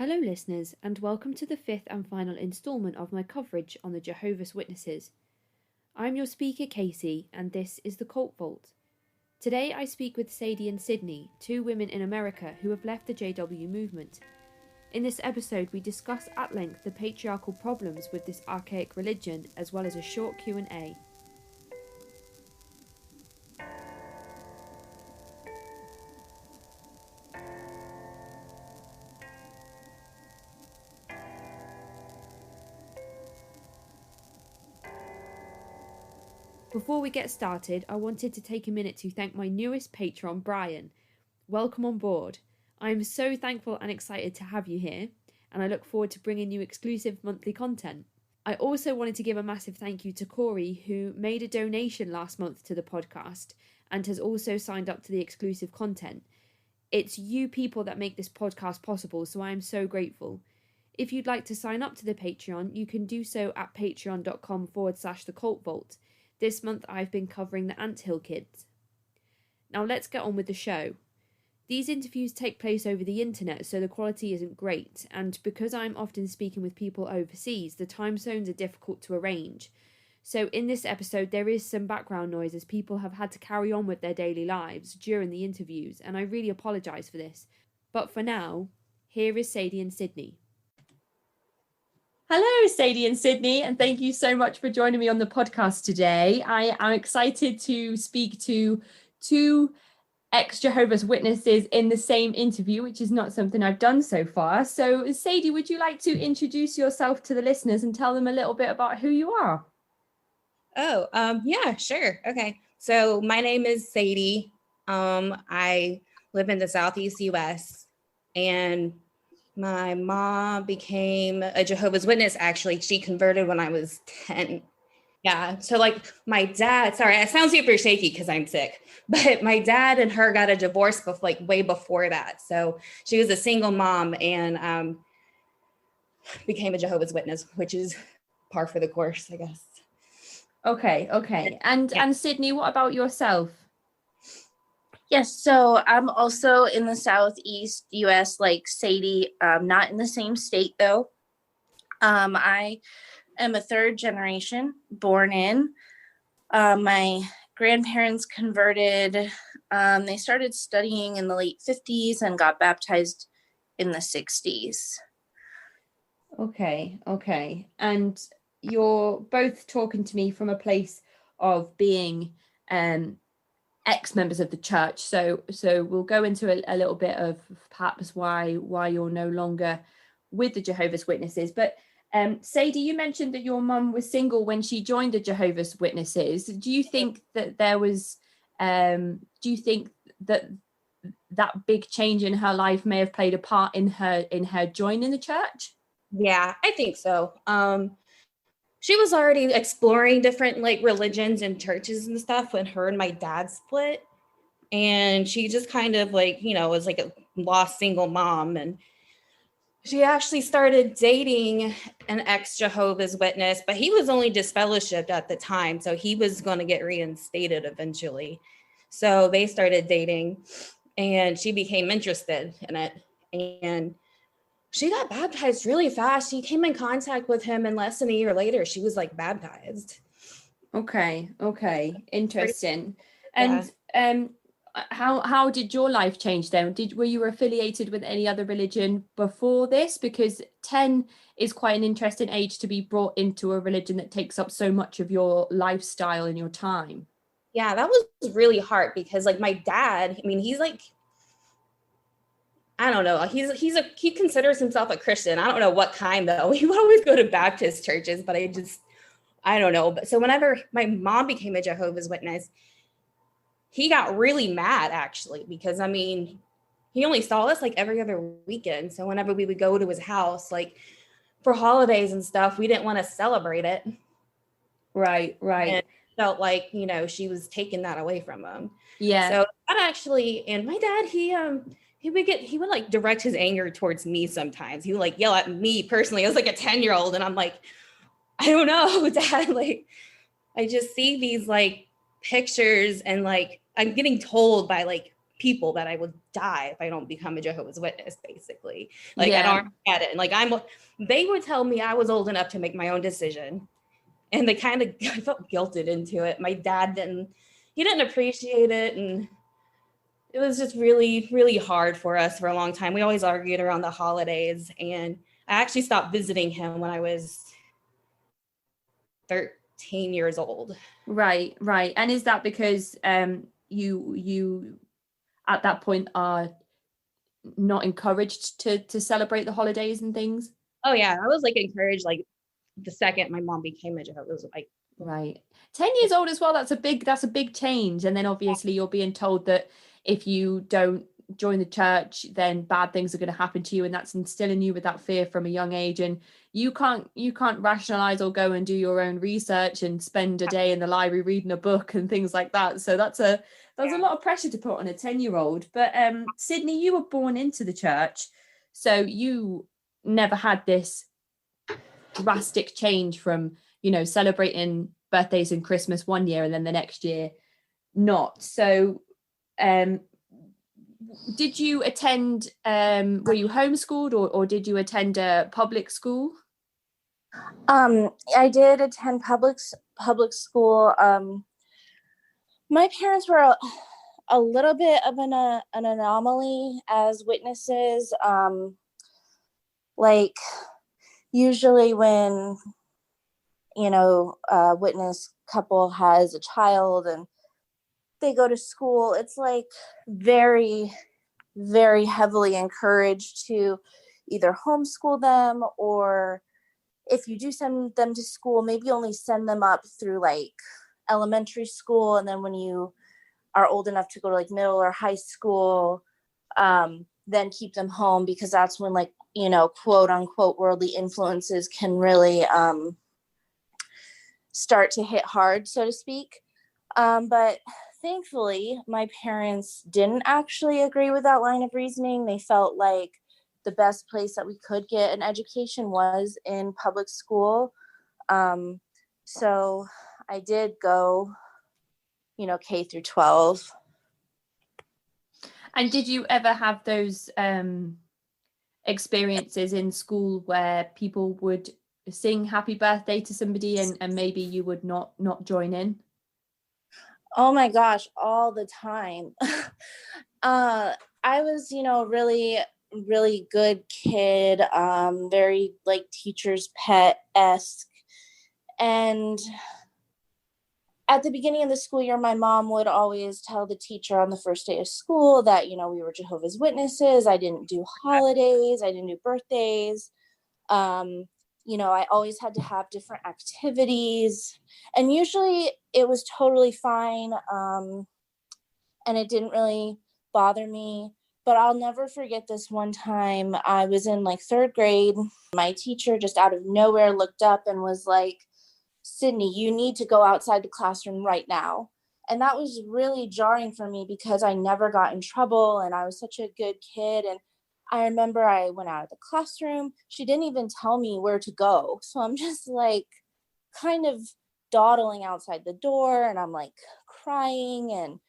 Hello, listeners, and welcome to the fifth and final instalment of my coverage on the Jehovah's Witnesses. I'm your speaker, Casey, and this is the Cult Vault. Today I speak with Sadie and Sydney, two women in America who have left the JW movement. In this episode, we discuss at length the patriarchal problems with this archaic religion, as well as a short Q&A. Before we get started, I wanted to take a minute to thank my newest patron, Brian. Welcome on board. I am so thankful and excited to have you here, and I look forward to bringing you exclusive monthly content. I also wanted to give a massive thank you to Corey, who made a donation last month to the podcast and has also signed up to the exclusive content. It's you people that make this podcast possible, so I am so grateful. If you'd like to sign up to the Patreon, you can do so at patreon.com/thecultvault. This month I've been covering the Anthill Kids. Now let's get on with the show. These interviews take place over the internet, so the quality isn't great, and because I'm often speaking with people overseas, the time zones are difficult to arrange. So in this episode there is some background noise as people have had to carry on with their daily lives during the interviews, and I really apologise for this. But for now, here is Sadie and Sydney. Hello, Sadie and Sydney, and thank you so much for joining me on the podcast today. I am excited to speak to two ex-Jehovah's Witnesses in the same interview, which is not something I've done so far. So, Sadie, would you like to introduce yourself to the listeners and tell them a little bit about who you are? Yeah, sure. Okay. So my name is Sadie. I live in the Southeast US, and my mom became a Jehovah's Witness. Actually, she converted when I was 10. Yeah. So like my dad, sorry, it sounds super shaky because I'm sick, but my dad and her got a divorce way before that. So she was a single mom and became a Jehovah's Witness, which is par for the course, I guess. Okay. And Sydney, what about yourself? Yes, so I'm also in the Southeast US, like Sadie, not in the same state though. I am a third generation born in. My grandparents converted. They started studying in the late 50s and got baptized in the 60s. Okay. And you're both talking to me from a place of being ex-members of the church, so we'll go into a little bit of perhaps why you're no longer with the Jehovah's Witnesses. But Sadie, you mentioned that your mum was single when she joined the Jehovah's Witnesses. Do you think that there was do you think that big change in her life may have played a part in her joining the church? Yeah, I think so. She was already exploring different religions and churches and stuff when her and my dad split. And she just kind of was like a lost single mom. And she actually started dating an ex-Jehovah's Witness, but he was only disfellowshipped at the time. So he was going to get reinstated eventually. So they started dating and she became interested in it. And she got baptized really fast. She came in contact with him, and less than a year later, she was baptized. Okay. Interesting. Yeah. And how did your life change then? Were you affiliated with any other religion before this? Because 10 is quite an interesting age to be brought into a religion that takes up so much of your lifestyle and your time. Yeah, that was really hard because my dad, he's I don't know. He considers himself a Christian. I don't know what kind though. We would always go to Baptist churches, but I don't know. But so whenever my mom became a Jehovah's Witness, he got really mad actually, because he only saw us every other weekend. So whenever we would go to his house, for holidays and stuff, we didn't want to celebrate it. Right. And it felt she was taking that away from him. Yeah. So that actually, and my dad, he would direct his anger towards me sometimes. He would yell at me personally. I was a 10-year-old and I'm I don't know, Dad, I just see these pictures and I'm getting told by people that I would die if I don't become a Jehovah's Witness, basically. Like, I Yeah. don't get it. And like, they would tell me I was old enough to make my own decision. And they kind of, I felt guilted into it. My dad he didn't appreciate it. And it was just really, really hard for us for a long time. We always argued around the holidays. And I actually stopped visiting him when I was 13 years old. Right. And is that because you at that point are not encouraged to celebrate the holidays and things? Oh yeah, I was like encouraged like the second my mom became a Jehovah's, like, right. 10 years old as well, that's a big change. And then obviously you're being told that if you don't join the church, then bad things are going to happen to you, and that's instilling you with that fear from a young age. And you can't rationalize or go and do your own research and spend a day in the library reading a book and things like that. So that's a lot of pressure to put on a 10-year-old. But Sydney, you were born into the church, so you never had this drastic change from, celebrating birthdays and Christmas one year and then the next year not. So did you attend, were you homeschooled or did you attend a public school? I did attend public school. My parents were a little bit of an anomaly as witnesses. Like usually when, a witness couple has a child and they go to school, it's like very, very heavily encouraged to either homeschool them, or if you do send them to school, maybe only send them up through like elementary school. And then when you are old enough to go to like middle or high school, then keep them home, because that's when like, quote unquote worldly influences can really start to hit hard, so to speak. But thankfully, my parents didn't actually agree with that line of reasoning. They felt like the best place that we could get an education was in public school. So I did go, K through 12. And did you ever have those experiences in school where people would sing happy birthday to somebody and maybe you would not join in? Oh my gosh, all the time. I was, really, really good kid, very like teacher's pet-esque. And at the beginning of the school year, my mom would always tell the teacher on the first day of school that, we were Jehovah's Witnesses. I didn't do holidays. I didn't do birthdays. I always had to have different activities, and usually it was totally fine. And it didn't really bother me, but I'll never forget this one time. I was in like third grade. My teacher just out of nowhere looked up and was like, "Sydney, you need to go outside the classroom right now." And that was really jarring for me because I never got in trouble and I was such a good kid. And I remember I went out of the classroom. She didn't even tell me where to go. So I'm just like kind of dawdling outside the door and I'm like crying. And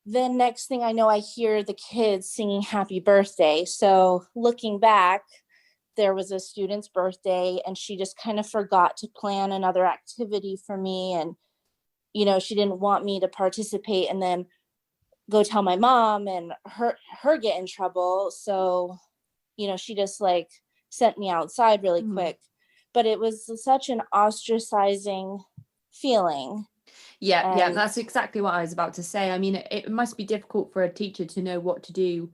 then next thing I know, I hear the kids singing happy birthday. So looking back, there was a student's birthday and she just kind of forgot to plan another activity for me. And, she didn't want me to participate and then go tell my mom and her get in trouble. So, she just like sent me outside really quick. But it was such an ostracizing feeling. Yeah, that's exactly what I was about to say. I mean, it must be difficult for a teacher to know what to do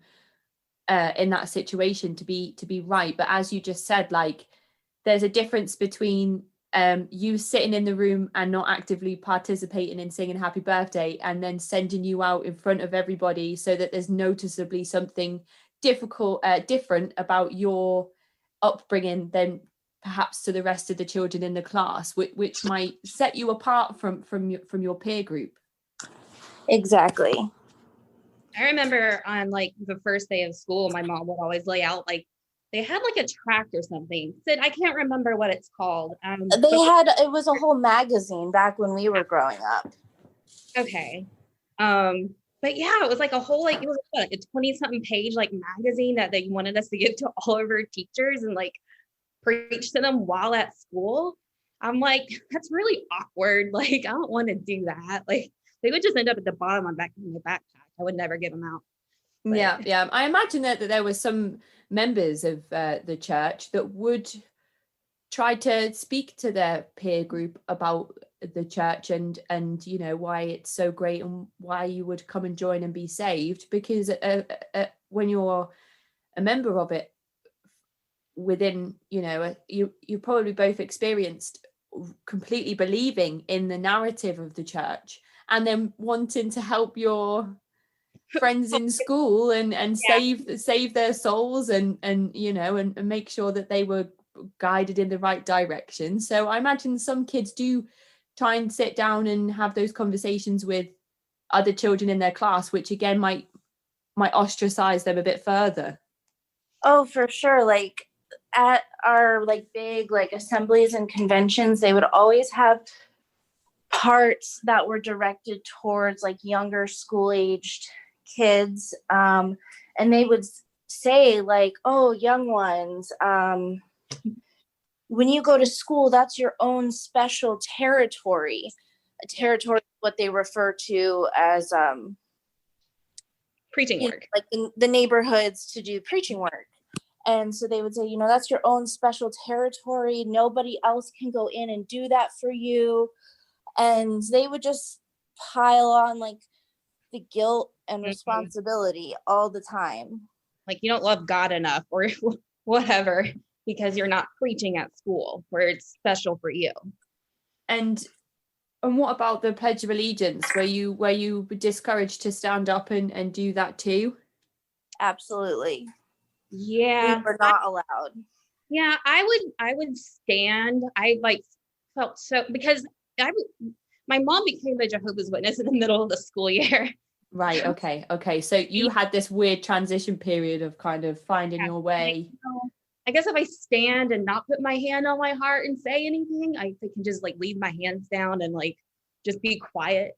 in that situation to be right. But as you just said, like, there's a difference between you sitting in the room and not actively participating in singing happy birthday and then sending you out in front of everybody so that there's noticeably something different about your upbringing than perhaps to the rest of the children in the class, which might set you apart from your peer group. Exactly. I remember on like the first day of school, my mom would always lay out like they had like a tract or something. Sid, I can't remember what it's called. It was a whole magazine back when we were growing up. Okay. but yeah, it was like a whole, like, it was like a 20 something page like magazine that they wanted us to give to all of our teachers and like preach to them while at school. I'm like, that's really awkward. Like, I don't want to do that. Like, they would just end up at the bottom of my backpack. I would never give them out. But Yeah. I imagine that there were some members of the church that would try to speak to their peer group about the church and you know why it's so great and why you would come and join and be saved, because when you're a member of it within, you know, you probably both experienced completely believing in the narrative of the church and then wanting to help your friends in school and save their souls and you know and make sure that they were guided in the right direction. So I imagine some kids do try and sit down and have those conversations with other children in their class, which again might ostracize them a bit further. Oh, for sure. Like at our like big like assemblies and conventions, they would always have parts that were directed towards like younger school aged kids, and they would say like, oh, young ones, when you go to school, that's your own special territory. A territory is what they refer to as preaching work, like in the neighborhoods to do preaching work. And so they would say, you know, that's your own special territory. Nobody else can go in and do that for you. And they would just pile on like the guilt and responsibility all the time. Like, you don't love God enough or whatever because you're not preaching at school where it's special for you. And what about the Pledge of Allegiance? Were you discouraged to stand up and do that too? Absolutely. Yeah, we were not allowed. Yeah, I would stand. I like felt so because my mom became a Jehovah's Witness in the middle of the school year. Right. Okay. So you had this weird transition period of kind of finding your way. I guess if I stand and not put my hand on my heart and say anything, I can just like leave my hands down and like just be quiet.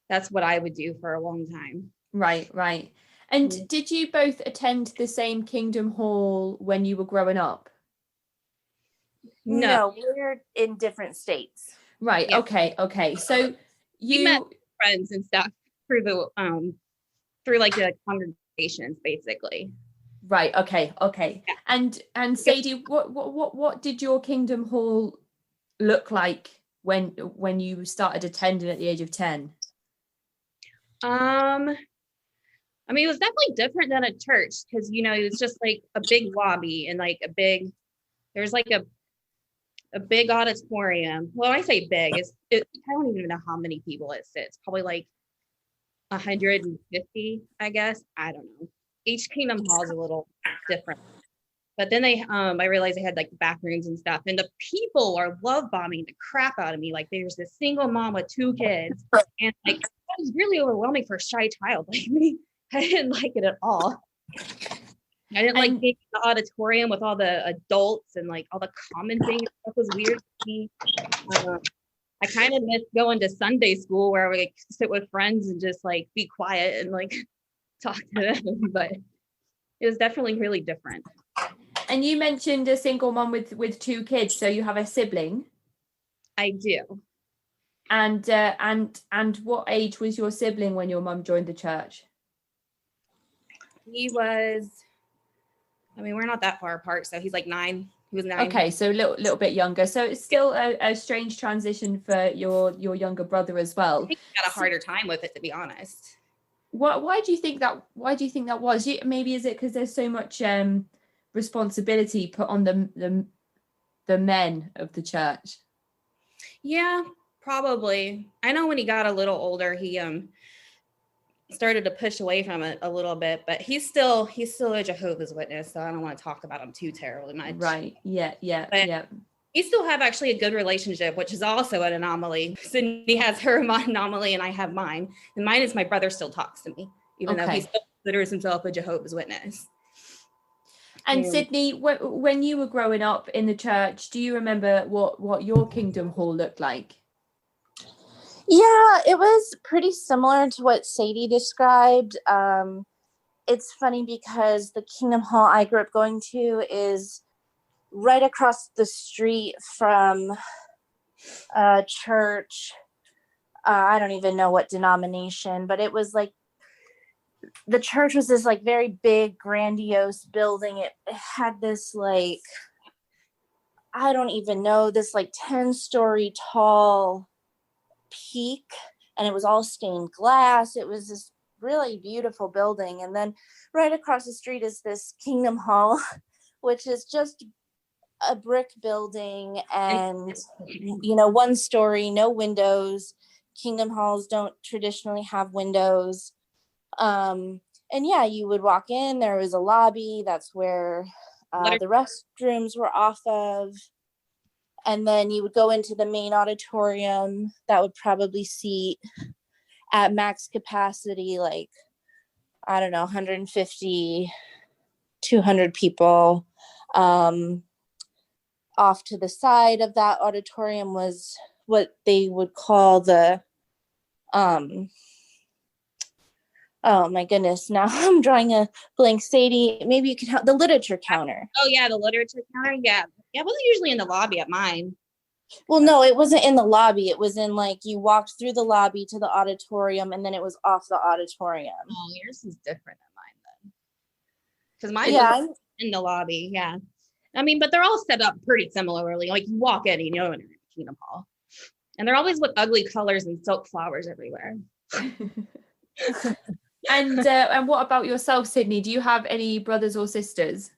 That's what I would do for a long time. Right. And did you both attend the same Kingdom Hall when you were growing up? No, we're in different states. Right. Yeah. Okay. So you met friends and stuff through the through like the congregations, basically. Right. Okay. Yeah. And Sadie, what did your Kingdom Hall look like when you started attending at the age of 10? I mean, it was definitely different than a church because, you know, it was just like a big lobby and like there's like a big auditorium. Well, I say big, I don't even know how many people it sits. Probably like 150, I guess. I don't know. Each Kingdom Hall is a little different. But then I realized they had like back rooms and stuff. And the people are love bombing the crap out of me. Like there's this single mom with 2 kids. And like that was really overwhelming for a shy child like me. I didn't like it at all. I didn't like being in the auditorium with all the adults and like all the commenting. Stuff was weird to me. I kind of missed going to Sunday school where I would like sit with friends and just like be quiet and like talk to them. But it was definitely really different. And you mentioned a single mom with 2 kids, so you have a sibling. I do. And what age was your sibling when your mum joined the church? He was, I mean, we're not that far apart, so he's like 9. He was 9. Okay, so a little bit younger. So it's still a strange transition for your younger brother as well. I think he had a harder time with it, to be honest. Why do you think that? Why do you think that was? Maybe is it because there's so much responsibility put on the men of the church? Yeah, probably. I know when he got a little older, he started to push away from it a little bit, but he's still a Jehovah's Witness, so I don't want to talk about him too terribly much. Right. Yeah. We still have actually a good relationship, which is also an anomaly. Sydney has her anomaly and I have mine. And mine is my brother still talks to me, even though he still considers himself a Jehovah's Witness. And Sydney, when you were growing up in the church, do you remember what your Kingdom Hall looked like? Yeah, it was pretty similar to what Sadie described. It's funny because the Kingdom Hall I grew up going to is right across the street from a church. I don't even know what denomination, but it was like the church was this like very big, grandiose building. It had this like, I don't even know, this like 10-story tall peak, and it was all stained glass. It was this really beautiful building. And then right across the street is this Kingdom Hall, which is just a brick building and, you know, 1 story, no windows. Kingdom Halls don't traditionally have windows. And yeah, you would walk in, there was a lobby, that's where the restrooms were off of. And then you would go into the main auditorium that would probably seat at max capacity, like, I don't know, 150, 200 people. Off to the side of that auditorium was what they would call the, oh my goodness, now I'm drawing a blank. Sadie, maybe you could help, the literature counter. Oh yeah, the literature counter. Yeah. Yeah, it wasn't usually in the lobby at mine. Well, no, it wasn't in the lobby. It was in like, you walked through the lobby to the auditorium and then it was off the auditorium. Oh, yours is different than mine then. Because mine was in the lobby, yeah. I mean, but they're all set up pretty similarly. Like you walk in and you know you're in Kingdom Hall. And they're always with ugly colors and silk flowers everywhere. And what about yourself, Sydney? Do you have any brothers or sisters?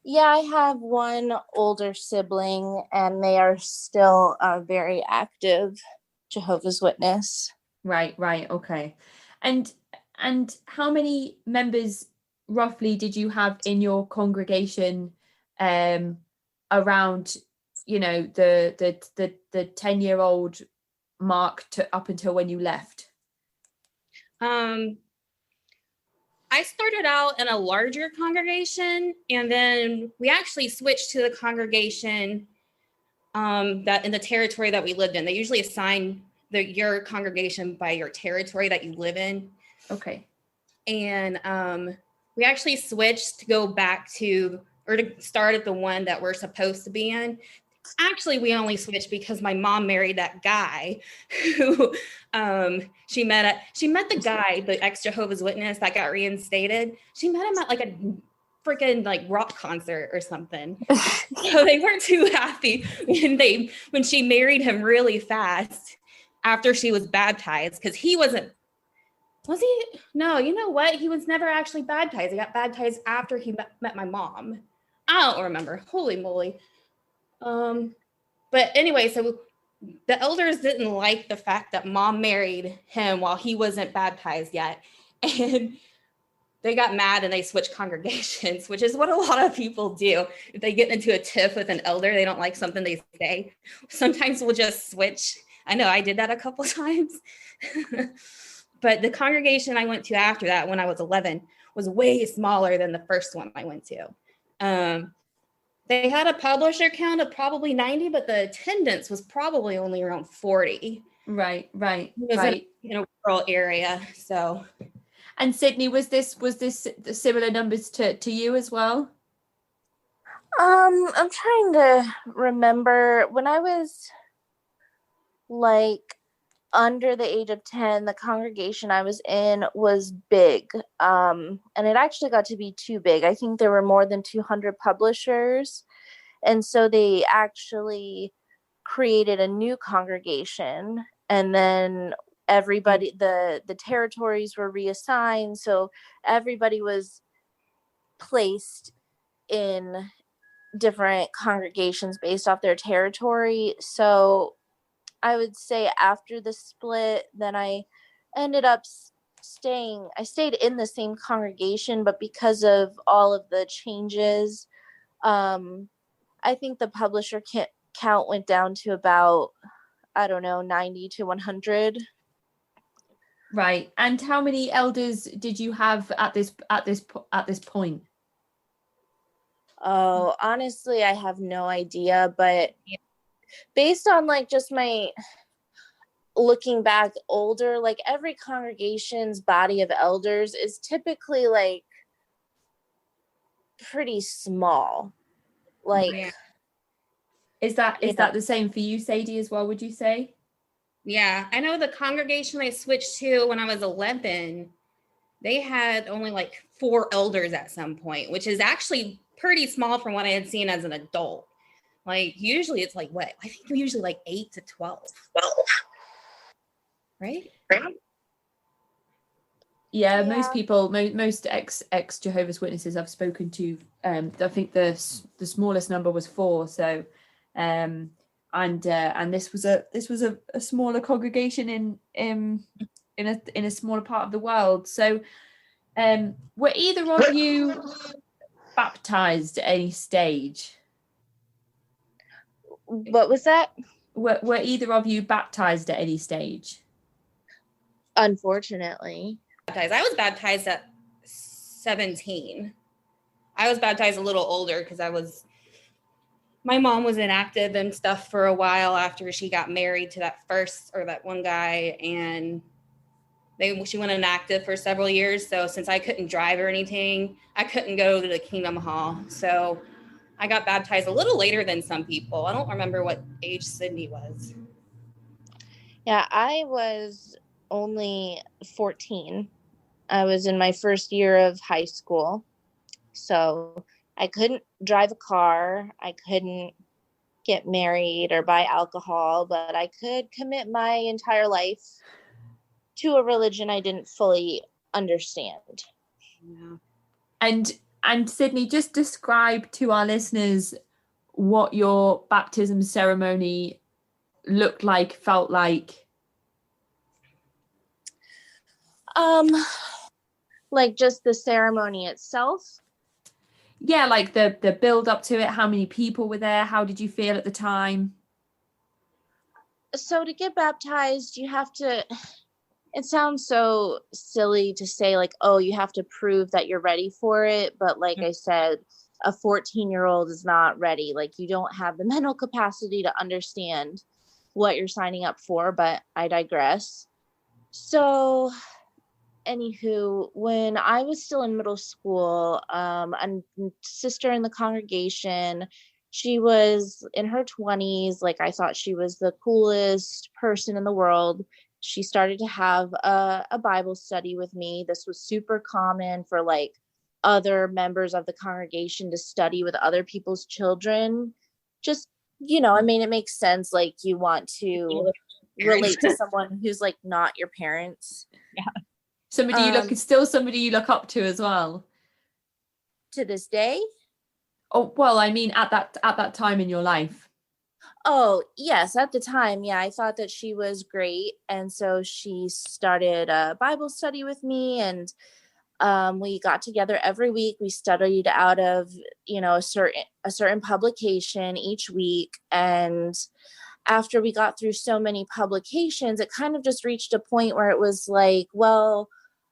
Yeah, I have one older sibling, and they are still very active Jehovah's Witness. Right, okay. And how many members roughly did you have in your congregation around, you know, the 10-year-old mark to up until when you left? I started out in a larger congregation, and then we actually switched to the congregation that in the territory that we lived in. They usually assign your congregation by your territory that you live in. Okay. And we actually switched to go back to, or to start at the one that we're supposed to be in. Actually, we only switched because my mom married that guy who she met the guy, the ex-Jehovah's Witness that got reinstated. She met him at like a freaking like rock concert or something. So they weren't too happy when she married him really fast after she was baptized, because he wasn't. Was he? No, you know what? He was never actually baptized. He got baptized after he met my mom. I don't remember. Holy moly. But anyway, so the elders didn't like the fact that mom married him while he wasn't baptized yet. And they got mad and they switched congregations, which is what a lot of people do. If they get into a tiff with an elder, they don't like something they say. Sometimes we'll just switch. I know I did that a couple times. But the congregation I went to after that, when I was 11, was way smaller than the first one I went to. They had a publisher count of probably 90, but the attendance was probably only around 40. Right. It was in a rural area, so. And Sydney, was this similar numbers to you as well? I'm trying to remember when I was like under the age of 10, the congregation I was in was big. And it actually got to be too big. I think there were more than 200 publishers. And so they actually created a new congregation. And then everybody, the territories were reassigned. So everybody was placed in different congregations based off their territory. So I would say after the split, then I ended up I stayed in the same congregation, but because of all of the changes, I think the publisher count went down to about, I don't know, 90 to 100. Right. And how many elders did you have at this point? Oh, honestly, I have no idea, but based on like just looking back older, like every congregation's body of elders is typically like pretty small. Like, Yeah. Is that the same for you, Sadie, as well, would you say? Yeah, I know the congregation I switched to when I was 11, they had only like 4 elders at some point, which is actually pretty small from what I had seen as an adult. Like usually it's like what? I think usually like 8 to 12. Right? Yeah, most people, most ex Jehovah's Witnesses I've spoken to, I think the smallest number was 4. So, and this was a smaller congregation in a smaller part of the world. So, were either of you baptized at any stage? What was that? Were either of you baptized at any stage? Unfortunately. I was baptized at 17. I was baptized a little older because my mom was inactive and stuff for a while after she got married to that one guy, and she went inactive for several years. So since I couldn't drive or anything, I couldn't go to the Kingdom Hall. So I got baptized a little later than some people. I don't remember what age Sydney was. Yeah, I was only 14. I was in my first year of high school. So I couldn't drive a car. I couldn't get married or buy alcohol, but I could commit my entire life to a religion I didn't fully understand. Yeah. And Sydney, just describe to our listeners what your baptism ceremony looked like, felt like. Like just the ceremony itself. Yeah, like the build up to it. How many people were there? How did you feel at the time? So to get baptized, you have to, it sounds so silly to say like, oh, you have to prove that you're ready for it. But like I said, a 14-year-old is not ready. Like you don't have the mental capacity to understand what you're signing up for, but I digress. So anywho, when I was still in middle school, a sister in the congregation, she was in her 20s. Like I thought she was the coolest person in the world. She started to have a Bible study with me. This was super common for like other members of the congregation to study with other people's children. Just, I mean, it makes sense. Like you want to relate to someone who's like not your parents. Yeah. Somebody you look up to as well. To this day? Oh, well, I mean at that time in your life. Oh, yes, at the time, yeah, I thought that she was great. And so she started a Bible study with me, and we got together every week. We studied out of, a certain publication each week. And after we got through so many publications, it kind of just reached a point where it was like, well,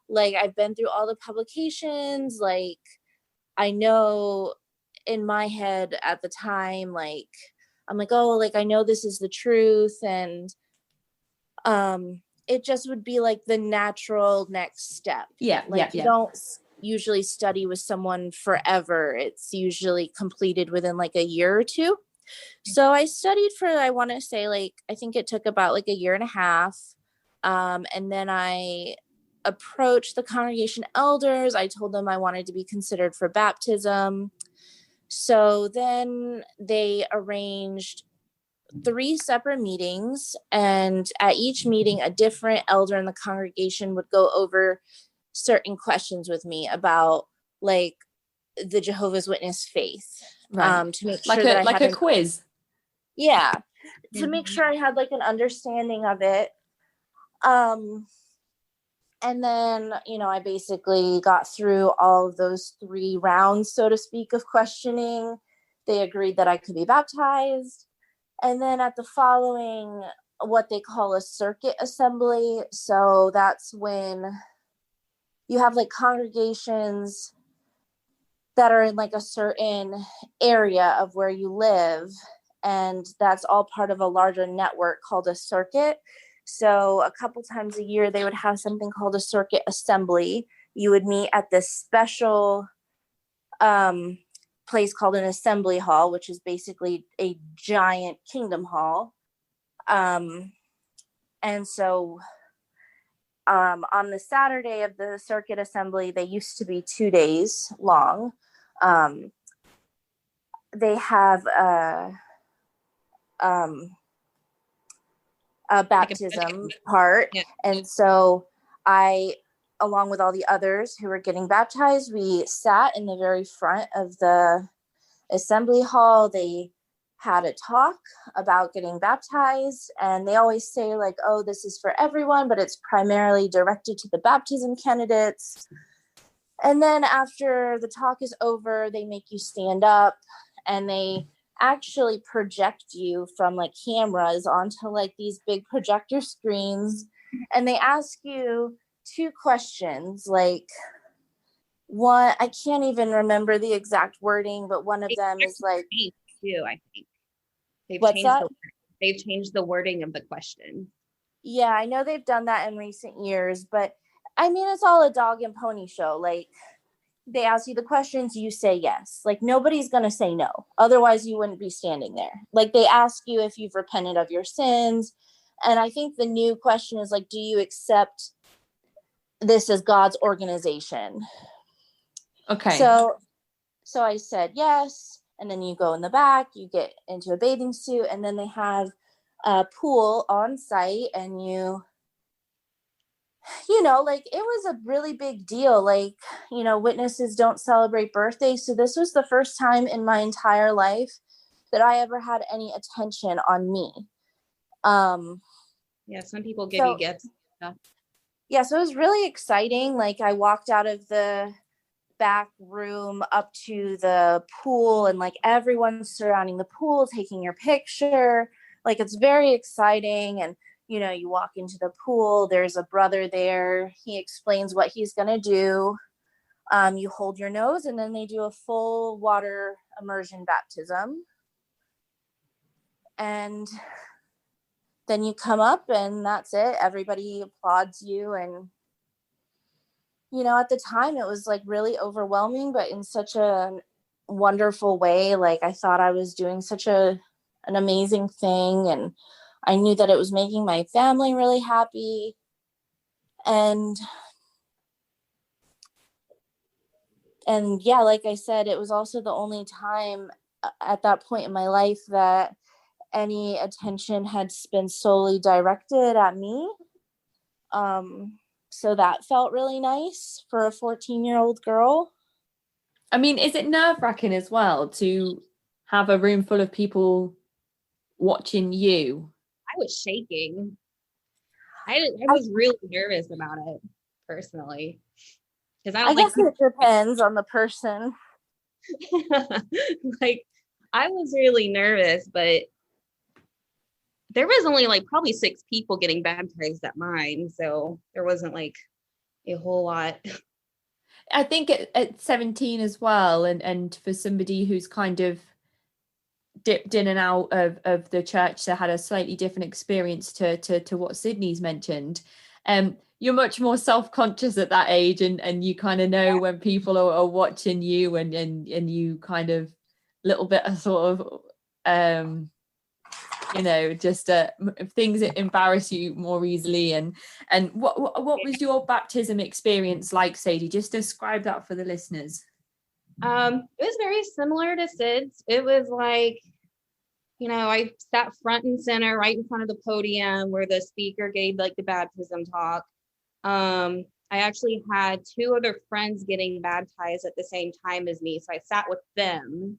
like I've been through all the publications, like I know in my head at the time, like I'm like, oh, like I know this is the truth. And it just would be like the natural next step. Yeah. Like you don't usually study with someone forever. It's usually completed within like a year or two. So I studied for, I want to say like, I think it took about like a year and a half. And then I approached the congregation elders. I told them I wanted to be considered for baptism. So then they arranged 3 separate meetings, and at each meeting, a different elder in the congregation would go over certain questions with me about like the Jehovah's Witness faith. Right. To make like sure that I had a quiz. Yeah. To make sure I had like an understanding of it. And then, I basically got through all of those 3 rounds, so to speak, of questioning. They agreed that I could be baptized. And then at the following, what they call a circuit assembly. So that's when you have like congregations that are in like a certain area of where you live. And that's all part of a larger network called a circuit. So a couple times a year, they would have something called a circuit assembly. You would meet at this special place called an assembly hall, which is basically a giant kingdom hall. And so on the Saturday of the circuit assembly, they used to be 2 days long. They have a baptism part. Yeah. And so I, along with all the others who were getting baptized, we sat in the very front of the assembly hall. They had a talk about getting baptized, and they always say like, oh, this is for everyone, but it's primarily directed to the baptism candidates. And then after the talk is over, they make you stand up, and they actually project you from like cameras onto like these big projector screens, and they ask you 2 questions. Like, one, I can't even remember the exact wording, but one of them is like, too, I think they've changed the wording of the question. Yeah, I know they've done that in recent years, but I mean, it's all a dog and pony show. Like, they ask you the questions, you say yes. Like, nobody's going to say no. Otherwise, you wouldn't be standing there. Like, they ask you if you've repented of your sins. And I think the new question is like, do you accept this as God's organization? Okay. So I said yes. And then you go in the back, you get into a bathing suit, and then they have a pool on site, and you know, like, it was a really big deal. Like, you know, witnesses don't celebrate birthdays. So this was the first time in my entire life that I ever had any attention on me. Yeah, some people give you gifts. Yeah, so it was really exciting. Like, I walked out of the back room up to the pool, and like everyone's surrounding the pool taking your picture. Like, it's very exciting. And you know, you walk into the pool, there's a brother there, he explains what he's gonna do. You hold your nose, and then they do a full water immersion baptism, and then you come up, and that's it. Everybody applauds you. And you know, at the time it was like really overwhelming, but in such a wonderful way. Like, I thought I was doing such an amazing thing, and I knew that it was making my family really happy. And yeah, like I said, it was also the only time at that point in my life that any attention had been solely directed at me. So that felt really nice for a 14-year-old girl. I mean, is it nerve-wracking as well to have a room full of people watching you? I was shaking. I was really nervous about it personally, because I guess it depends on the person. Like, I was really nervous, but there was only like probably 6 people getting baptized at mine, so there wasn't like a whole lot. I think at 17 as well, and for somebody who's kind of dipped in and out of the church, that had a slightly different experience to what Sydney's mentioned, you're much more self-conscious at that age, and you kind of know when people are watching you, and you kind of little bit of sort of you know, just things that embarrass you more easily. And what was your baptism experience like, Sadie? Just describe that for the listeners. It was very similar to Sid's. It was like, you know, I sat front and center right in front of the podium where the speaker gave like the baptism talk. I actually had 2 other friends getting baptized at the same time as me, so I sat with them.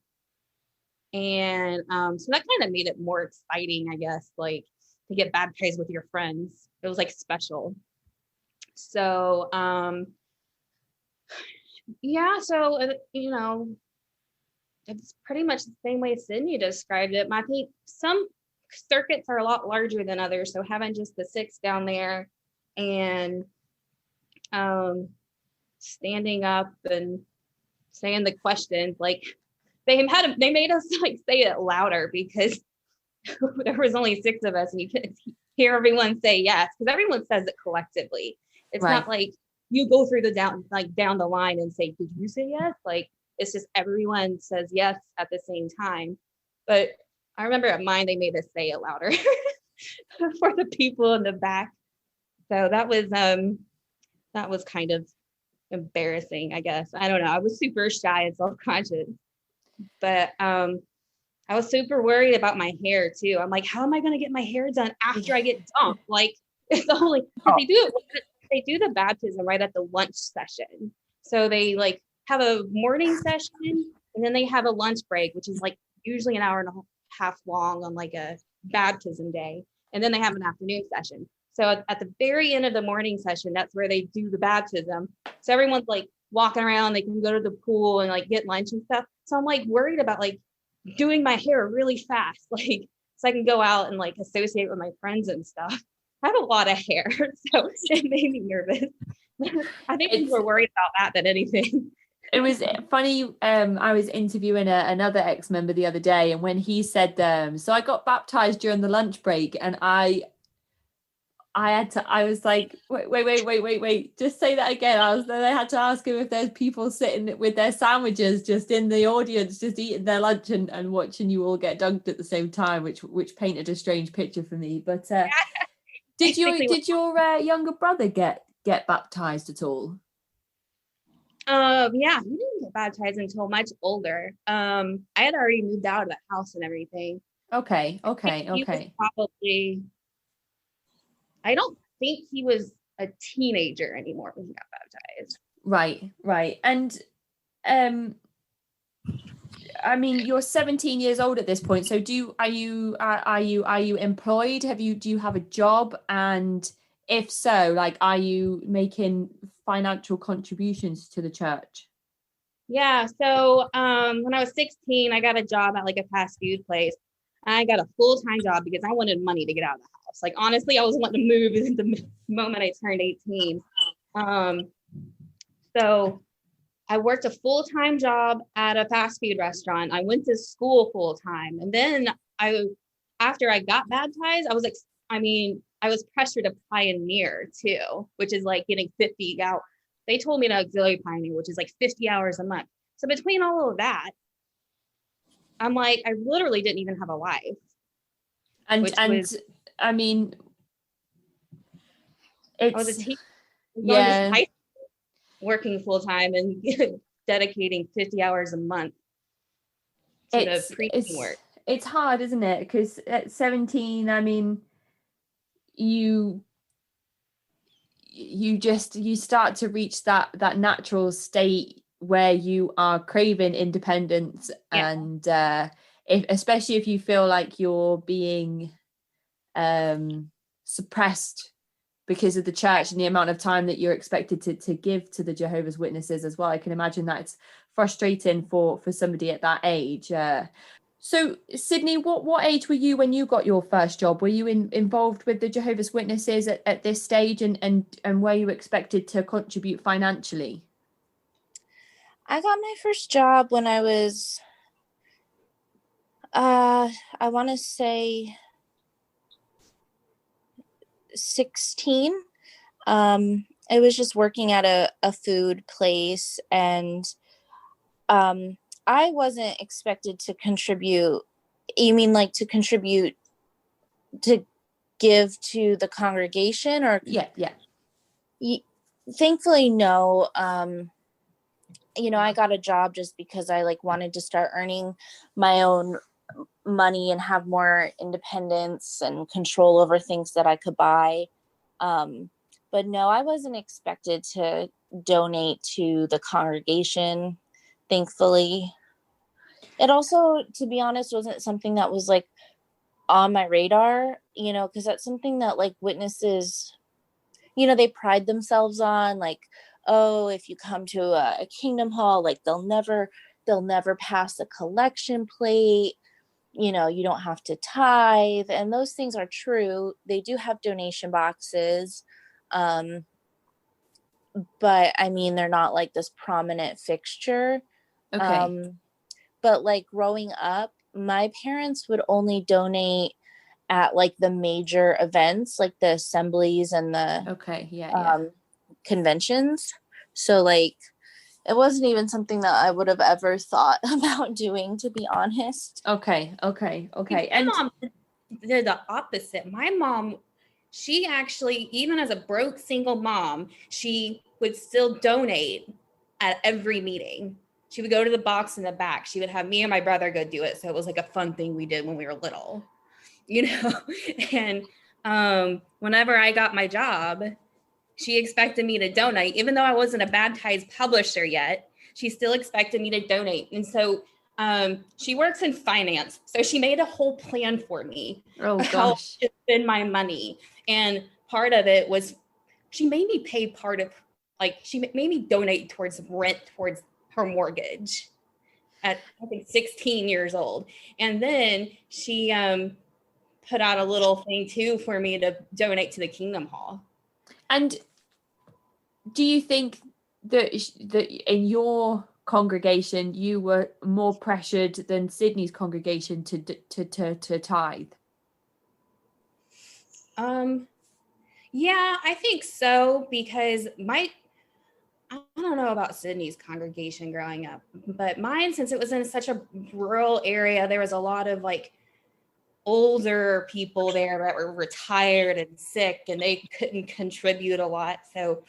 And so that kind of made it more exciting, I guess, like to get baptized with your friends. It was like special. So yeah, so you know, it's pretty much the same way Sydney described it. I think some circuits are a lot larger than others, so having just the 6 down there and standing up and saying the questions, like they made us like say it louder because there was only 6 of us, and hear everyone say yes, because everyone says it collectively. It's Right. not like you go through the down the line and say, did you say yes? Like, it's just everyone says yes at the same time. But I remember at mine, they made us say it louder for the people in the back. So that was kind of embarrassing, I guess. I don't know. I was super shy and self-conscious. But I was super worried about my hair too. I'm like, how am I going to get my hair done after I get dumped? Like, it's only because they do the baptism right at the lunch session. So they like have a morning session and then they have a lunch break, which is like usually an hour and a half long on like a baptism day. And then they have an afternoon session. So at the very end of the morning session, that's where they do the baptism. So everyone's like walking around, they can go to the pool and like get lunch and stuff. So I'm like worried about like doing my hair really fast, like so I can go out and like associate with my friends and stuff. I have a lot of hair, so it made me nervous. I think we were worried about that than anything. It was funny. I was interviewing another ex-member the other day, and when he said, so I got baptized during the lunch break, and I was like, wait, just say that again. I had to ask him if there's people sitting with their sandwiches just in the audience, just eating their lunch and watching you all get dunked at the same time, which painted a strange picture for me. But did your younger brother get baptized at all? Yeah, he didn't get baptized until much older. I had already moved out of the house and everything. Okay. He was probably, I don't think he was a teenager anymore when he got baptized. Right. And I mean, you're 17 years old at this point. So are you employed? Do you have a job? And if so, like, are you making financial contributions to the church? Yeah. So when I was 16, I got a job at like a fast food place. I got a full-time job because I wanted money to get out of the house. Like, honestly, I was wanting to move the moment I turned 18. So I worked a full-time job at a fast food restaurant. I went to school full-time. And then after I got baptized, I was pressured to pioneer too, which is like getting 50 out. They told me to auxiliary pioneer, which is like 50 hours a month. So between all of that, I'm like, I literally didn't even have a life. I mean, I was a teacher, yeah, working full time and dedicating 50 hours a month to the preaching work. It's hard, isn't it? Because at 17, I mean, you start to reach that natural state where you are craving independence. Yeah. And especially if you feel like you're being suppressed because of the church and the amount of time that you're expected to give to the Jehovah's Witnesses as well. I can imagine that it's frustrating for somebody at that age. So Sydney, what age were you when you got your first job? Were you involved with the Jehovah's Witnesses at this stage, and were you expected to contribute financially? I got my first job when I was, I want to say 16. I was just working at a food place, and I wasn't expected to contribute. You mean like to contribute to give to the congregation, or? Yeah. Thankfully, no. I got a job just because I like wanted to start earning my own money and have more independence and control over things that I could buy. But no, I wasn't expected to donate to the congregation, thankfully. It also, to be honest, wasn't something that was like on my radar, because that's something that like witnesses, they pride themselves on, like, oh, if you come to a Kingdom Hall, like they'll never pass a collection plate. You don't have to tithe, and those things are true. They do have donation boxes. But I mean, they're not like this prominent fixture. Okay. But like growing up, my parents would only donate at like the major events, like the assemblies and the conventions. So like it wasn't even something that I would have ever thought about doing, to be honest. Okay. My mom did the opposite. My mom, she actually, even as a broke single mom, she would still donate at every meeting. She would go to the box in the back. She would have me and my brother go do it. So it was like a fun thing we did when we were little, you know? And whenever I got my job, she expected me to donate, even though I wasn't a baptized publisher yet. She still expected me to donate. And so she works in finance. So she made a whole plan for me how to spend my money. And part of it was she made me pay part of, like, she made me donate towards rent, towards her mortgage at, I think, 16 years old. And then she put out a little thing too for me to donate to the Kingdom Hall. And do you think that in your congregation you were more pressured than Sydney's congregation to tithe? Yeah, I think so, because I don't know about Sydney's congregation growing up, but mine, since it was in such a rural area, there was a lot of like older people there that were retired and sick, and they couldn't contribute a lot. So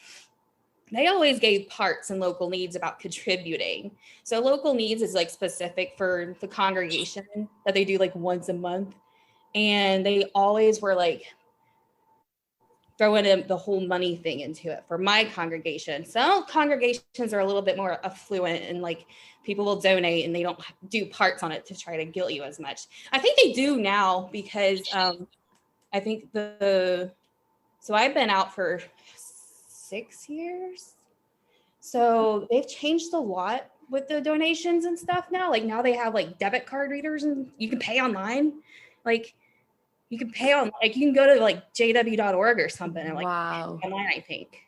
they always gave parts in local needs about contributing. So local needs is like specific for the congregation that they do like once a month. And they always were like throwing in the whole money thing into it for my congregation. Some congregations are a little bit more affluent and like people will donate and they don't do parts on it to try to guilt you as much. I think they do now, because I think so I've been out for 6 years. So they've changed a lot with the donations and stuff now. Like now they have like debit card readers and you can pay online. Like you can pay on, like you can go to like jw.org or something and like online, I think.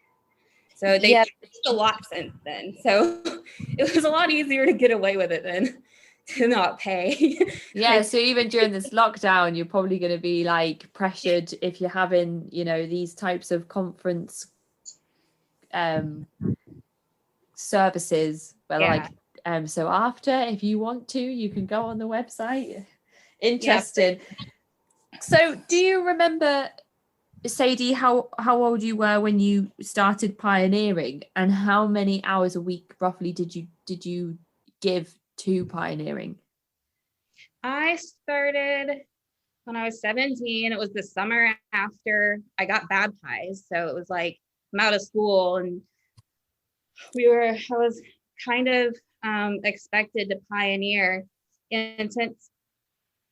So they've changed a lot since then. So it was a lot easier to get away with it than to not pay. Yeah, so even during this lockdown, you're probably going to be like pressured if you're having, you know, these types of conference services where like so after, if you want to, you can go on the website. Interesting. So do you remember, Sadie, how old you were when you started pioneering, and how many hours a week roughly did you give to pioneering? I started when I was 17. It was the summer after I got baptized. So it was like I'm out of school, and I was kind of expected to pioneer. And since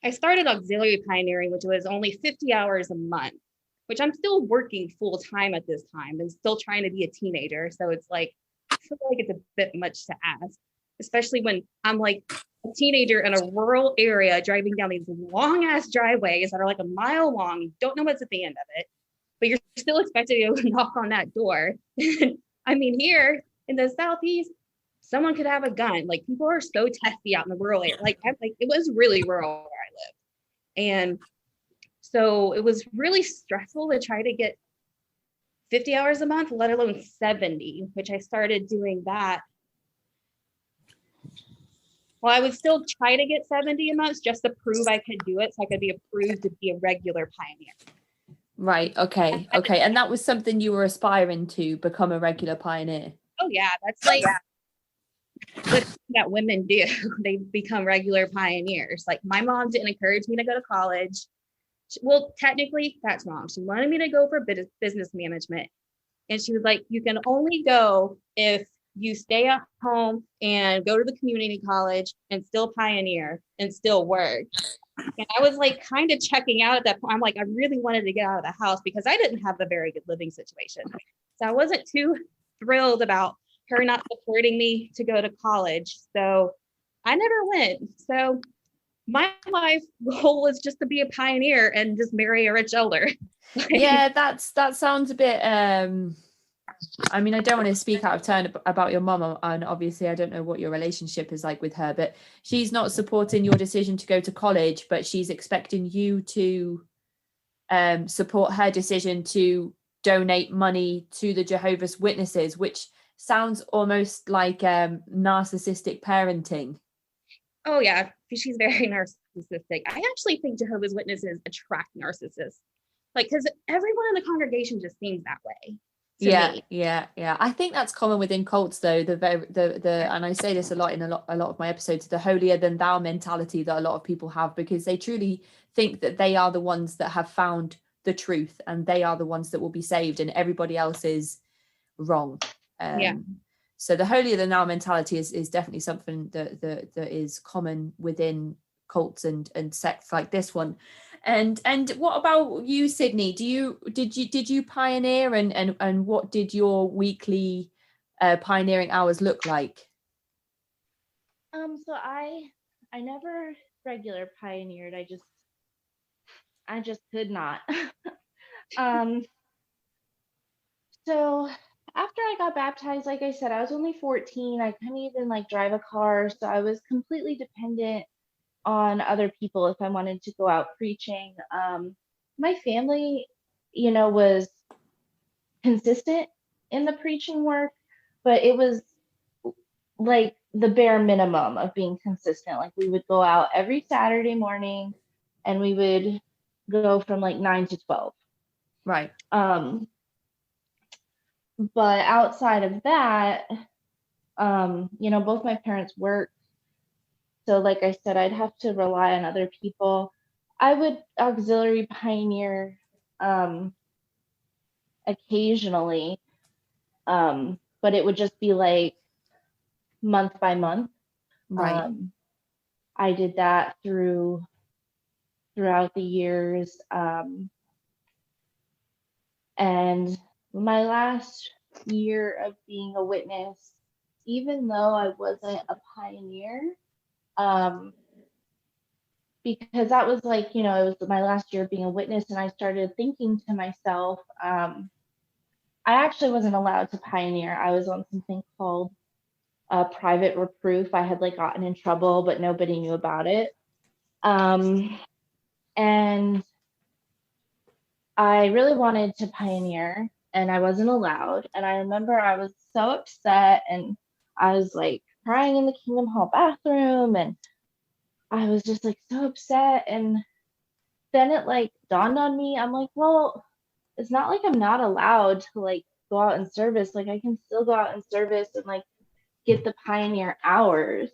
I started auxiliary pioneering, which was only 50 hours a month, which I'm still working full time at this time and still trying to be a teenager. So it's like, I feel like it's a bit much to ask, especially when I'm like a teenager in a rural area driving down these long ass driveways that are like a mile long. You don't know what's at the end of it, but you're still expected to go knock on that door. I mean, here in the Southeast, someone could have a gun. Like people are so testy out in the rural area. Like it was really rural where I lived. And so it was really stressful to try to get 50 hours a month, let alone 70, which I started doing that. Well, I would still try to get 70 a month just to prove I could do it, so I could be approved to be a regular pioneer. Right. Okay. And that was something you were aspiring to, become a regular pioneer? Oh yeah, that's like what that women do. They become regular pioneers. Like my mom didn't encourage me to go to college. Well, technically that's wrong. She wanted me to go for business management. And she was like, you can only go if you stay at home and go to the community college and still pioneer and still work. And I was like kind of checking out at that point. I'm like, I really wanted to get out of the house because I didn't have a very good living situation. So I wasn't too thrilled about her not supporting me to go to college. So I never went. So my life goal was just to be a pioneer and just marry a rich elder. Yeah, that sounds a bit I mean, I don't want to speak out of turn about your mum, and obviously I don't know what your relationship is like with her, but she's not supporting your decision to go to college, but she's expecting you to support her decision to donate money to the Jehovah's Witnesses, which sounds almost like narcissistic parenting. Oh yeah, she's very narcissistic. I actually think Jehovah's Witnesses attract narcissists, like, because everyone in the congregation just seems that way. Yeah. I think that's common within cults, though. The and I say this a lot in a lot of my episodes, the holier than thou mentality that a lot of people have, because they truly think that they are the ones that have found the truth and they are the ones that will be saved, and everybody else is wrong. So the holier than thou mentality is definitely something that is common within cults and sects like this one. And what about you, Sydney? Did you pioneer, and what did your weekly pioneering hours look like? So I never regular pioneered. I just could not. So after I got baptized, like I said, I was only 14. I couldn't even like drive a car, so I was completely dependent on other people if I wanted to go out preaching. My family, was consistent in the preaching work, but it was like the bare minimum of being consistent. Like we would go out every Saturday morning and we would go from like 9 to 12. Right. But outside of that, both my parents worked. So like I said, I'd have to rely on other people. I would auxiliary pioneer occasionally, but it would just be like month by month. Right. I did that throughout the years. And my last year of being a witness, even though I wasn't a pioneer, because that was like, it was my last year of being a witness, and I started thinking to myself, I actually wasn't allowed to pioneer. I was on something called private reproof. I had like gotten in trouble, but nobody knew about it. And I really wanted to pioneer, and I wasn't allowed. And I remember I was so upset, and I was like crying in the Kingdom Hall bathroom, and I was just like so upset. And then it like dawned on me. I'm like, well, it's not like I'm not allowed to like go out in service. Like I can still go out in service and like get the pioneer hours.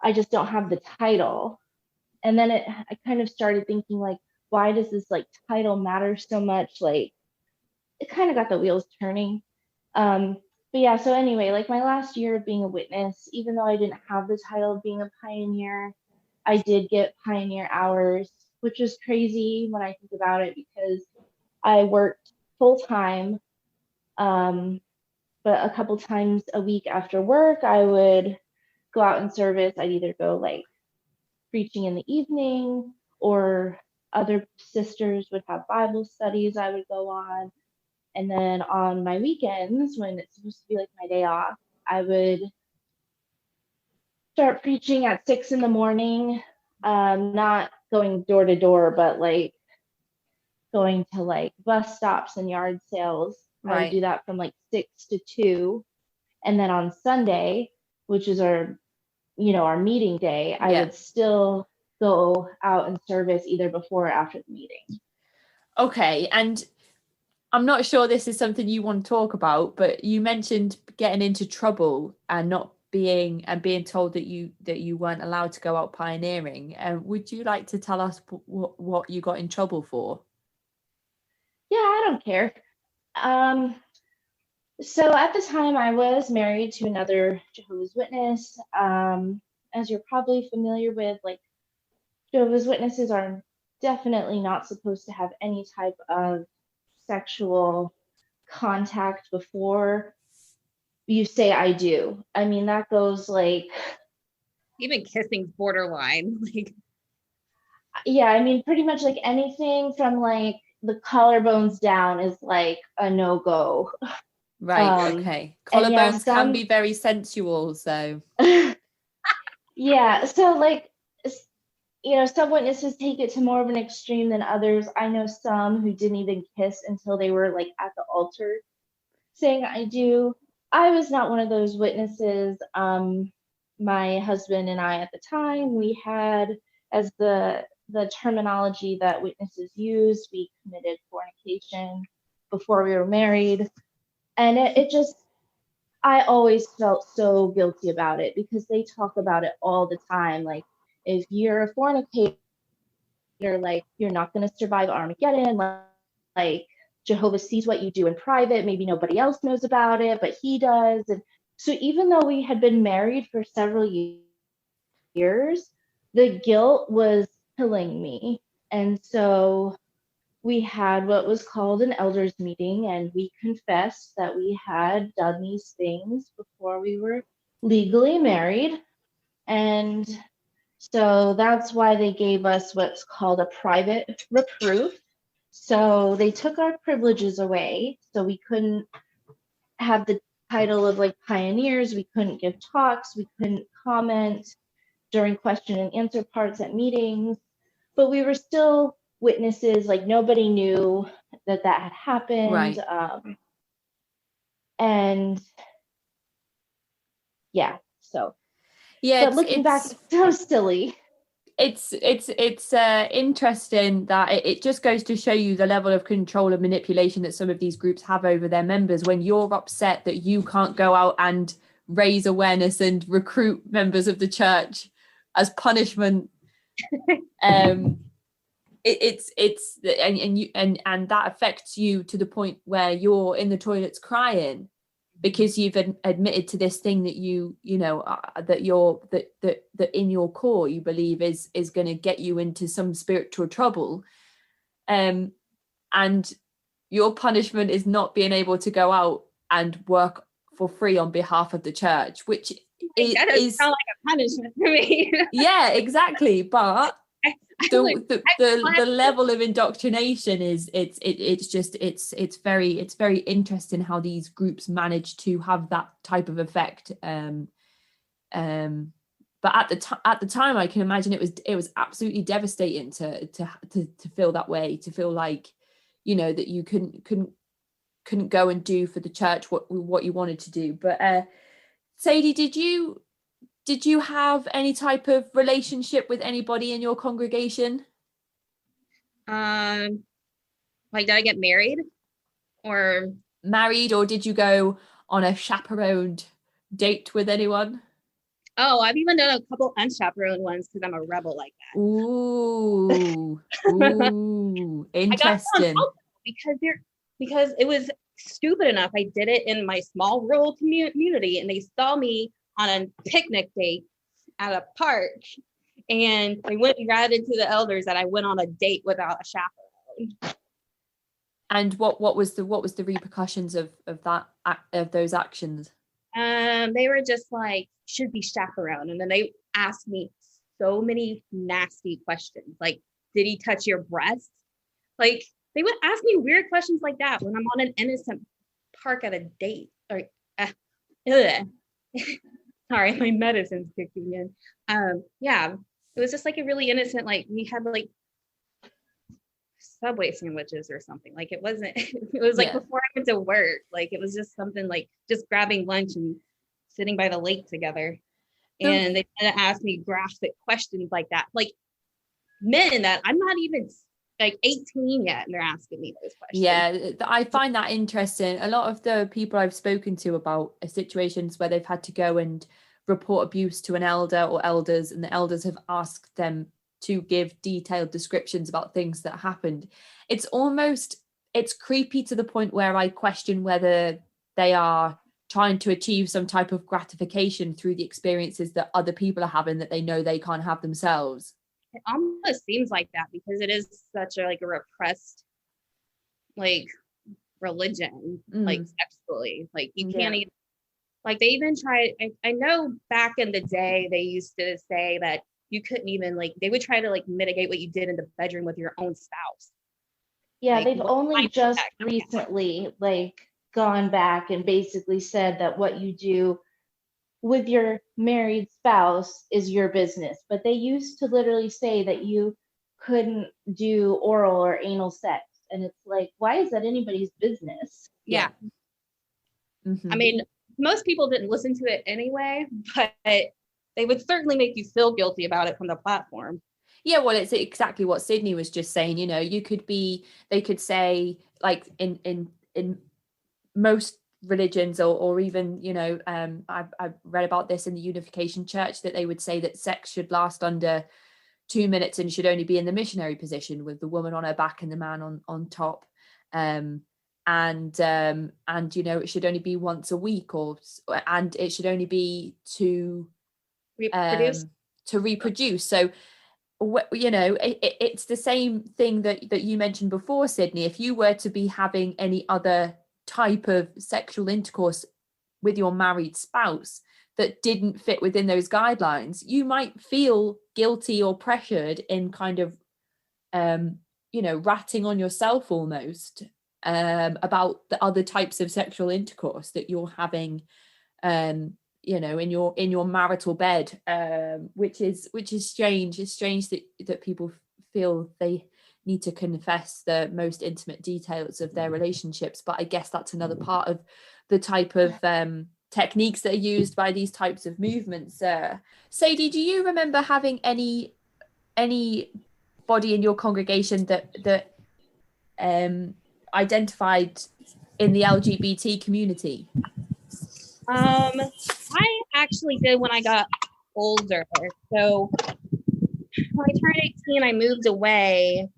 I just don't have the title. And then I kind of started thinking like, why does this like title matter so much? Like it kind of got the wheels turning. But yeah, so anyway, like my last year of being a witness, even though I didn't have the title of being a pioneer, I did get pioneer hours, which is crazy when I think about it, because I worked full time. But a couple times a week after work, I would go out in service. I'd either go like preaching in the evening, or other sisters would have Bible studies I would go on. And then on my weekends, when it's supposed to be like my day off, I would start preaching at 6 a.m, not going door to door, but like going to like bus stops and yard sales. Right. I would do that from like 6 to 2. And then on Sunday, which is our meeting day, I would still go out in service either before or after the meeting. Okay. And I'm not sure this is something you want to talk about, but you mentioned getting into trouble and not being told that you weren't allowed to go out pioneering. Would you like to tell us what you got in trouble for? Yeah, I don't care. So at the time, I was married to another Jehovah's Witness. As you're probably familiar with, like Jehovah's Witnesses are definitely not supposed to have any type of sexual contact before you say I do. I mean, that goes like even kissing's borderline. Like, yeah, I mean, pretty much like anything from like the collarbones down is like a no-go. Right. Okay. Collarbones can be very sensual, so yeah, so like some witnesses take it to more of an extreme than others. I know some who didn't even kiss until they were like at the altar saying I do. I was not one of those witnesses. My husband and I at the time, we had, as the terminology that witnesses used, we committed fornication before we were married. And it just, I always felt so guilty about it because they talk about it all the time. Like, if you're a fornicator, like, you're not going to survive Armageddon. Like, Jehovah sees what you do in private. Maybe nobody else knows about it, but he does. And so even though we had been married for several years, the guilt was killing me. And so we had what was called an elders meeting, and we confessed that we had done these things before we were legally married. And so that's why they gave us what's called a private reproof. So they took our privileges away. So we couldn't have the title of like pioneers. We couldn't give talks. We couldn't comment during question and answer parts at meetings. But we were still witnesses. Like, nobody knew that had happened. Right. And yeah, so. Yeah, but looking back, it's so silly. It's interesting that it just goes to show you the level of control and manipulation that some of these groups have over their members. When you're upset that you can't go out and raise awareness and recruit members of the church as punishment, it's and that affects you to the point where you're in the toilets crying because you've admitted to this thing that that in your core you believe is going to get you into some spiritual trouble, and your punishment is not being able to go out and work for free on behalf of the church, which that doesn't sound like a punishment for me. Yeah, exactly. But the level of indoctrination is it's very interesting how these groups manage to have that type of effect. But at the time, I can imagine it was absolutely devastating to feel that way, to feel like, that you couldn't go and do for the church what you wanted to do. But Sadie, did you have any type of relationship with anybody in your congregation? Like, did I get married? Or did you go on a chaperoned date with anyone? Oh, I've even done a couple unchaperoned ones because I'm a rebel like that. Ooh, interesting. because it was stupid enough. I did it in my small rural community, and they saw me on a picnic date at a park, and they went and got into the elders that I went on a date without a chaperone. And what was the repercussions of those actions? They were just like, should be chaperone, and then they asked me so many nasty questions, like, did he touch your breast? Like, they would ask me weird questions like that when I'm on an innocent park at a date. Or sorry, my medicine's kicking in. Yeah, it was just like a really innocent, like, we had like Subway sandwiches or something. Like, it wasn't, it was like before I went to work. Like, it was just something like just grabbing lunch and sitting by the lake together. And they kind of asked me graphic questions like that. Like, men that I'm not even like 18 yet, and they're asking me those questions. Yeah, I find that interesting. A lot of the people I've spoken to about situations where they've had to go and report abuse to an elder or elders, and the elders have asked them to give detailed descriptions about things that happened. It's creepy to the point where I question whether they are trying to achieve some type of gratification through the experiences that other people are having that they know they can't have themselves. It almost seems like that because it is such a repressed like religion, like sexually. Like, you can't even, like, they even tried, I know back in the day they used to say that you couldn't even, like, they would try to like mitigate what you did in the bedroom with your own spouse. Yeah, like, they've only just recently like gone back and basically said that what you do with your married spouse is your business. But they used to literally say that you couldn't do oral or anal sex. And it's like, why is that anybody's business? Yeah. Mm-hmm. I mean, most people didn't listen to it anyway, but they would certainly make you feel guilty about it from the platform. Yeah, well, it's exactly what Sydney was just saying. You know, they could say, like, in most religions, or even, you know, I've read about this in the Unification Church, that they would say that sex should last under 2 minutes and should only be in the missionary position, with the woman on her back and the man on top. And you know, it should only be once a week, and it should only be to reproduce. So, you know, it's the same thing that you mentioned before, Sydney. If you were to be having any other type of sexual intercourse with your married spouse that didn't fit within those guidelines, you might feel guilty or pressured in kind of you know, ratting on yourself almost, about the other types of sexual intercourse that you're having, you know, in your marital bed, which is strange. It's strange that people feel they need to confess the most intimate details of their relationships. But I guess that's another part of the type of techniques that are used by these types of movements. Sadie, do you remember having any body in your congregation that identified in the LGBT community? I actually did when I got older. So when I turned 18, I moved away,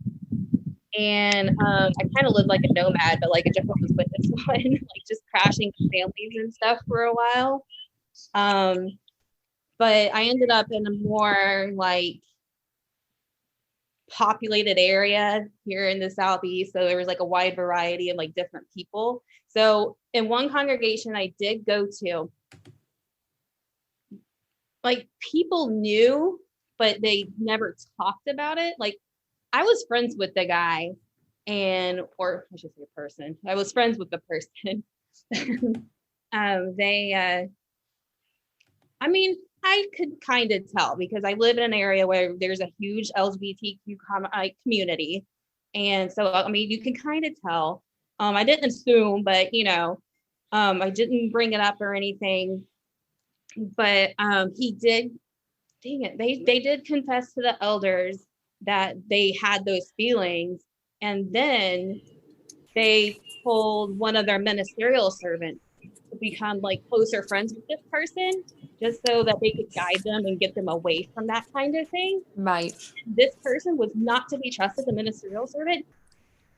and I kind of lived like a nomad, but like a Jehovah's Witness one, like just crashing with families and stuff for a while. But I ended up in a more like populated area here in the Southeast, so there was like a wide variety of like different people. So in one congregation I did go to, like, people knew, but they never talked about it. Like, I was friends with the guy, or I should say person. I was friends with the person. I mean, I could kind of tell because I live in an area where there's a huge LGBTQ community. And so, I mean, you can kind of tell. I didn't assume, but, you know, I didn't bring it up or anything. But he did, dang it, they did confess to the elders that they had those feelings. And then they told one of their ministerial servants to become like closer friends with this person, just so that they could guide them and get them away from that kind of thing. Right. This person was not to be trusted, the ministerial servant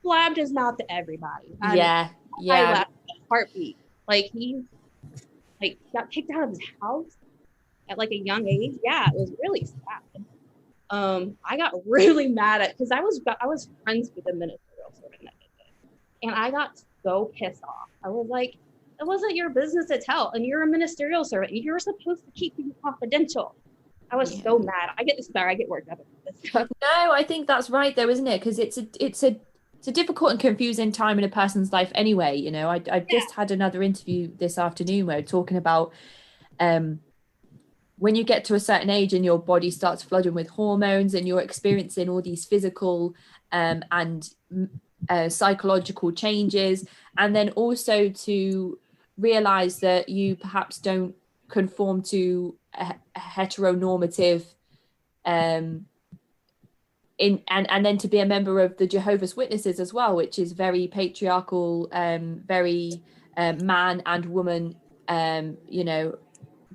blabbed his mouth to everybody. Yeah. I left a heartbeat. Like, he like got kicked out of his house at like a young age. Yeah, it was really sad. I got really mad at, because I was friends with the ministerial servant, and I got so pissed off. I was like, it wasn't your business to tell, and you're a ministerial servant. You're supposed to keep things confidential. I was so mad. I get worked up about this stuff. No, I think that's right though, isn't it? Because it's a difficult and confusing time in a person's life anyway. You know, I've just had another interview this afternoon where we're talking about when you get to a certain age and your body starts flooding with hormones and you're experiencing all these physical and psychological changes, and then also to realize that you perhaps don't conform to a heteronormative and then to be a member of the Jehovah's Witnesses as well, which is very patriarchal, very man and woman, you know,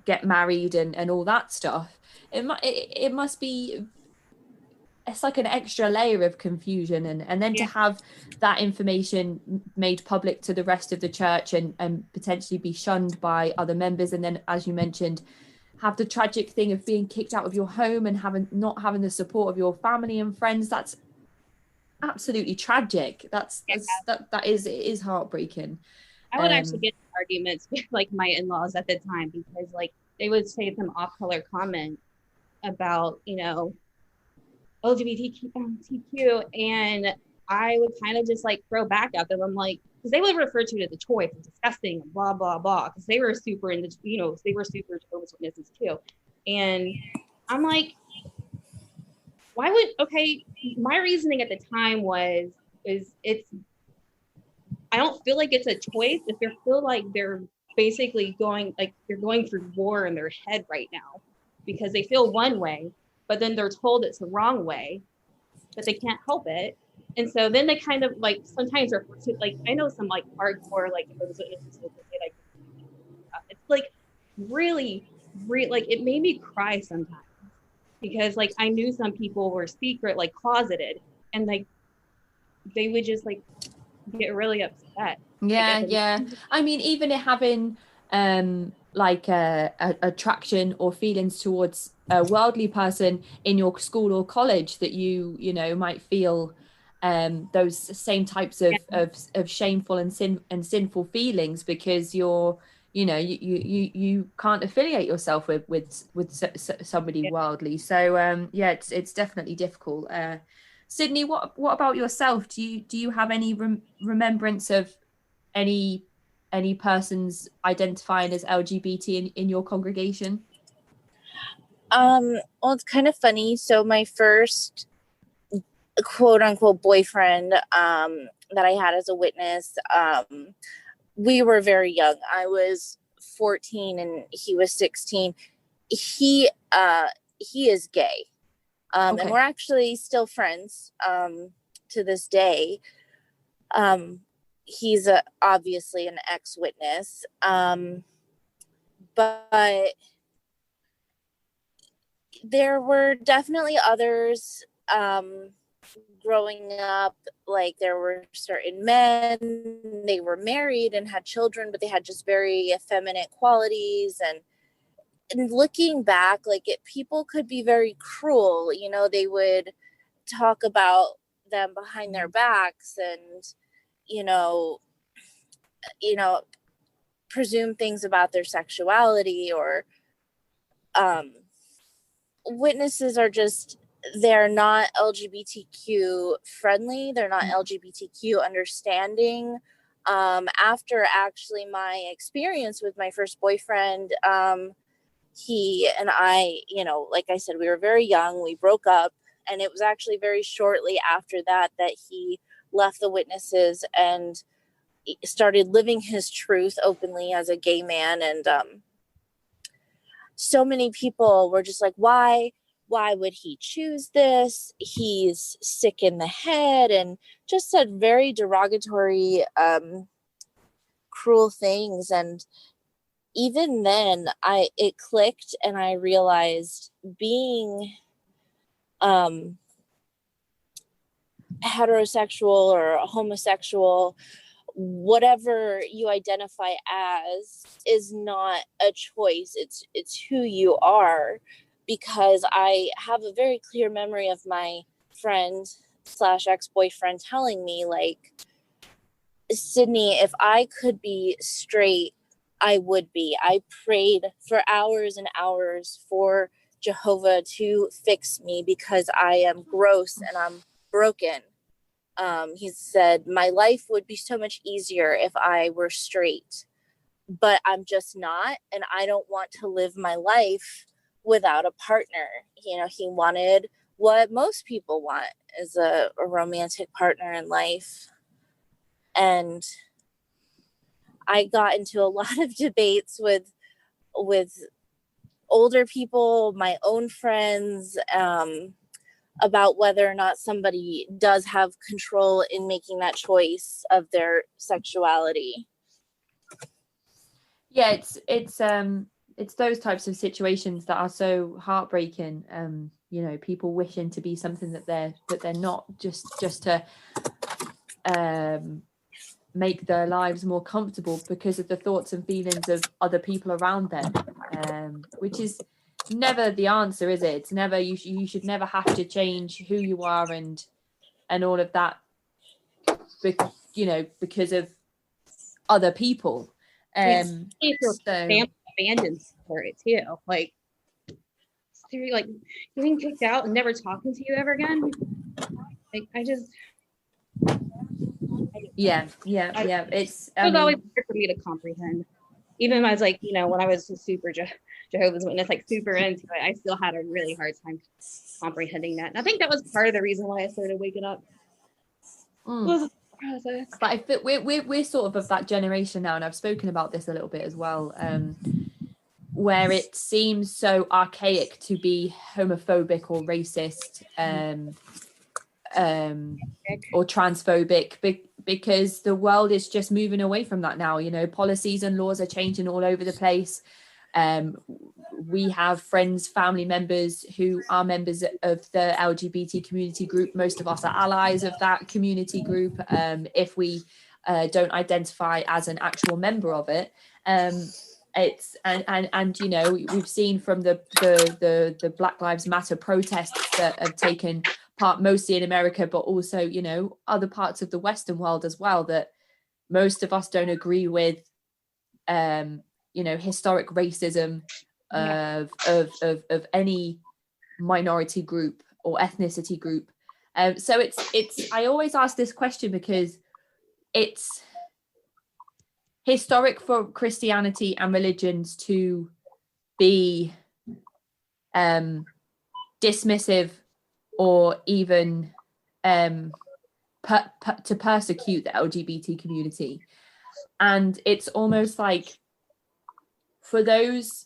get married and all that stuff. It must be, it's like an extra layer of confusion, and then to have that information made public to the rest of the church and potentially be shunned by other members, and then, as you mentioned, have the tragic thing of being kicked out of your home and not having the support of your family and friends. That's absolutely tragic. That is heartbreaking. I would actually get arguments with like my in-laws at the time, because like they would say some off-color comment about, you know, LGBTQ, and I would kind of just like throw back at them. I'm like, because they would refer to it as a choice, it's disgusting, and blah blah blah. Because they were super into, they were super Jehovah's Witnesses too, and I'm like, why would my reasoning at the time is it's I don't feel like it's a choice if they feel like they're basically they're going through war in their head right now because they feel one way, but then they're told it's the wrong way, but they can't help it. And so then they kind of like sometimes are like, I know some like hardcore like it's like really like it made me cry sometimes because like I knew some people were secret like closeted and like they would just like get really upset. Yeah. I mean, even having like a attraction or feelings towards a worldly person in your school or college that you might feel those same types of shameful and sinful feelings because you can't affiliate yourself with somebody worldly. So yeah, it's definitely difficult. Sydney, what about yourself? Do you have any remembrance of any persons identifying as LGBT in your congregation? Well, it's kind of funny. So my first quote unquote boyfriend that I had as a witness, we were very young. I was 14 and he was 16. He is gay. Okay. And we're actually still friends to this day. He's obviously an ex-witness, but there were definitely others growing up. Like there were certain men, they were married and had children, but they had just very effeminate qualities. And looking back, like people could be very cruel. They would talk about them behind their backs and presume things about their sexuality or witnesses are just, they're not LGBTQ friendly. They're not LGBTQ understanding. After actually my experience with my first boyfriend, he and I, like I said, we were very young, we broke up, and it was actually very shortly after that he left the witnesses and started living his truth openly as a gay man. And so many people were just like, why would he choose this? He's sick in the head, and just said very derogatory, cruel things. And even then it clicked and I realized being heterosexual or homosexual, whatever you identify as, is not a choice. It's who you are. Because I have a very clear memory of my friend / ex-boyfriend telling me, like, Sydney, if I could be straight, I would be. I prayed for hours and hours for Jehovah to fix me because I am gross and I'm broken. He said my life would be so much easier if I were straight, but I'm just not, and I don't want to live my life without a partner. He wanted what most people want, is a romantic partner in life. And I got into a lot of debates with older people, my own friends, about whether or not somebody does have control in making that choice of their sexuality. Yeah, it's those types of situations that are so heartbreaking. People wishing to be something that they're not, just to make their lives more comfortable because of the thoughts and feelings of other people around them, which is never the answer, is it? It's never, you should never have to change who you are and all of that, because of other people. Family abandons for it too. Like getting kicked out and never talking to you ever again. Like Yeah. It's, I It was always mean, hard for me to comprehend. Even as like, when I was a super Jehovah's Witness, like super into it, I still had a really hard time comprehending that. And I think that was part of the reason why I started waking up. Was the process. but I feel we're sort of that generation now, and I've spoken about this a little bit as well, where it seems so archaic to be homophobic or racist, or transphobic, because the world is just moving away from that now. Policies and laws are changing all over the place. We have friends, family members who are members of the LGBT community group. Most of us are allies of that community group, if we don't identify as an actual member of it. It's and we've seen from the Black Lives Matter protests that have taken part mostly in America, but also other parts of the Western world as well, that most of us don't agree with historic racism of any minority group or ethnicity group. So it's I always ask this question because it's historic for Christianity and religions to be dismissive or even to persecute the LGBT community. And it's almost like, for those,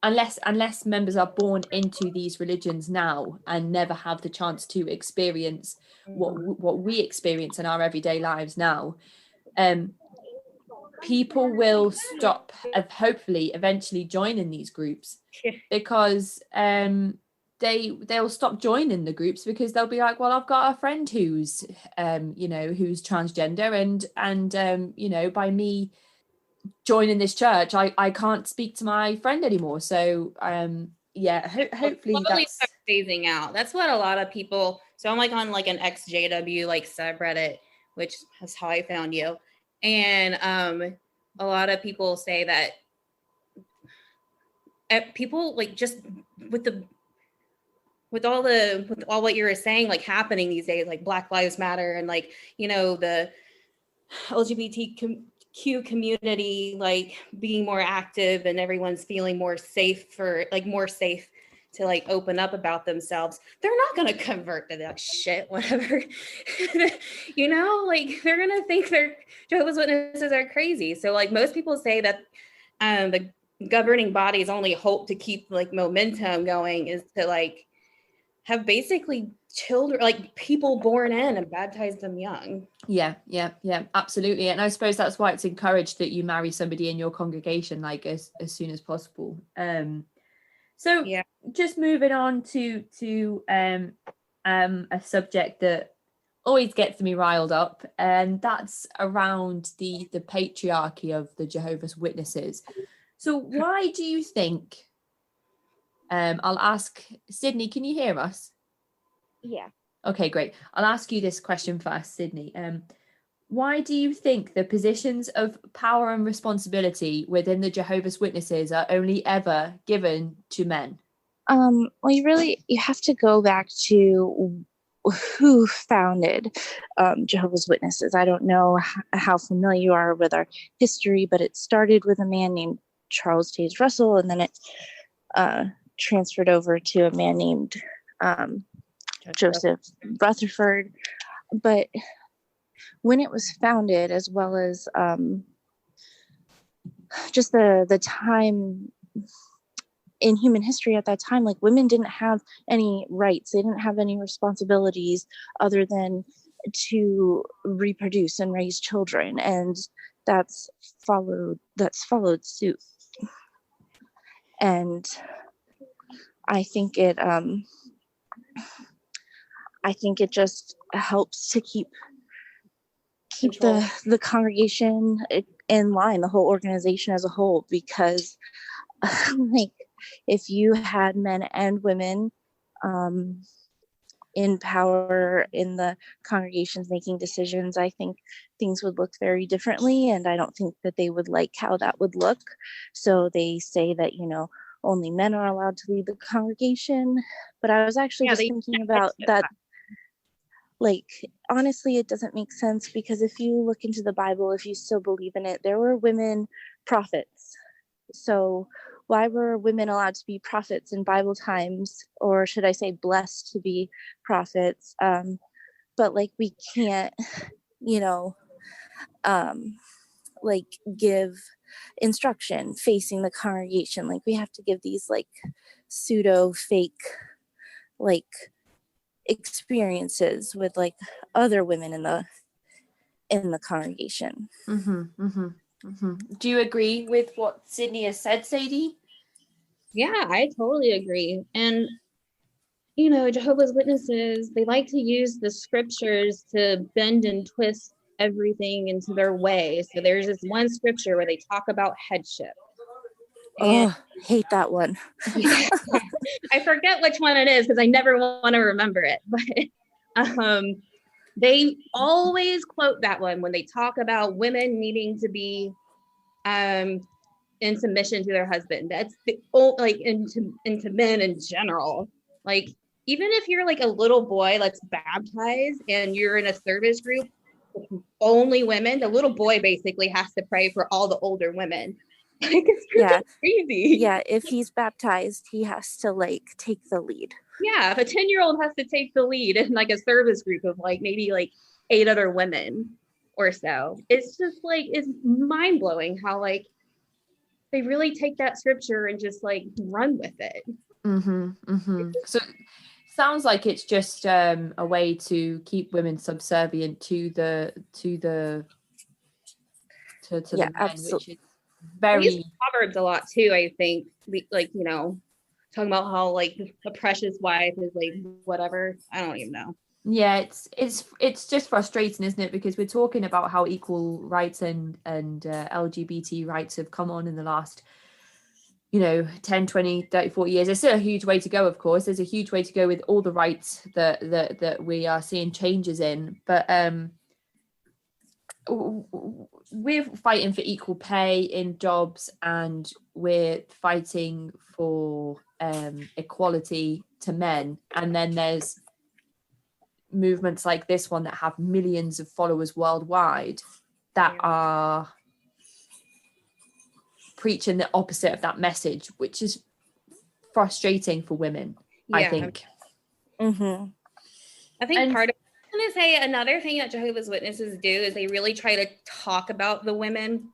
unless members are born into these religions now and never have the chance to experience what we experience in our everyday lives now, people will stop, hopefully eventually joining these groups, because they'll stop joining the groups because they'll be like, well, I've got a friend who's who's transgender, and by me joining this church, I can't speak to my friend anymore. So hopefully that's phasing out. That's what a lot of people. So I'm like on like an XJW like subreddit, which is how I found you. And a lot of people say that people like just with all what you were saying, like happening these days, like Black Lives Matter and like, the LGBTQ community, like being more active and everyone's feeling more safe to like open up about themselves. They're not going to convert to that shit, whatever. Like they're going to think their Jehovah's Witnesses are crazy. So like most people say that the governing body's only hope to keep like momentum going is to like have basically children, like people born in, and baptize them young. Yeah, absolutely. And I suppose that's why it's encouraged that you marry somebody in your congregation like as soon as possible. So yeah. Just moving on to a subject that always gets me riled up, and that's around the patriarchy of the Jehovah's Witnesses. So why do you think, I'll ask Sydney, can you hear us? Yeah. Okay, great. I'll ask you this question first, Sydney. Why do you think the positions of power and responsibility within the Jehovah's Witnesses are only ever given to men? Well, you have to go back to who founded Jehovah's Witnesses. I don't know how familiar you are with our history, but it started with a man named Charles Taze Russell, and then it transferred over to a man named Joseph Rutherford. But when it was founded, as well as just the time in human history at that time, like women didn't have any rights, they didn't have any responsibilities other than to reproduce and raise children, and that's followed suit. And I think it just helps to keep the congregation in line, the whole organization as a whole, because like if you had men and women in power in the congregations making decisions, I think things would look very differently, and I don't think that they would like how that would look. So they say that only men are allowed to lead the congregation, but I was actually just thinking about that. like, honestly, it doesn't make sense, because if you look into the Bible, if you still believe in it, there were women prophets. So why were women allowed to be prophets in Bible times, or should I say blessed to be prophets? But like, we can't, you know, like, give instruction facing the congregation. Like, we have to give these like pseudo fake like experiences with like other women in the congregation. Do you agree with what Sydney has said, Sadie? Yeah, I totally agree. And you know, Jehovah's Witnesses, they like to use the scriptures to bend and twist everything into their way. So there's this one scripture where they talk about headship. And, hate that one. Yeah, I forget which one it is because I never want to remember it. But they always quote that one when they talk about women needing to be in submission to their husband. That's the like into men in general. Like, even if you're like a little boy that's baptized and you're in a service group with only women, the little boy basically has to pray for all the older women. Like, it's crazy. Yeah, if he's baptized, he has to like take the lead. Yeah, if a 10-year-old has to take the lead in like a service group of like maybe like 8 other women or so, it's just like, it's mind-blowing how like they really take that scripture and just like run with it. So sounds like it's just a way to keep women subservient to the men, absolutely. which is very. We use Proverbs a lot too, I think. Like, you know, talking about how like a precious wife is like whatever. I don't even know. Yeah, it's just frustrating, isn't it? Because we're talking about how equal rights and LGBT rights have come on in the last, 10, 20, 30, 40 years. There's still a huge way to go, of course. There's a huge way to go with all the rights that we are seeing changes in. But we're fighting for equal pay in jobs, and we're fighting for equality to men. And then there's movements like this one that have millions of followers worldwide that are preaching the opposite of that message, which is frustrating for women. I think. I think part of I'm going to say another thing that Jehovah's Witnesses do is they really try to talk about the women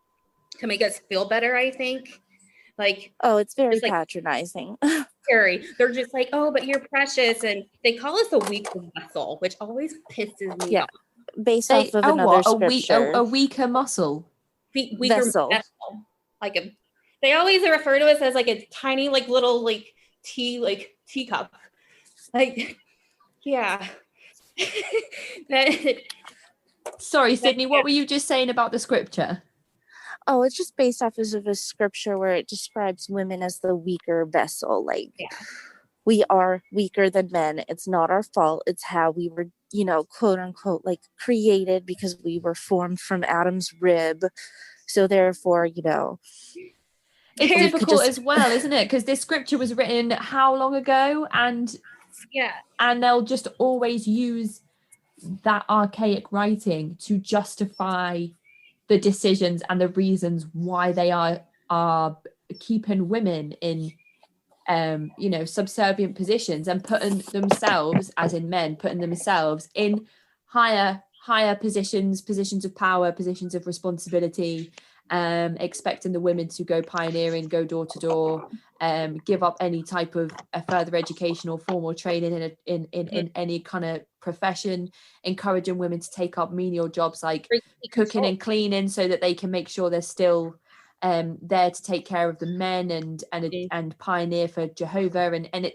to make us feel better, I think. Like, it's very patronizing. Scary. They're just like, oh, but you're precious. And they call us a weak vessel, which always pisses me off. Based off of another scripture. A weaker muscle. Weaker vessel. Like they always refer to us as like a tiny, like little, like teacup. Like, yeah. Sorry, Sydney, what were you just saying about the scripture? It's just based off of a scripture where it describes women as the weaker vessel. Like, we are weaker than men. It's not our fault. It's how we were, quote unquote, like created, because we were formed from Adam's rib. So therefore, it's difficult as well, isn't it? Because this scripture was written how long ago? And they'll just always use that archaic writing to justify the decisions and the reasons why they are keeping women in subservient positions, and putting themselves, as in men, putting themselves in higher positions of power, positions of responsibility, expecting the women to go pioneering, go door to door, give up any type of a further education or formal training in any kind of profession, encouraging women to take up menial jobs like cooking and cleaning, so that they can make sure they're still there to take care of the men and pioneer for Jehovah, and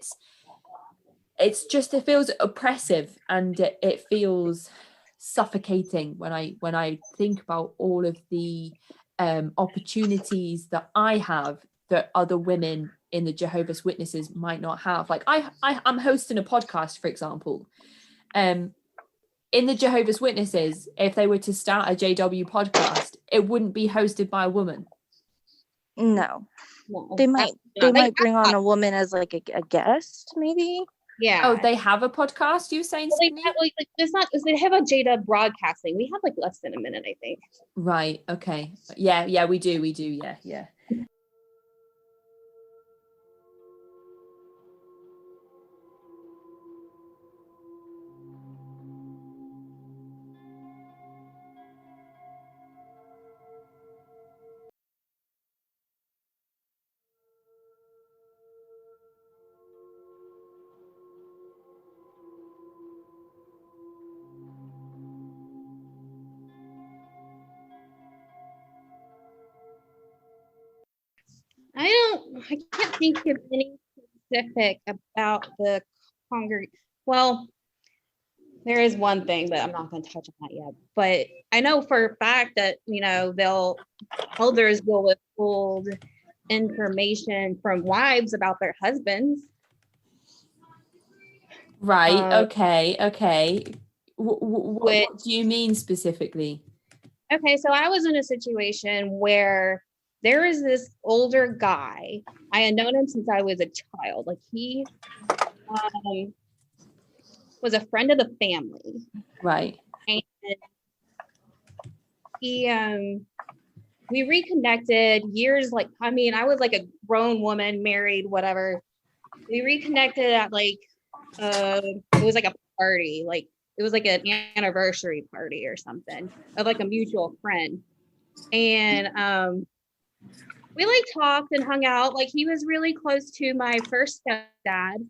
it's just, it feels oppressive, and it feels suffocating when I think about all of the opportunities that I have that other women in the Jehovah's Witnesses might not have. Like I'm hosting a podcast, for example. In the Jehovah's Witnesses, if they were to start a JW podcast, it wouldn't be hosted by a woman. No. They might bring on a woman as like a guest, maybe. Yeah. Oh, they have a podcast, you were saying, Well, they Sydney? have, like it's not. They have a JW broadcasting. We have like less than a minute, I think. Right. Okay. Yeah, we do. Yeah. I can't think of any specific about the congregation. Well, there is one thing, but I'm not going to touch on that yet. But I know for a fact that, elders will withhold information from wives about their husbands. Right. Okay. What do you mean specifically? Okay, so I was in a situation where there is this older guy. I had known him since I was a child. Like he was a friend of the family. Right. And we reconnected years, I was like a grown woman, married, whatever. We reconnected at it was like a party, like it was like an anniversary party or something of like a mutual friend. And we talked and hung out. Like he was really close to my first stepdad.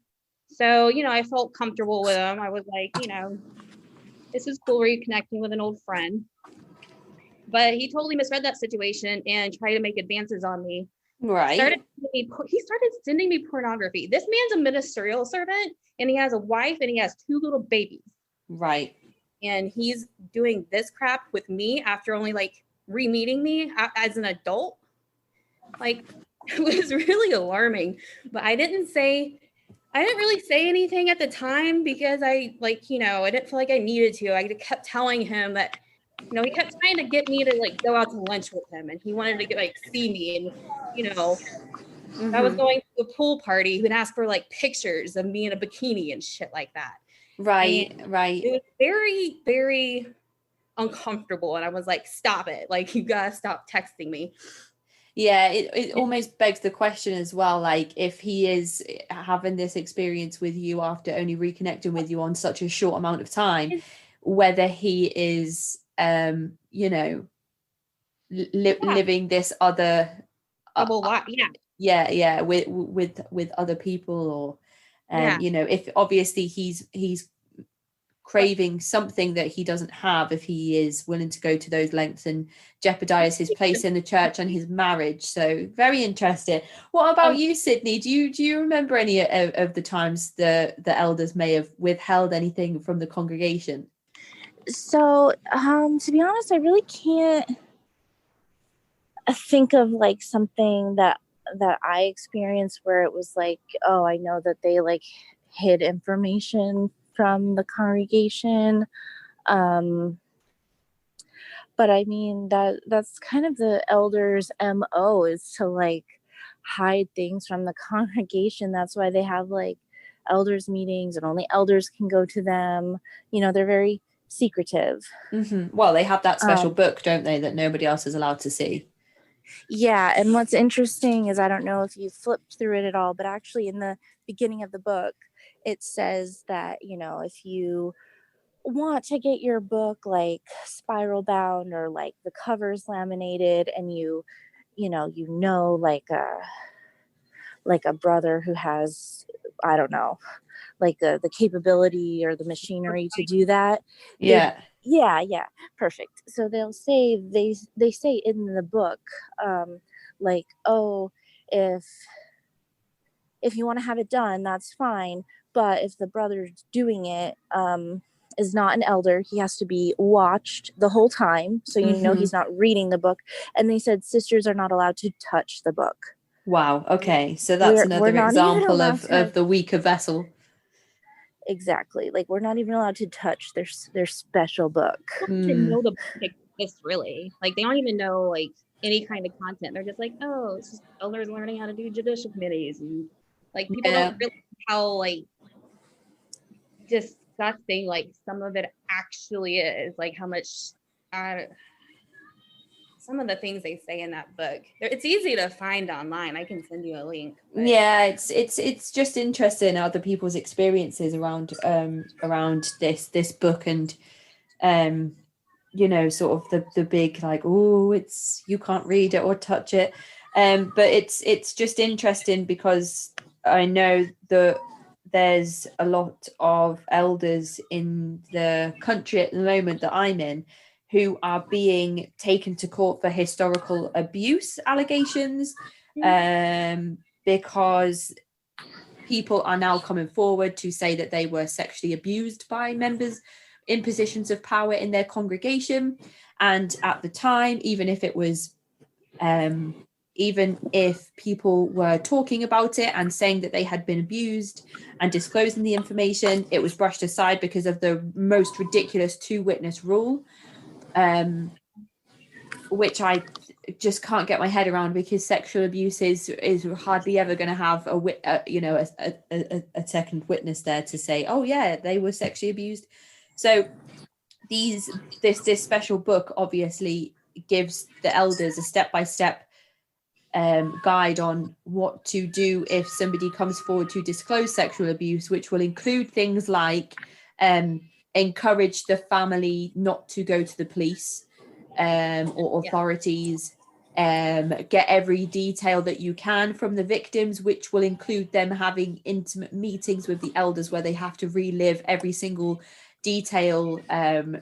So, I felt comfortable with him. I was like, this is cool reconnecting with an old friend. But he totally misread that situation and tried to make advances on me. Right. He started sending me pornography. This man's a ministerial servant and he has a wife and he has 2 little babies. Right. And he's doing this crap with me after only re-meeting me as an adult. It was really alarming. But I didn't really say anything at the time because I didn't feel like I needed to. I kept telling him that, he kept trying to get me to go out to lunch with him, and he wanted to see me, and I was going to a pool party. He would ask for pictures of me in a bikini and shit like that. Right. It was very, very uncomfortable, and I was like, "Stop it! You gotta stop texting me." Yeah, it almost begs the question as well, if he is having this experience with you after only reconnecting with you on such a short amount of time, whether he is living this other double life. Yeah, with other people, or if obviously he's craving something that he doesn't have, if he is willing to go to those lengths and jeopardize his place in the church and his marriage. So very interesting. What about you, Sydney? Do you remember any of the times the elders may have withheld anything from the congregation? So to be honest, I really can't think of something that I experienced where it was oh, I know that they hid information from the congregation. But I mean that's kind of the elders' MO, is to hide things from the congregation. That's why they have elders meetings and only elders can go to them. They're very secretive. Mm-hmm. Well, they have that special book, don't they, that nobody else is allowed to see? Yeah, and what's interesting is, I don't know if you flipped through it at all, but actually in the beginning of the book, it says that, if you want to get your book spiral bound or the covers laminated, and a brother who has, I don't know, the capability or the machinery to do that. Yeah. Yeah, perfect. So they'll say, they say in the book, oh, if you want to have it done, that's fine. But if the brother's doing it, is not an elder, he has to be watched the whole time. So he's not reading the book. And they said sisters are not allowed to touch the book. Wow. Okay. So that's another example of the weaker vessel. Exactly. We're not even allowed to touch their special book. They don't even know the book exists, really. They don't even know any kind of content. They're just oh, it's just elders learning how to do judicial committees, and people don't realize how disgusting like some of it actually is, like how much some of the things they say in that book. It's easy to find online. I can send you a link. But... yeah, it's just interesting other people's experiences around this book, and you know, sort of the big like, oh, it's, you can't read it or touch it, but it's just interesting because I know that there's a lot of elders in the country at the moment that I'm in who are being taken to court for historical abuse allegations, because people are now coming forward to say that they were sexually abused by members in positions of power in their congregation. And at the time, even if people were talking about it and saying that they had been abused and disclosing the information, it was brushed aside because of the most ridiculous 2-witness rule, which I just can't get my head around, because sexual abuse is hardly ever going to have a second witness there to say, oh yeah, they were sexually abused. So this special book obviously gives the elders a step-by-step guide on what to do if somebody comes forward to disclose sexual abuse, which will include things like encourage the family not to go to the police or authorities. Get every detail that you can from the victims, which will include them having intimate meetings with the elders where they have to relive every single detail and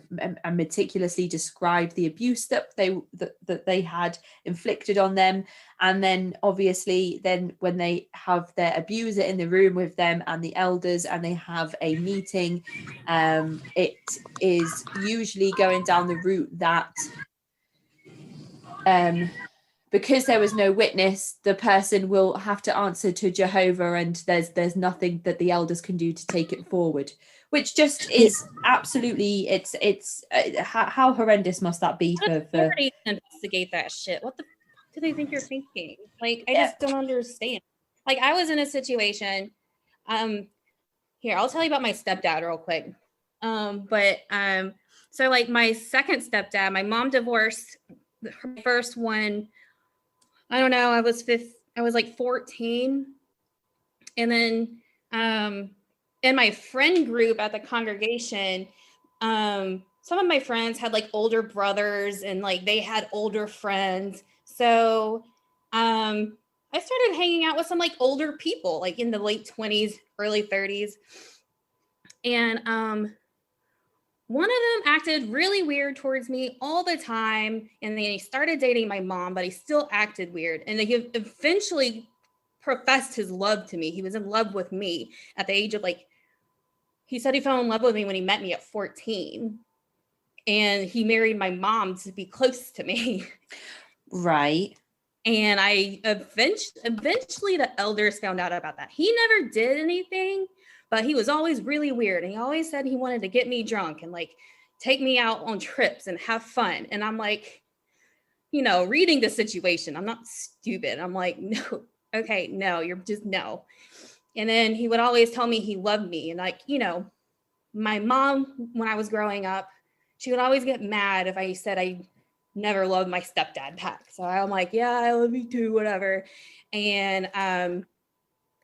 meticulously describe the abuse that they had inflicted on them. And then obviously then when they have their abuser in the room with them and the elders and they have a meeting, it is usually going down the route that because there was no witness, the person will have to answer to Jehovah, and there's nothing that the elders can do to take it forward, which just is absolutely, it's how horrendous must that be for investigate that shit? What the fuck do they think you're thinking? Like, I just don't understand. Like, I was in a situation, here, I'll tell you about my stepdad real quick. So like my second stepdad, my mom divorced her first one. I don't know, I was like 14. And then in my friend group at the congregation, some of my friends had like older brothers and like they had older friends. So I started hanging out with some like older people, like in the late 20s, early 30s. And one of them acted really weird towards me all the time. And then he started dating my mom, but he still acted weird. And he eventually professed his love to me. He was in love with me at the age of like, he said he fell in love with me when he met me at 14. And he married my mom to be close to me. Right. And I eventually the elders found out about that. He never did anything, but he was always really weird. And he always said he wanted to get me drunk and like take me out on trips and have fun. And I'm like, you know, reading the situation, I'm not stupid. I'm like, no, okay, no, you're just no. And then he would always tell me he loved me. And like, you know, my mom, when I was growing up, she would always get mad if I said I never loved my stepdad back. So I'm like, yeah, I love you too, whatever. And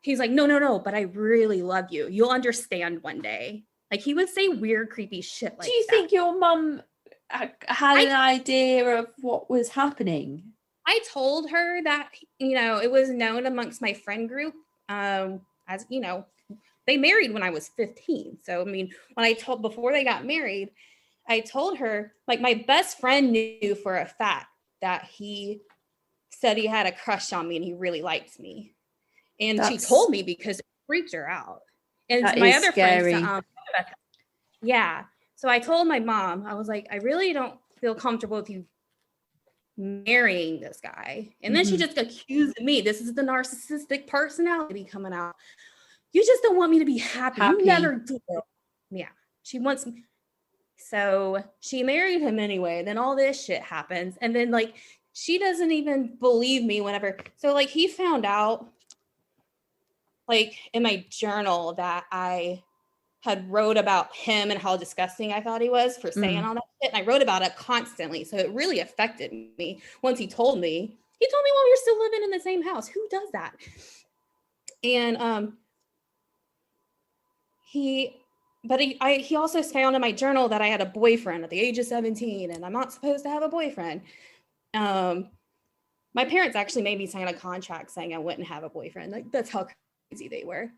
he's like, no, but I really love you. You'll understand one day. Like he would say weird, creepy shit like that. Do you think your mum had an idea of what was happening? I told her that, you know, it was known amongst my friend group, as, you know, they married when I was 15. So, I mean, before they got married, I told her, like, my best friend knew for a fact that he said he had a crush on me and he really liked me. And she told me because it freaked her out. And my other friends, yeah. So I told my mom, I was like, I really don't feel comfortable with you marrying this guy. And then she just accused me. This is the narcissistic personality coming out. You just don't want me to be happy. You never do. Yeah. She wants me. So she married him anyway. Then all this shit happens. And then like, she doesn't even believe me whenever. So like he found out like in my journal that I had wrote about him and how disgusting I thought he was for saying all that shit. And I wrote about it constantly. So it really affected me. Once he told me while we were still living in the same house. Who does that? And he also found in my journal that I had a boyfriend at the age of 17, and I'm not supposed to have a boyfriend. My parents actually made me sign a contract saying I wouldn't have a boyfriend. Like, that's how crazy they were.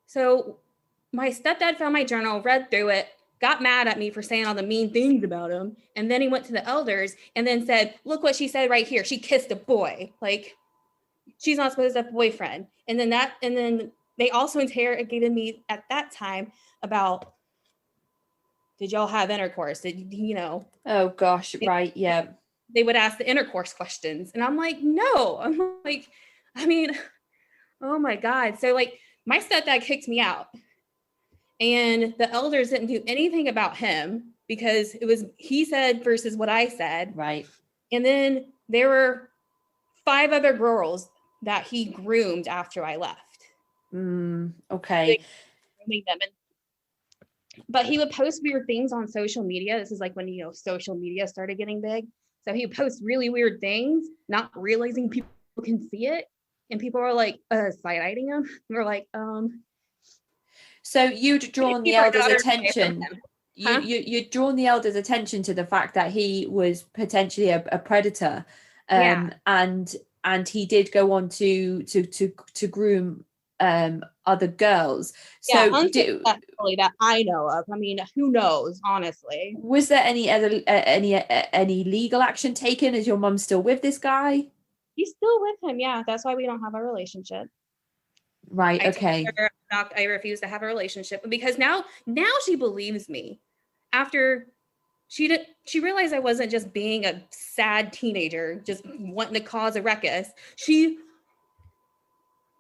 So my stepdad found my journal, read through it, got mad at me for saying all the mean things about him. And then he went to the elders and then said, look what she said right here. She kissed a boy. Like, she's not supposed to have a boyfriend. And then they also interrogated me at that time about, did y'all have intercourse? Oh gosh, right, yeah. They would ask the intercourse questions. And I'm like, no. I'm like, oh my God. So like, my stepdad kicked me out. And the elders didn't do anything about him because it was he said versus what I said. Right. And then there were 5 other girls that he groomed after I left. Okay. But he would post weird things on social media. This is like when, social media started getting big. So he would post really weird things, not realizing people can see it. And people were like, side-eyeing him. We're like, So you'd drawn the elders' attention. You'd drawn the elders' attention to the fact that he was potentially a predator, and he did go on to groom other girls. So unsuccessfully that I know of. I mean, who knows? Honestly, was there any legal action taken? Is your mum still with this guy? He's still with him. Yeah, that's why we don't have a relationship. Right. Okay. I refuse to have a relationship because now she believes me. After she realized I wasn't just being a sad teenager, just wanting to cause a ruckus. She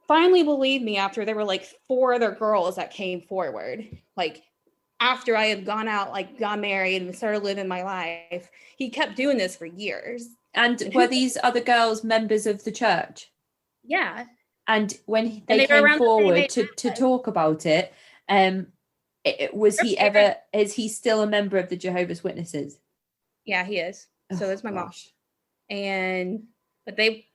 finally believed me after there were like 4 other girls that came forward. Like after I had gone out, like got married and started living my life, he kept doing this for years. And were these other girls members of the church? Yeah. And when they came forward to talk about it, is he still a member of the Jehovah's Witnesses? Yeah, he is. So is my mom. But they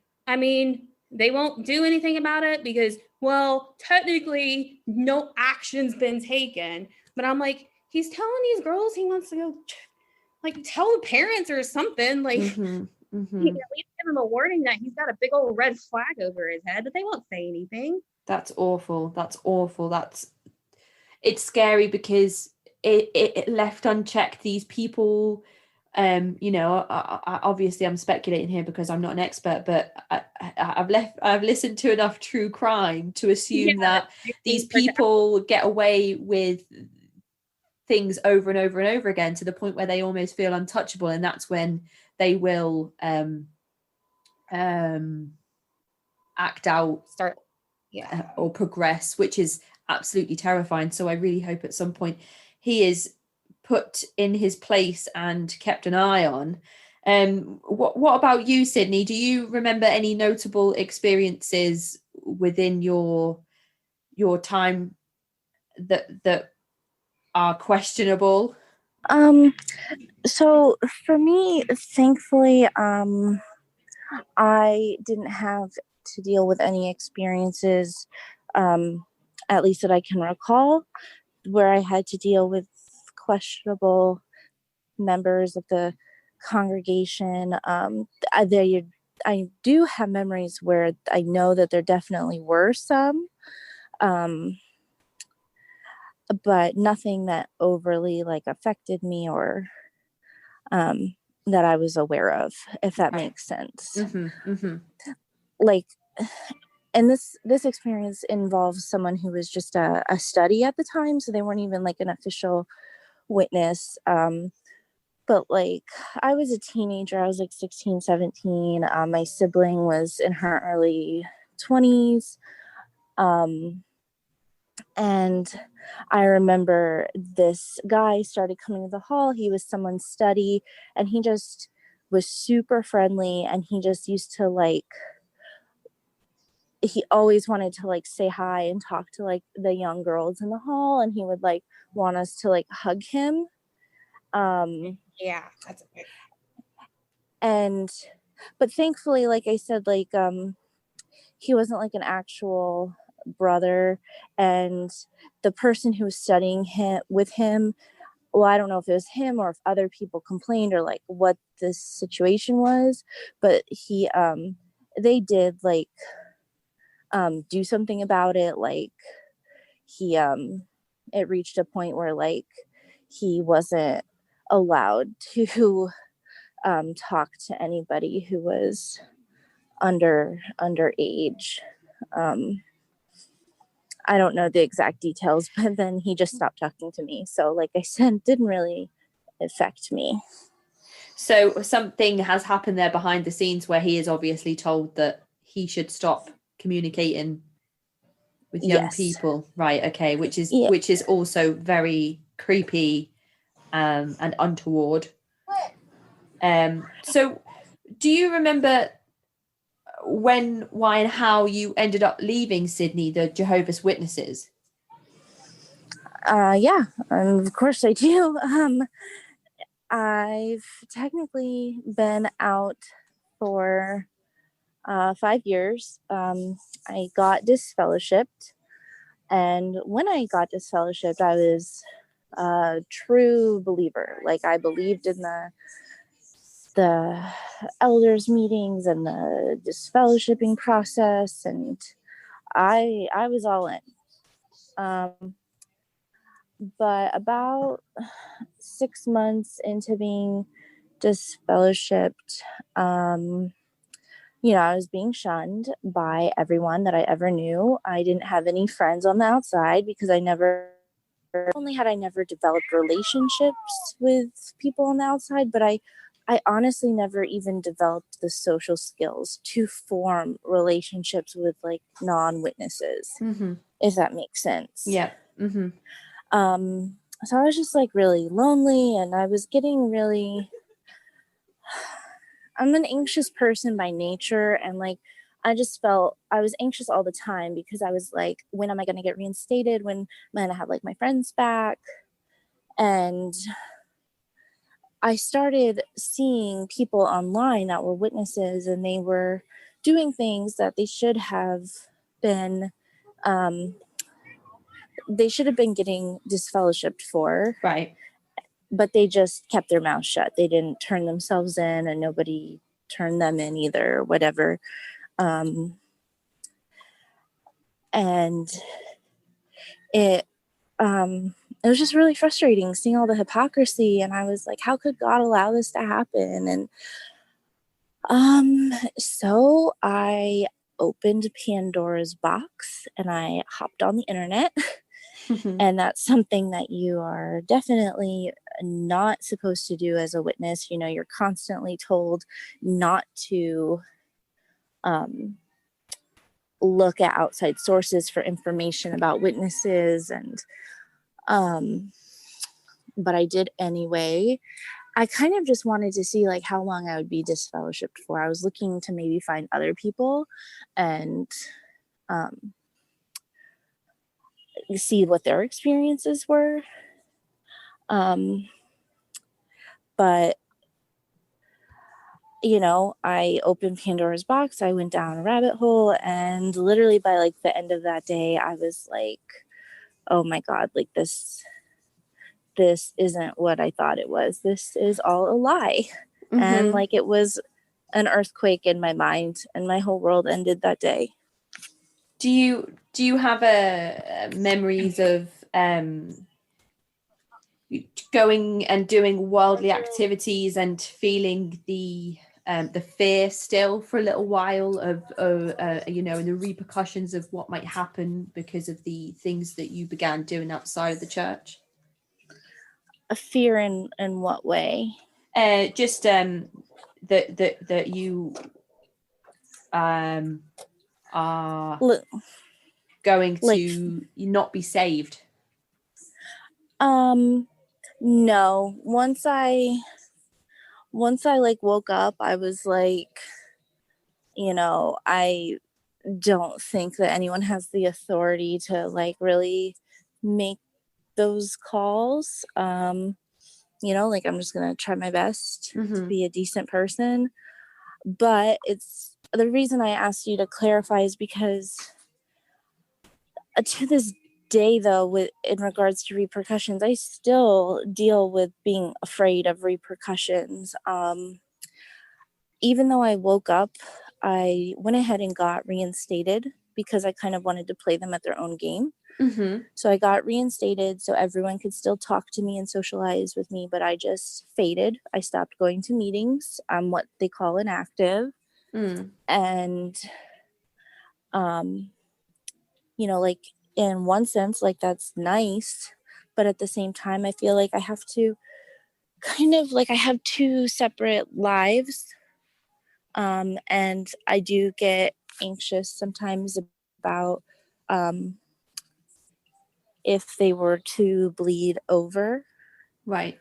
won't do anything about it because, well, technically no action's been taken. But I'm like, he's telling these girls he wants to go, like, tell the parents or something. Like, he at least give him a warning that he's got a big old red flag over his head, but they won't say anything. That's awful. It's scary because it left unchecked these people. Obviously I'm speculating here because I'm not an expert, but I've listened to enough true crime to assume that these people get away with things over and over and over again to the point where they almost feel untouchable, and that's when they will act out, or progress, which is absolutely terrifying. So I really hope at some point he is put in his place and kept an eye on. What about you, Sydney? Do you remember any notable experiences within your time that are questionable? So for me, thankfully, I didn't have to deal with any experiences, at least that I can recall, where I had to deal with questionable members of the congregation. I do have memories where I know that there definitely were some, but nothing that overly affected me or that I was aware of, if that makes sense. And this experience involves someone who was just a study at the time, so they weren't even an official witness. But I was a teenager. I was 16, 17. My sibling was in her early 20s. And I remember this guy started coming to the hall. He was someone's study, and he just was super friendly, and he just used to he always wanted to like say hi and talk to like the young girls in the hall, and he would like want us to like hug him. Yeah, that's okay. And but thankfully, like I said, like he wasn't like an actual brother, and the person who was studying him with him, well, I don't know if it was him or if other people complained or like what this situation was, but they did like do something about it. Like he it reached a point where like he wasn't allowed to talk to anybody who was underage. I don't know the exact details, but then he just stopped talking to me. So like I said, it didn't really affect me. So something has happened there behind the scenes where he is obviously told that he should stop communicating with young people. Right, okay, which is also very creepy and untoward. So do you remember when, why, and how you ended up leaving Sydney, the Jehovah's Witnesses? Yeah, of course I do. I've technically been out for 5 years. I got disfellowshipped, and when I got disfellowshipped, I was a true believer. Like I believed in the elders meetings and the disfellowshipping process, and I was all in. But about 6 months into being disfellowshipped, I was being shunned by everyone that I ever knew. I didn't have any friends on the outside because I never developed relationships with people on the outside, but I honestly never even developed the social skills to form relationships with like non-witnesses, if that makes sense. Yeah. So I was just like really lonely, and I was getting really, I'm an anxious person by nature, and like I just felt I was anxious all the time because I was like, when am I going to get reinstated? When am I going to have like my friends back? And I started seeing people online that were witnesses, and they were doing things that they should have been getting disfellowshipped for. Right. But they just kept their mouth shut. They didn't turn themselves in, and nobody turned them in either, or whatever. And it was just really frustrating seeing all the hypocrisy, and I was like, how could God allow this to happen? And so I opened Pandora's box and I hopped on the internet. And that's something that you are definitely not supposed to do as a witness. You're constantly told not to look at outside sources for information about witnesses, and but I did anyway. I kind of just wanted to see like how long I would be disfellowshipped for. I was looking to maybe find other people and see what their experiences were. But I opened Pandora's box, I went down a rabbit hole, and literally by like the end of that day, I was like, oh my God, like this isn't what I thought it was. This is all a lie. And like it was an earthquake in my mind, and my whole world ended that day. Do you have memories of going and doing worldly activities and feeling the fear still for a little while of and the repercussions of what might happen because of the things that you began doing outside of the church? A fear in what way? Just that you are going to not be saved. No. Once I like woke up, I was like, don't think that anyone has the authority to like really make those calls. Like I'm just gonna try my best to be a decent person. But it's the reason I asked you to clarify is because to this day, though, in regards to repercussions, I still deal with being afraid of repercussions. Even though I woke up, I went ahead and got reinstated because I kind of wanted to play them at their own game. So I got reinstated so everyone could still talk to me and socialize with me, but I just faded. I stopped going to meetings. I'm what they call inactive. And, like in one sense, like that's nice. But at the same time, I feel like I have to kind of like I have two separate lives. And I do get anxious sometimes about if they were to bleed over. Right.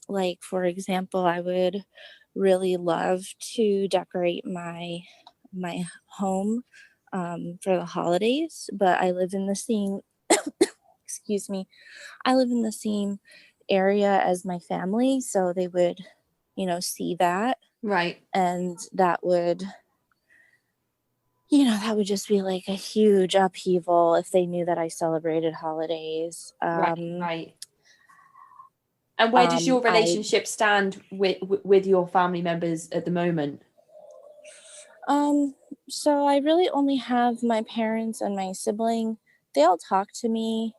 Like, for example, I would really love to decorate my home for the holidays, but I live in the same excuse me, I live in the same area as my family, so they would, see that. Right. And that would just be like a huge upheaval if they knew that I celebrated holidays. Right. And where does your relationship stand with your family members at the moment? So I really only have my parents and my sibling. They all talk to me.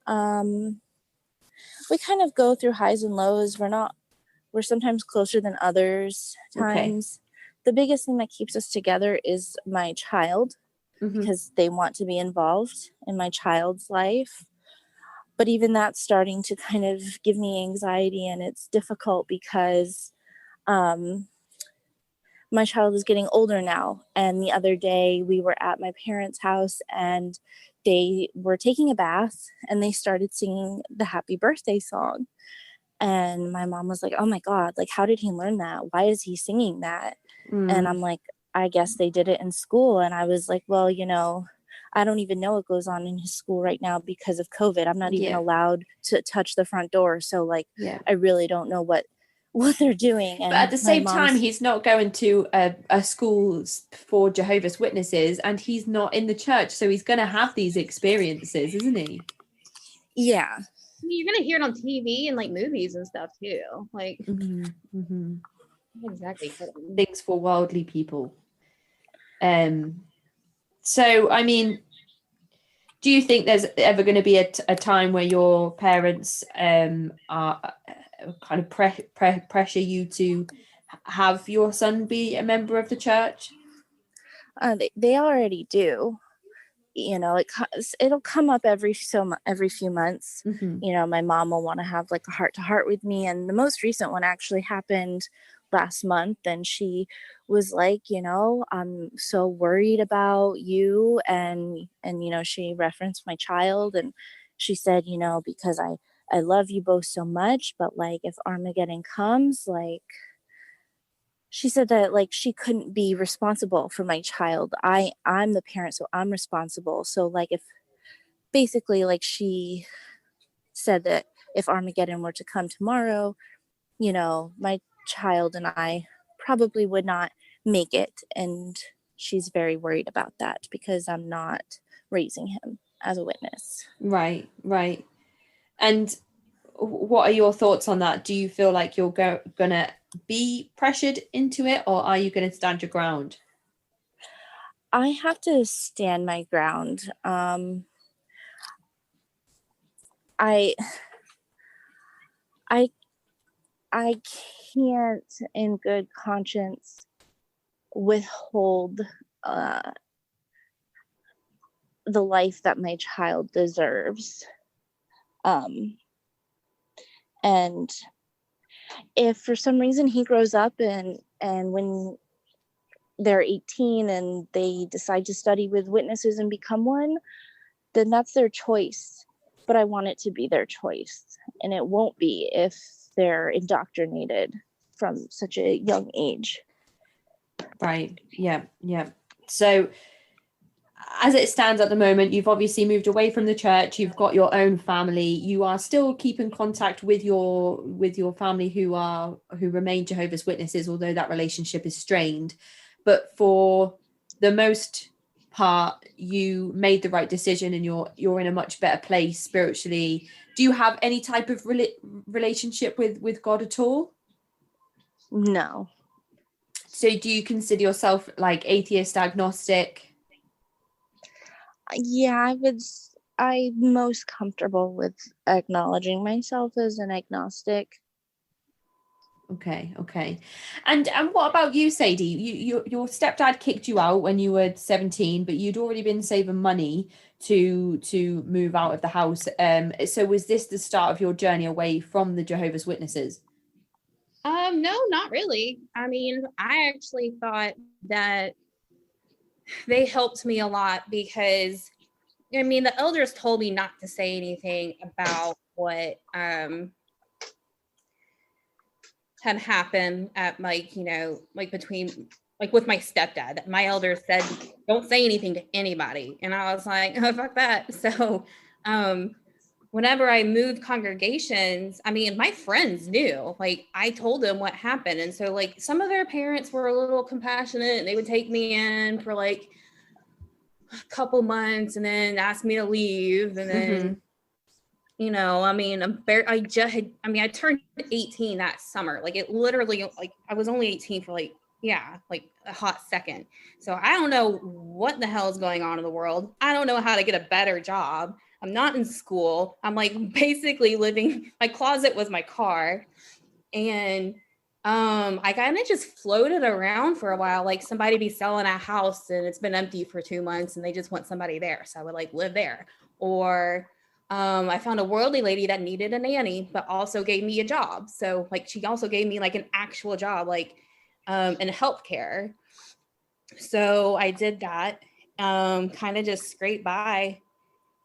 We kind of go through highs and lows. We're sometimes closer than others times. Okay. The biggest thing that keeps us together is my child, because they want to be involved in my child's life. But even that's starting to kind of give me anxiety, and it's difficult because my child is getting older now. And the other day we were at my parents' house and they were taking a bath and they started singing the happy birthday song. And my mom was like, oh my God, like, how did he learn that? Why is he singing that? And I'm like, I guess they did it in school. And I was like, well, I don't even know what goes on in his school right now because of COVID. I'm not even allowed to touch the front door. So like, I really don't know what they're doing. And but at the same time, he's not going to a school for Jehovah's Witnesses, and he's not in the church. So he's going to have these experiences, isn't he? Yeah. You're going to hear it on TV and like movies and stuff too. Like, exactly. Things for worldly people. So, I mean, do you think there's ever going to be a time where your parents are kind of pressure you to have your son be a member of the church? They already do. It'll come up every few months. My mom will want to have like a heart-to-heart with me, and the most recent one actually happened last month, and she was like, I'm so worried about you, and she referenced my child, and she said, because I love you both so much, but like if Armageddon comes, like she said that like she couldn't be responsible for my child. I'm the parent, so I'm responsible. So like if basically like she said that if Armageddon were to come tomorrow, my child and I probably would not make it. And she's very worried about that because I'm not raising him as a witness. Right. And what are your thoughts on that? Do you feel like you're gonna be pressured into it, or are you going to stand your ground? I have to stand my ground. I can't in good conscience withhold the life that my child deserves. And if for some reason he grows up and when they're 18 and they decide to study with witnesses and become one, then that's their choice. But I want it to be their choice. And it won't be if they're indoctrinated from such a young age. Right. Yeah. So as it stands at the moment, you've obviously moved away from the church, you've got your own family, you are still keeping contact with your family who remain Jehovah's Witnesses, although that relationship is strained. But for the most part, you made the right decision, and you're in a much better place spiritually. Do you have any type of relationship with God at all? No. So do you consider yourself like atheist, agnostic? Yeah, I'm most comfortable with acknowledging myself as an agnostic. Okay. And what about you, Sadie? Your stepdad kicked you out when you were 17, but you'd already been saving money to move out of the house. So was this the start of your journey away from the Jehovah's Witnesses? No, not really. I mean, I actually thought that they helped me a lot because, I mean, the elders told me not to say anything about what had happened at between with my stepdad. My elder said, don't say anything to anybody. And I was like, oh, fuck that. So whenever I moved congregations, I mean, my friends knew, like, I told them what happened. And so, like, some of their parents were a little compassionate and they would take me in for like a couple months and then ask me to leave. And then, I mean, I turned 18 that summer. Like, it literally, like, I was only 18 for like a hot second. So I don't know what the hell is going on in the world. I don't know how to get a better job. I'm not in school. I'm like basically living, my closet was my car. And I kind of just floated around for a while, like somebody be selling a house and it's been empty for 2 months and they just want somebody there. So I would like live there. Or I found a worldly lady that needed a nanny, but also gave me a job. So like, she also gave me like an actual job, like in healthcare. So I did that, kind of just scraped by.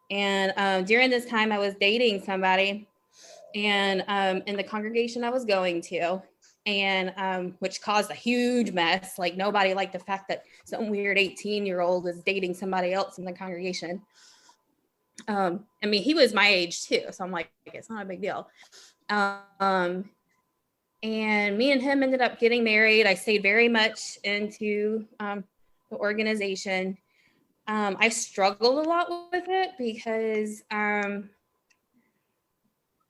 And during this time I was dating somebody and in the congregation I was going to, and which caused a huge mess. Like, nobody liked the fact that some weird 18-year-old was dating somebody else in the congregation. I mean, he was my age too, so I'm like, it's not a big deal. And me and him ended up getting married. I stayed very much into the organization. I struggled a lot with it because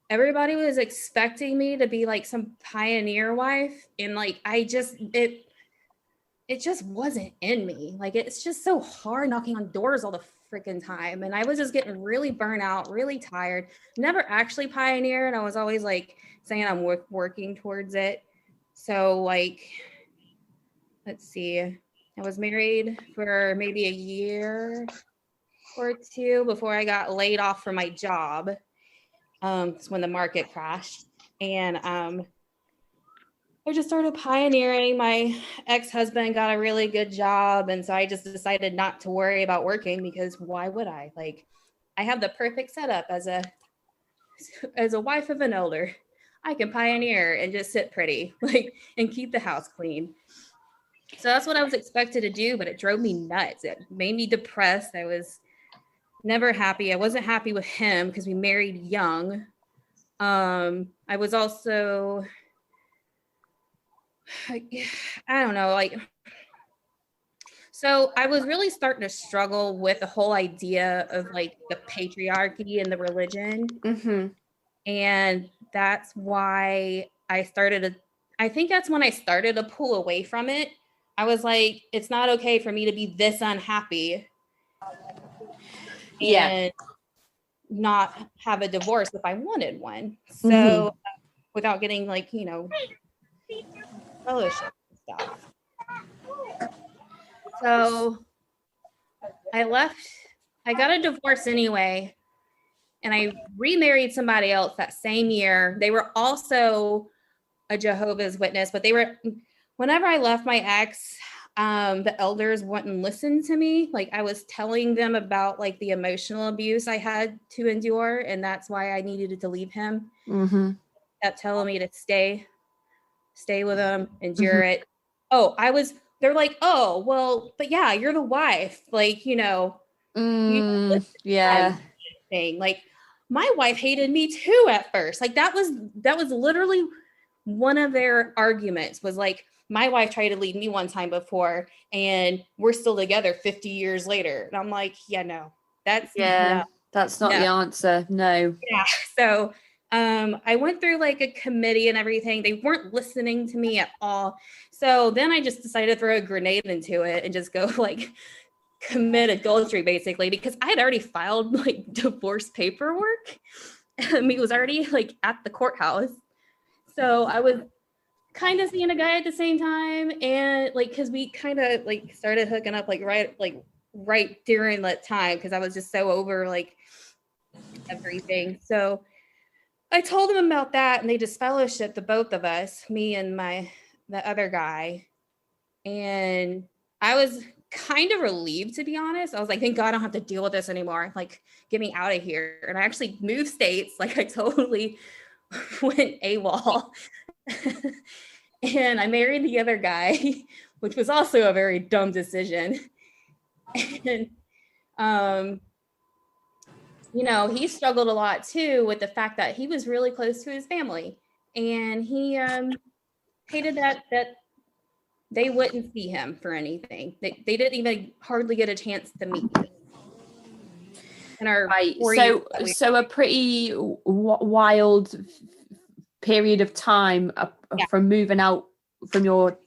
everybody was expecting me to be like some pioneer wife, and like it just wasn't in me. Like, it's just so hard knocking on doors all the freaking time, and I was just getting really burnt out, really tired. Never actually pioneered. I was always like saying I'm working towards it. So like, let's see, I was married for maybe a year or two before I got laid off from my job. It's when the market crashed, and I just started pioneering. My ex-husband got a really good job, and so I just decided not to worry about working, because why would I? Like, I have the perfect setup as a wife of an elder. I can pioneer and just sit pretty, like, and keep the house clean. So that's what I was expected to do, but it drove me nuts. It made me depressed. I was never happy. I wasn't happy with him because we married young. I was also, I don't know, like, so I was really starting to struggle with the whole idea of like the patriarchy and the religion. And that's why I think that's when I started to pull away from it. I was like, it's not okay for me to be this unhappy and not have a divorce if I wanted one. So without getting like, fellowship and stuff. So I got a divorce anyway, and I remarried somebody else that same year. They were also a Jehovah's Witness, but whenever I left my ex, the elders wouldn't listen to me. Like, I was telling them about like the emotional abuse I had to endure, and that's why I needed to leave him. Kept telling me to stay with him, endure it. Oh, I was they're like, oh, well, but yeah, you're the wife. Like, you Yeah. thing. Like, my wife hated me too at first. Like, that was literally one of their arguments, was like, my wife tried to leave me one time before and we're still together 50 years later. And I'm like, yeah, no, that's Yeah, that's not the answer. No. Yeah. So I went through like a committee and everything. They weren't listening to me at all. So then I just decided to throw a grenade into it and just go like commit adultery, basically, because I had already filed like divorce paperwork. I mean, it was already like at the courthouse. So I was kind of seeing a guy at the same time, and like, because we kind of like started hooking up like right during that time, because I was just so over like everything. So I told them about that, and they disfellowshipped the both of us, me and the other guy. And I was kind of relieved, to be honest. I was like, thank God I don't have to deal with this anymore. Like, get me out of here. And I actually moved states. Like, I totally went AWOL. And I married the other guy, which was also a very dumb decision. And he struggled a lot too with the fact that he was really close to his family, and he hated that they wouldn't see him for anything. They didn't even hardly get a chance to meet. So a pretty wild period of time from moving out from your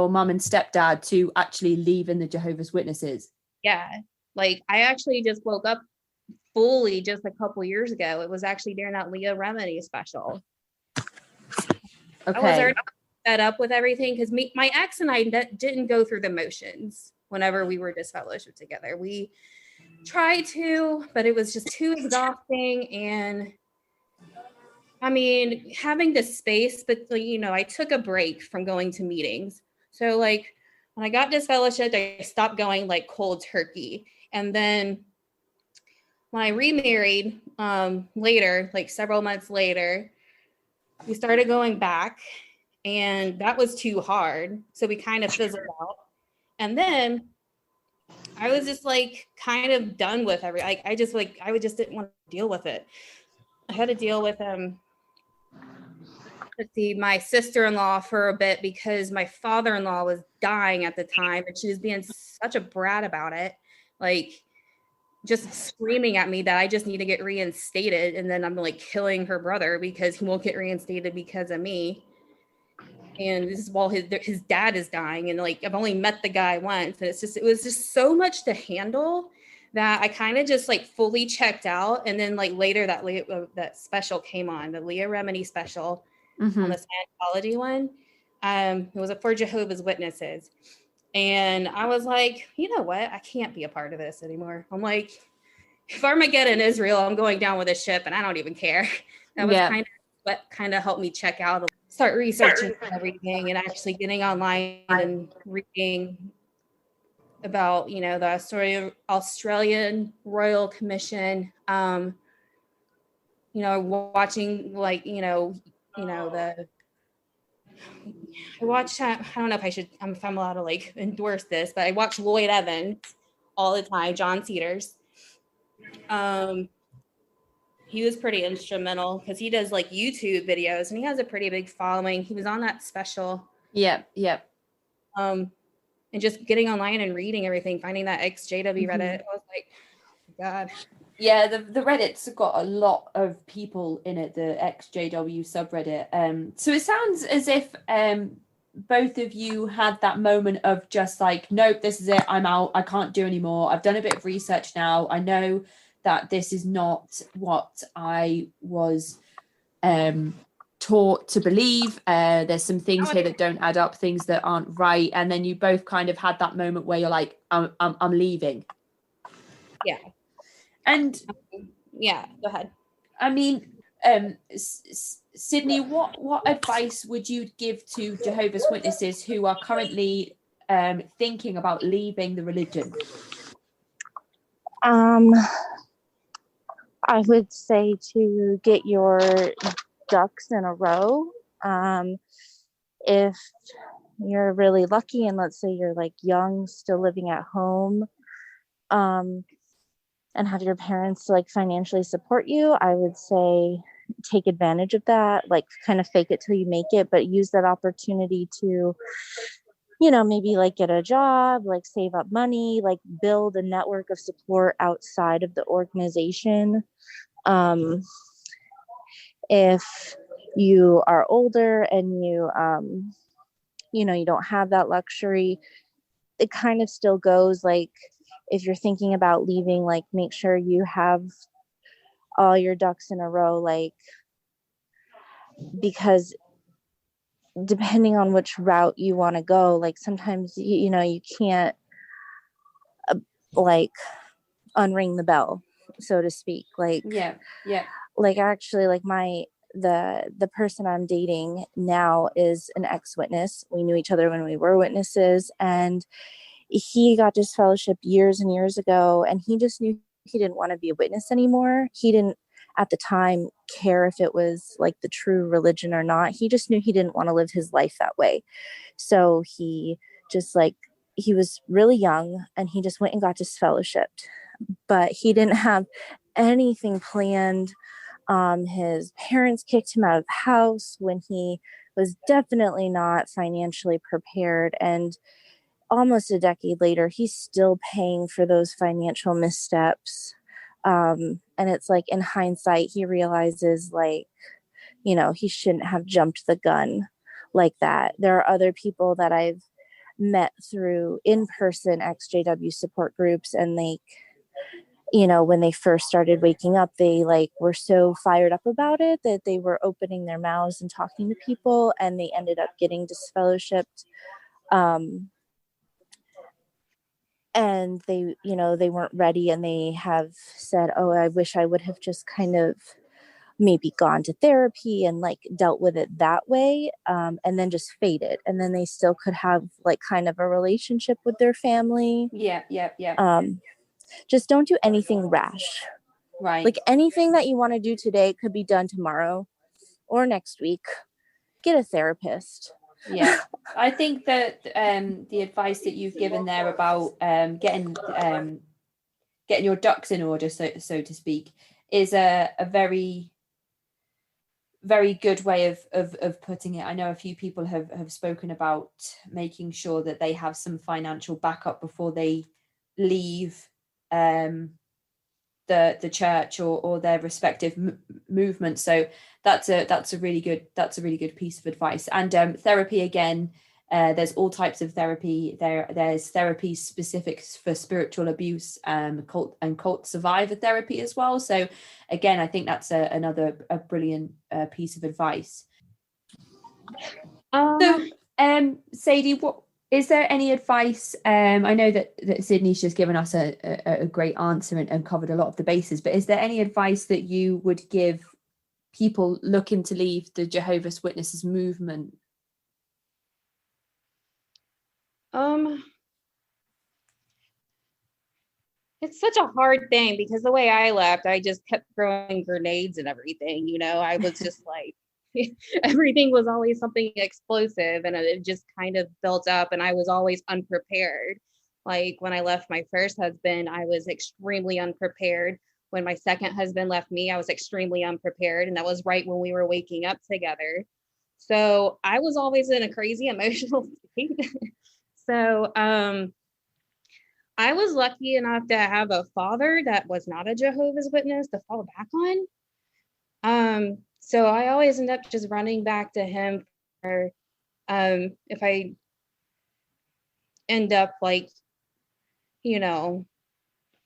mum and stepdad to actually leaving the Jehovah's Witnesses. Yeah, like I actually just woke up fully just a couple years ago. It was actually during that Leah Remini special. Okay. I was already set up with everything, because my ex and I didn't go through the motions whenever we were disfellowshipped together. We tried to, but it was just too exhausting. And I mean, having the space, but I took a break from going to meetings. So like when I got disfellowshipped, I stopped going like cold turkey. And then when I remarried later, like several months later, we started going back, and that was too hard. So we kind of fizzled out. And then I was just like kind of done with I just didn't want to deal with it. I had to deal with my sister-in-law for a bit, because my father-in-law was dying at the time, and she was being such a brat about it. Like, just screaming at me that I just need to get reinstated, and then I'm like killing her brother because he won't get reinstated because of me. And this is while his dad is dying, and like I've only met the guy once, and it was just so much to handle that I kind of just like fully checked out. And then like later that special came on, the Leah Remini special, on the Scientology one. It was for Jehovah's Witnesses. And I was like, you know what? I can't be a part of this anymore. I'm like, if Armageddon Israel, I'm going down with a ship, and I don't even care. That was kind of what kind of helped me check out, start researching everything, and actually getting online and reading about, the Australian Royal Commission, watching like, I watched, I don't know if I'm allowed to like endorse this, but I watch Lloyd Evans all the time, John Cedars. He was pretty instrumental, because he does like YouTube videos, and he has a pretty big following. He was on that special. Yeah. And just getting online and reading everything, finding that XJW Reddit, I was like, oh God. Yeah, the Reddit's got a lot of people in it, the XJW subreddit. So it sounds as if both of you had that moment of just like, nope, this is it, I'm out, I can't do anymore. I've done a bit of research now. I know that this is not what I was taught to believe. There's some things here that don't add up, things that aren't right. And then you both kind of had that moment where you're like, I'm leaving. Yeah. And yeah, go ahead. I mean, Sydney, what advice would you give to Jehovah's Witnesses who are currently thinking about leaving the religion? I would say to get your ducks in a row. If you're really lucky, and let's say you're like young, still living at home, and have your parents like financially support you, I would say take advantage of that, like kind of fake it till you make it, but use that opportunity to, maybe like get a job, like save up money, like build a network of support outside of the organization. If you are older and you don't have that luxury, it kind of still goes like, if you're thinking about leaving, like make sure you have all your ducks in a row, like, because depending on which route you want to go, like sometimes you can't like unring the bell, so to speak, like Yeah. like actually like the person I'm dating now is an ex-witness. We knew each other when we were witnesses, and he got disfellowshipped years and years ago, and he just knew he didn't want to be a witness anymore. He didn't at the time care if it was like the true religion or not. He just knew he didn't want to live his life that way. So he just like, he was really young and he just went and got disfellowshipped, but he didn't have anything planned. His parents kicked him out of the house when he was definitely not financially prepared, and almost a decade later he's still paying for those financial missteps. And it's like, in hindsight, he realizes like, he shouldn't have jumped the gun like that. There are other people that I've met through in-person XJW support groups, and they, when they first started waking up, they like were so fired up about it that they were opening their mouths and talking to people, and they ended up getting disfellowshipped. And they weren't ready, and they have said, oh, I wish I would have just kind of maybe gone to therapy and like dealt with it that way, and then just faded, and then they still could have like kind of a relationship with their family. Yeah. Just don't do anything rash. Right. Like anything that you want to do today could be done tomorrow or next week. Get a therapist. Yeah, I think that the advice that you've given there about getting your ducks in order, so to speak, is a very, very good way of putting it. I know a few people have spoken about making sure that they have some financial backup before they leave the church or their respective movement. So that's a really good piece of advice. And therapy, again, there's all types of therapy. There's therapy specific for spiritual abuse, cult survivor therapy as well. So again, I think that's another brilliant piece of advice. So Sadie, what is there any advice? I know that Sydney's just given us a great answer and covered a lot of the bases, but is there any advice that you would give people looking to leave the Jehovah's Witnesses movement? It's such a hard thing because the way I left, I just kept throwing grenades and everything. I was just like, everything was always something explosive, and it just kind of built up, and I was always unprepared. Like when I left my first husband, I was extremely unprepared. When my second husband left me, I was extremely unprepared, and that was right when we were waking up together. So I was always in a crazy emotional state. So I was lucky enough to have a father that was not a Jehovah's Witness to fall back on. So I always end up just running back to him for if I end up like,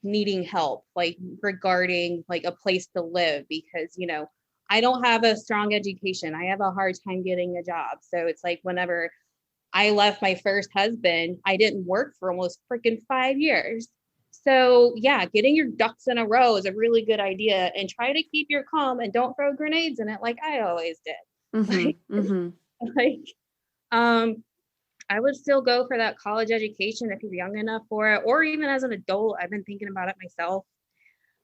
needing help, like regarding like a place to live, because, I don't have a strong education. I have a hard time getting a job. So it's like whenever I left my first husband, I didn't work for almost freaking 5 years. So yeah, getting your ducks in a row is a really good idea, and try to keep your calm and don't throw grenades in it like I always did. I would still go for that college education if you're young enough for it, or even as an adult. I've been thinking about it myself.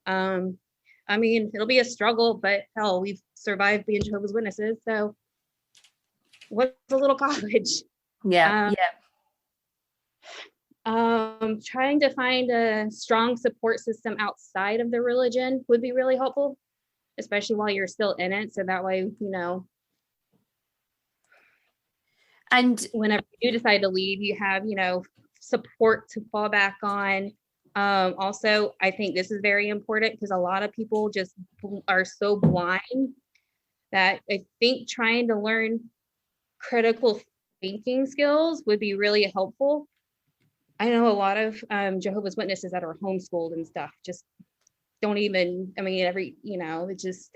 I mean, it'll be a struggle, but hell, we've survived being Jehovah's Witnesses. So what's a little college? Yeah. Um, Yeah. Trying to find a strong support system outside of the religion would be really helpful, especially while you're still in it. So that way, you know, And whenever you decide to leave, you have, you know, support to fall back on. Also, I think this is very important because a lot of people just are so blind that I think trying to learn critical thinking skills would be really helpful. I know a lot of Jehovah's Witnesses that are homeschooled and stuff just don't even, I mean, you know, it's just,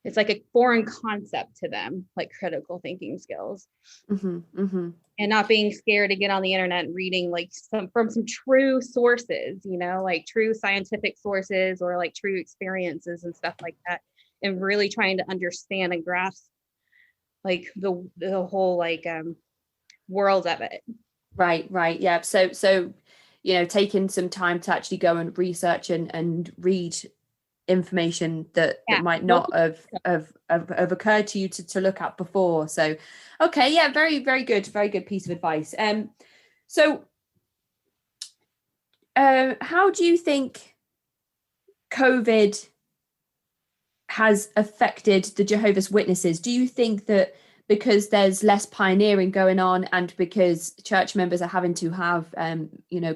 it's like a foreign concept to them, like critical thinking skills. And not being scared to get on the internet and reading like from some true sources, you know, like true scientific sources or like true experiences and stuff like that, and really trying to understand and grasp like the whole like world of it. Right. Yeah. So you know, taking some time to actually go and research and read information that might not have occurred to you to look at before. So okay, yeah, very good piece of advice. So how do you think COVID has affected the Jehovah's Witnesses? Do you think that because there's less pioneering going on and because church members are having to have you know,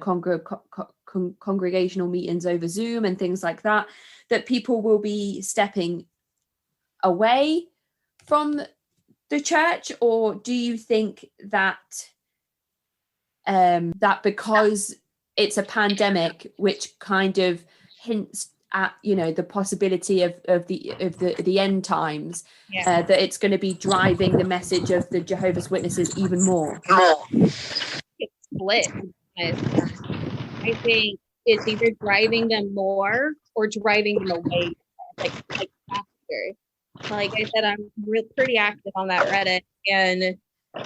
congregational meetings over Zoom and things like that, that people will be stepping away from the church? Or do you think that that because it's a pandemic, which kind of hints at, you know, the possibility of the end times, that it's going to be driving the message of the Jehovah's Witnesses even more? It's split. I think it's either driving them more or driving them away, like faster. Like I said, I'm pretty active on that Reddit, and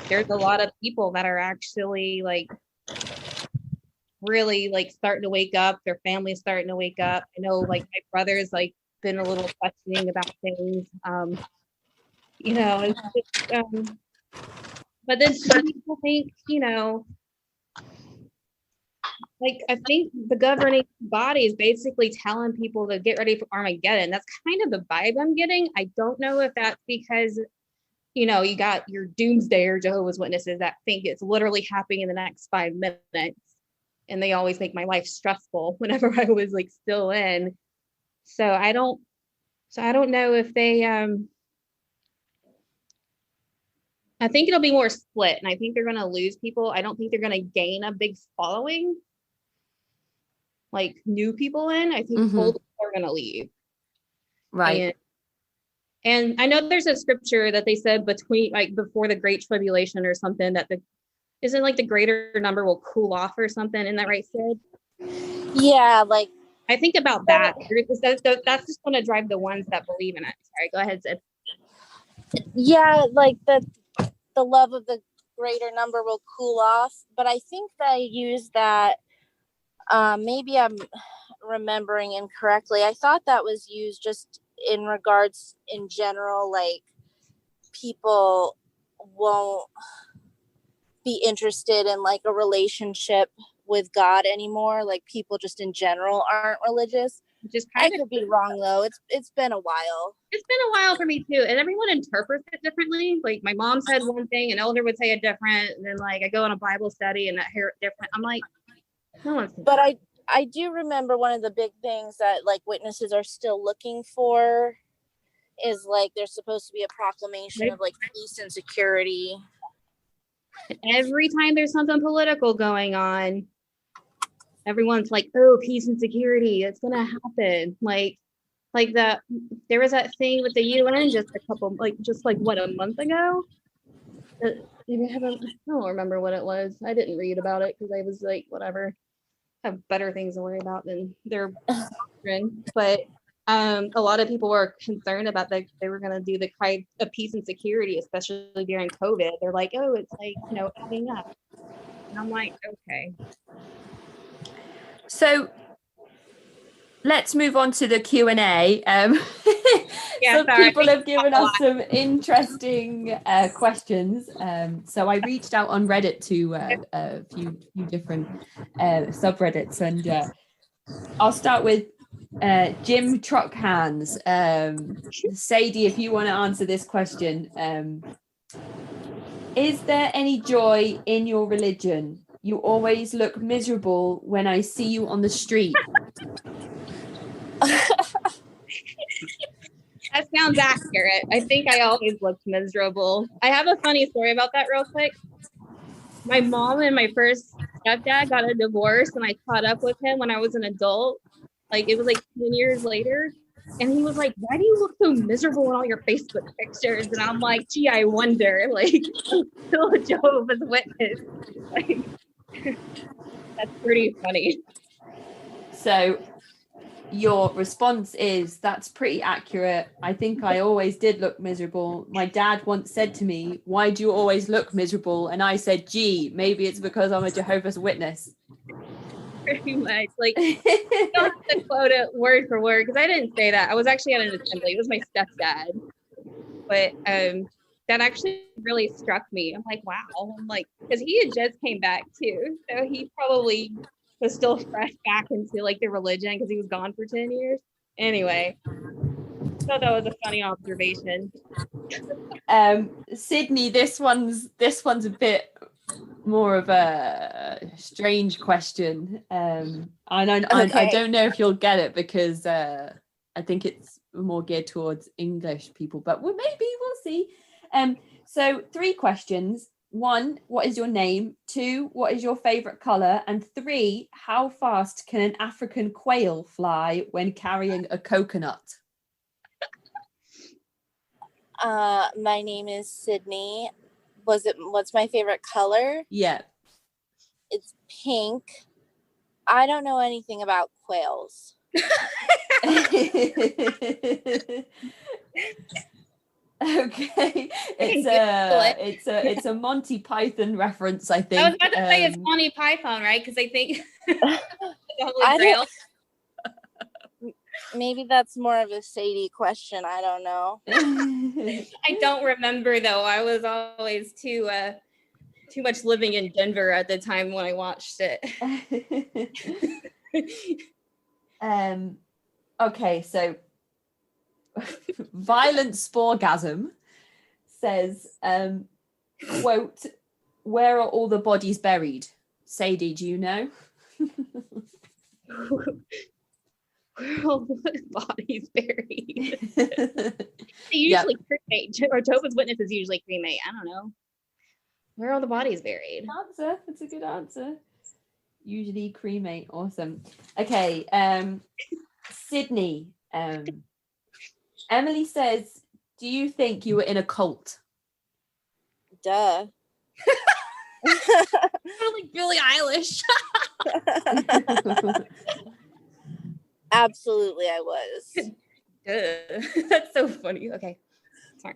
there's a lot of people that are actually like really like starting to wake up. Their family's starting to wake up. I know like my brother's like been a little questioning about things. You know, it's just, but then some people think, you know, like I think the governing body is basically telling people to get ready for Armageddon. That's kind of the vibe I'm getting. I don't know if that's because, you know, you got your doomsday or Jehovah's Witnesses that think it's literally happening in the next 5 minutes. And they always make my life stressful whenever I was like still in. So I don't know if they, I think it'll be more split, and I think they're going to lose people. I don't think they're going to gain a big following, like new people in. I think old people are going to leave. Right. And I know there's a scripture that they said between like before the Great Tribulation or something that isn't like the greater number will cool off or something. Isn't that right, Sid? Yeah, like I think about that. That's just going to drive the ones that believe in it. Sorry, go ahead, Sid. Yeah, like the love of the greater number will cool off. But I think they use that. Maybe I'm remembering incorrectly. I thought that was used just in regards in general, like people won't be interested in like a relationship with God anymore. Like people just in general aren't religious. Just I could be wrong though. It's been a while. It's been a while for me too, and everyone interprets it differently. Like my mom said one thing, an elder would say a different, and then like I go on a Bible study and I hear it different. I'm like, no one's. But I do remember one of the big things that like witnesses are still looking for is like there's supposed to be a proclamation of like peace and security. Every time there's something political going on, everyone's like, oh, peace and security, it's gonna happen. Like there was that thing with the UN just a month ago. I don't remember what it was. I didn't read about it because I was like, whatever, I have better things to worry about than their doctrine. But a lot of people were concerned about that they were going to do the cry of peace and security, especially during COVID. They're like, oh, it's like, you know, adding up. And I'm like, okay. So let's move on to the Q&A. Yeah, Some sorry. people have given us some interesting questions. So I reached out on Reddit to a few different subreddits, and I'll start with Jim Truckhands. Sadie, if you want to answer this question, is there any joy in your religion? You always look miserable when I see you on the street. That sounds accurate. I think I always looked miserable. I have a funny story about that real quick. My mom and my first stepdad got a divorce, and I caught up with him when I was an adult. Like, it was like 10 years later. And he was like, why do you look so miserable in all your Facebook pictures? And I'm like, gee, I wonder. Like, I'm still a Jehovah's Witness. Like, that's pretty funny. So your response is, that's pretty accurate. I think I always did look miserable. My dad once said to me, why do you always look miserable? And I said, gee, maybe it's because I'm a Jehovah's Witness. Pretty much. Like, you don't have to quote it word for word, because I didn't say that. I was actually at an assembly. It was my stepdad. But that actually really struck me. I'm like, wow. I'm like, because he had just came back too. So he probably was still fresh back into like the religion because he was gone for 10 years. Anyway, I thought that was a funny observation. Sydney, this one's a bit more of a strange question. I don't know if you'll get it, because I think it's more geared towards English people, but maybe we'll see. So 3 questions. 1, what is your name? 2, what is your favorite color? And 3, how fast can an African quail fly when carrying a coconut? My name is Sydney. What's my favorite color? Yeah. It's pink. I don't know anything about quails. Okay, it's a Monty Python reference, I think. I was about to say it's Monty Python, right? Because I think maybe that's more of a Sadie question. I don't know. I don't remember though. I was always too much living in Denver at the time when I watched it. Okay, so Violent Sporgasm says, quote, where are all the bodies buried? Sadie, do you know? Where are all the bodies buried? They usually cremate, or Jehovah's Witnesses usually cremate. I don't know. Where are all the bodies buried? Answer. That's a good answer. Usually cremate. Awesome. Okay. Sydney. Emily says, do you think you were in a cult? Duh. Like Billie Eilish. Absolutely, I was. Duh. That's so funny. Okay. Sorry.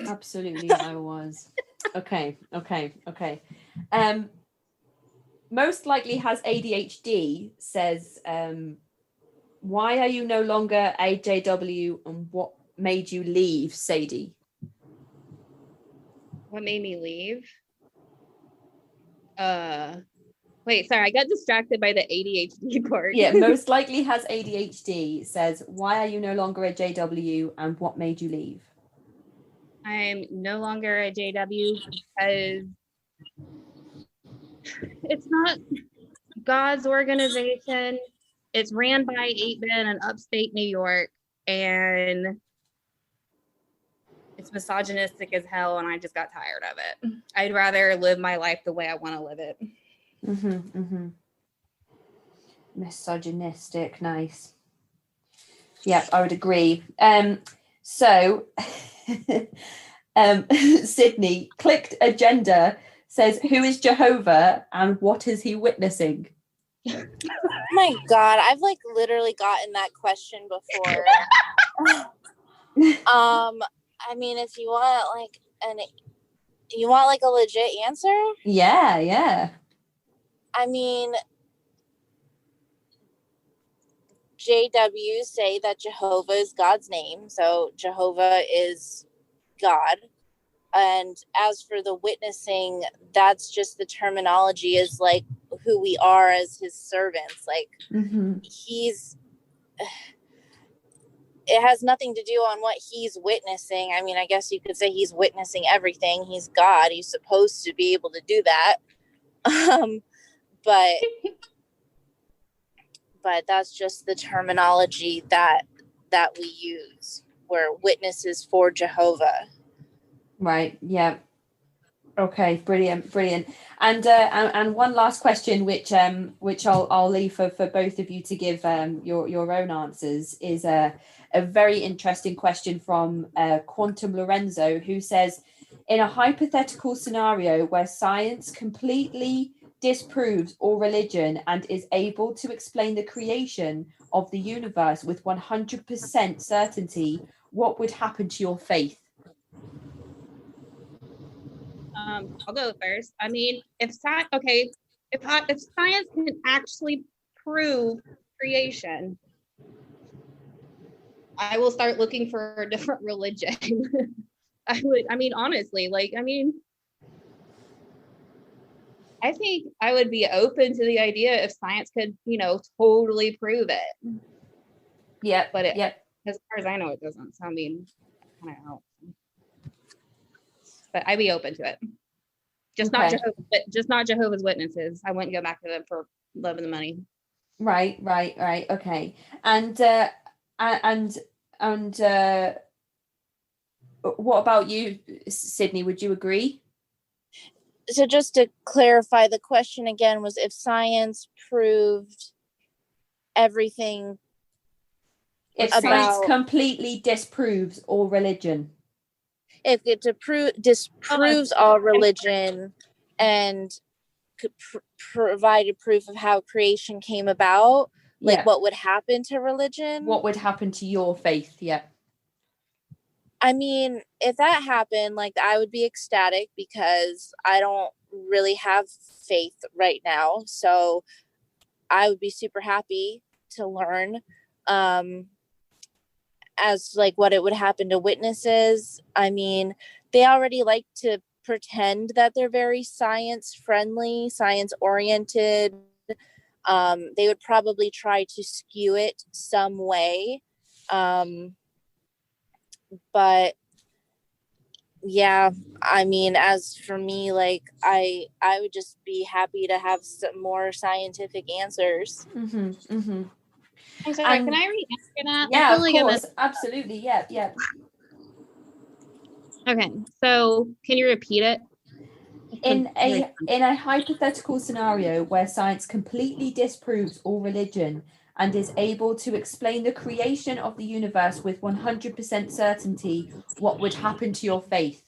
Absolutely, I was. Okay. Most likely has ADHD says, why are you no longer a JW, and what made you leave, Sadie? What made me leave? Wait, sorry, I got distracted by the ADHD part. Yeah, most likely has ADHD says, why are you no longer a JW, and what made you leave? I'm no longer a JW because it's not God's organization. It's ran by 8-Ben in upstate New York, and it's misogynistic as hell, and I just got tired of it. I'd rather live my life the way I want to live it. Misogynistic, nice. Yep, I would agree. So Sydney, clicked agenda, says, who is Jehovah and what is he witnessing? Oh my God, I've like literally gotten that question before. I mean, if you want like a legit answer? Yeah. I mean, JWs say that Jehovah is God's name. So Jehovah is God. And as for the witnessing, that's just the terminology, is like who we are as his servants. Like it has nothing to do on what he's witnessing. I mean, I guess you could say he's witnessing everything. He's God. He's supposed to be able to do that. But that's just the terminology that we use. We're witnesses for Jehovah. Right. Yeah. Okay. Brilliant. And one last question, which I'll leave for both of you to give your own answers, is a very interesting question from Quantum Lorenzo, who says, in a hypothetical scenario where science completely disproves all religion and is able to explain the creation of the universe with 100% certainty, what would happen to your faith? I'll go first. I mean, if science can actually prove creation, I will start looking for a different religion. Honestly, I think I would be open to the idea if science could, totally prove it. Yeah. But as far as I know, it doesn't. So I mean, kind of out. But I'd be open to it. Just not Jehovah's Witnesses. I wouldn't go back to them for love and the money. Right. Okay. And what about you, Sydney? Would you agree? So just to clarify, the question again was if science proved everything. If science completely disproves all religion. If it disproves all religion and provided proof of how creation came about, what would happen to religion? What would happen to your faith? Yeah. I mean, if that happened, I would be ecstatic because I don't really have faith right now. So I would be super happy to learn as what it would happen to witnesses. I mean, they already like to pretend that they're very science friendly, science oriented. They would probably try to skew it some way. But yeah, I mean, as for me, I would just be happy to have some more scientific answers. I'm sorry, can I re-answer that? Yeah, of course. Absolutely. Yeah. Okay, so can you repeat it? In a hypothetical scenario where science completely disproves all religion and is able to explain the creation of the universe with 100% certainty, what would happen to your faith?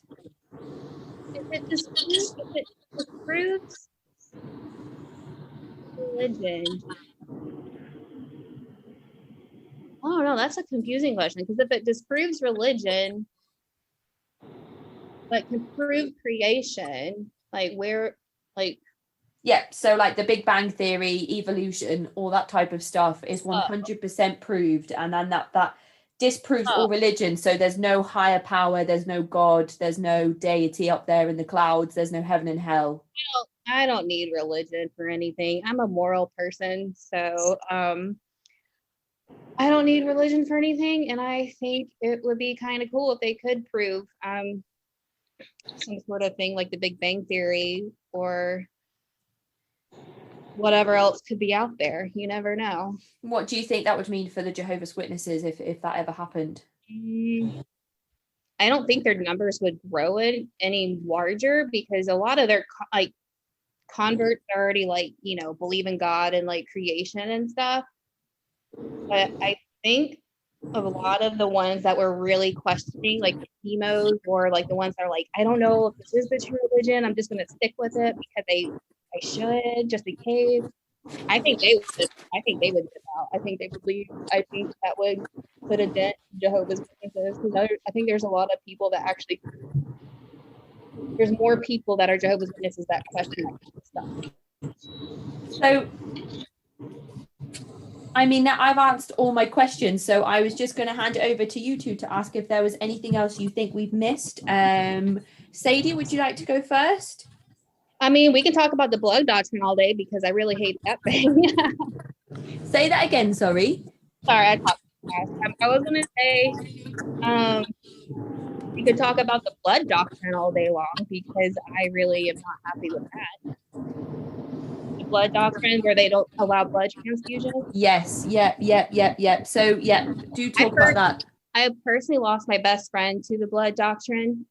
If it disproves religion, oh no, that's a confusing question, because if it disproves religion but can prove creation, so the Big Bang Theory, evolution, all that type of stuff is 100% proved, and then that disproves all religion. So there's no higher power, there's no God, there's no deity up there in the clouds, there's no heaven and hell. I don't need religion for anything. I'm a moral person, so I don't need religion for anything, and I think it would be kind of cool if they could prove some sort of thing like the Big Bang Theory or whatever else could be out there. You never know. What do you think that would mean for the Jehovah's Witnesses if that ever happened? I don't think their numbers would grow any larger, because a lot of their converts are already believe in God and creation and stuff. But I think of a lot of the ones that were really questioning, the emos, or the ones that are I don't know if this is the true religion, I'm just going to stick with it because I should, just in case. I think they would dip out. I think they would leave. I think that would put a dent in Jehovah's Witnesses, because I think there's a lot of people that actually, there's more people that are Jehovah's Witnesses that question that kind of stuff. I mean, I've answered all my questions, so I was just going to hand it over to you two to ask if there was anything else you think we've missed. Sadie, would you like to go first? I mean, we can talk about the blood doctrine all day because I really hate that thing. Say that again, sorry. Sorry, I talked fast. I was going to say, we could talk about the blood doctrine all day long because I really am not happy with that. The blood doctrine where they don't allow blood transfusion. Yes, yep. So, yeah, do talk about that. I personally lost my best friend to the blood doctrine.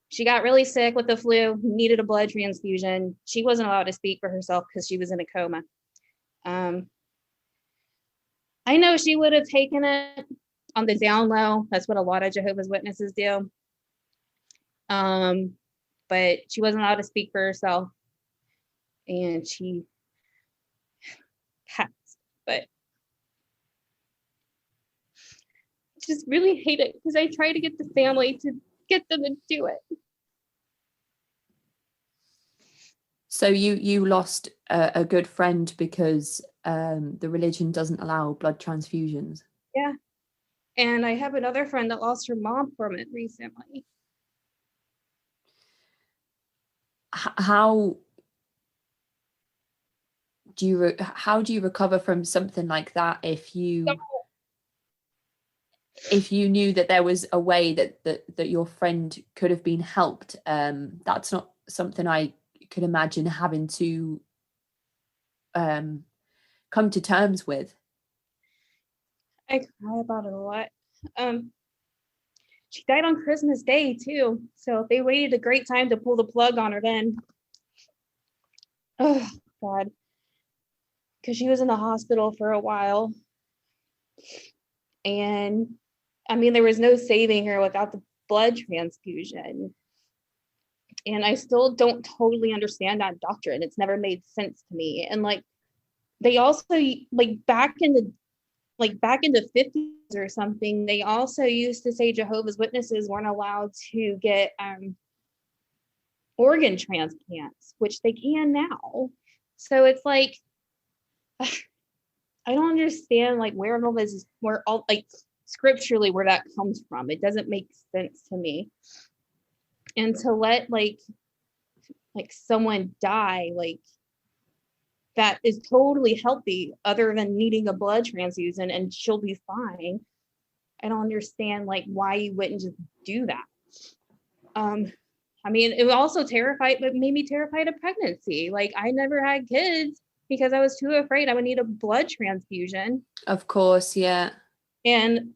She got really sick with the flu, needed a blood transfusion. She wasn't allowed to speak for herself because she was in a coma. I know she would have taken it on the down low. That's what a lot of Jehovah's Witnesses do. But she wasn't allowed to speak for herself. And she passed. But I just really hate it because I try to get the family to get them to do it. So you lost a good friend because the religion doesn't allow blood transfusions. Yeah. And I have another friend that lost her mom from it recently. How do you recover from something like that if you knew that there was a way that your friend could have been helped? That's not something I could imagine having to come to terms with. I cry about it a lot. She died on Christmas Day too, so they waited a great time to pull the plug on her then. Oh God, because she was in the hospital for a while, and I mean there was no saving her without the blood transfusion. And I still don't totally understand that doctrine. It's never made sense to me. And like they also back in the 50s or something, they also used to say Jehovah's Witnesses weren't allowed to get organ transplants, which they can now. So it's like I don't understand where all scripturally where that comes from. It doesn't make sense to me. And to let someone die that is totally healthy other than needing a blood transfusion and she'll be fine. I don't understand why you wouldn't just do that. I mean, it also made me terrified of pregnancy. I never had kids because I was too afraid I would need a blood transfusion. Of course, yeah. And,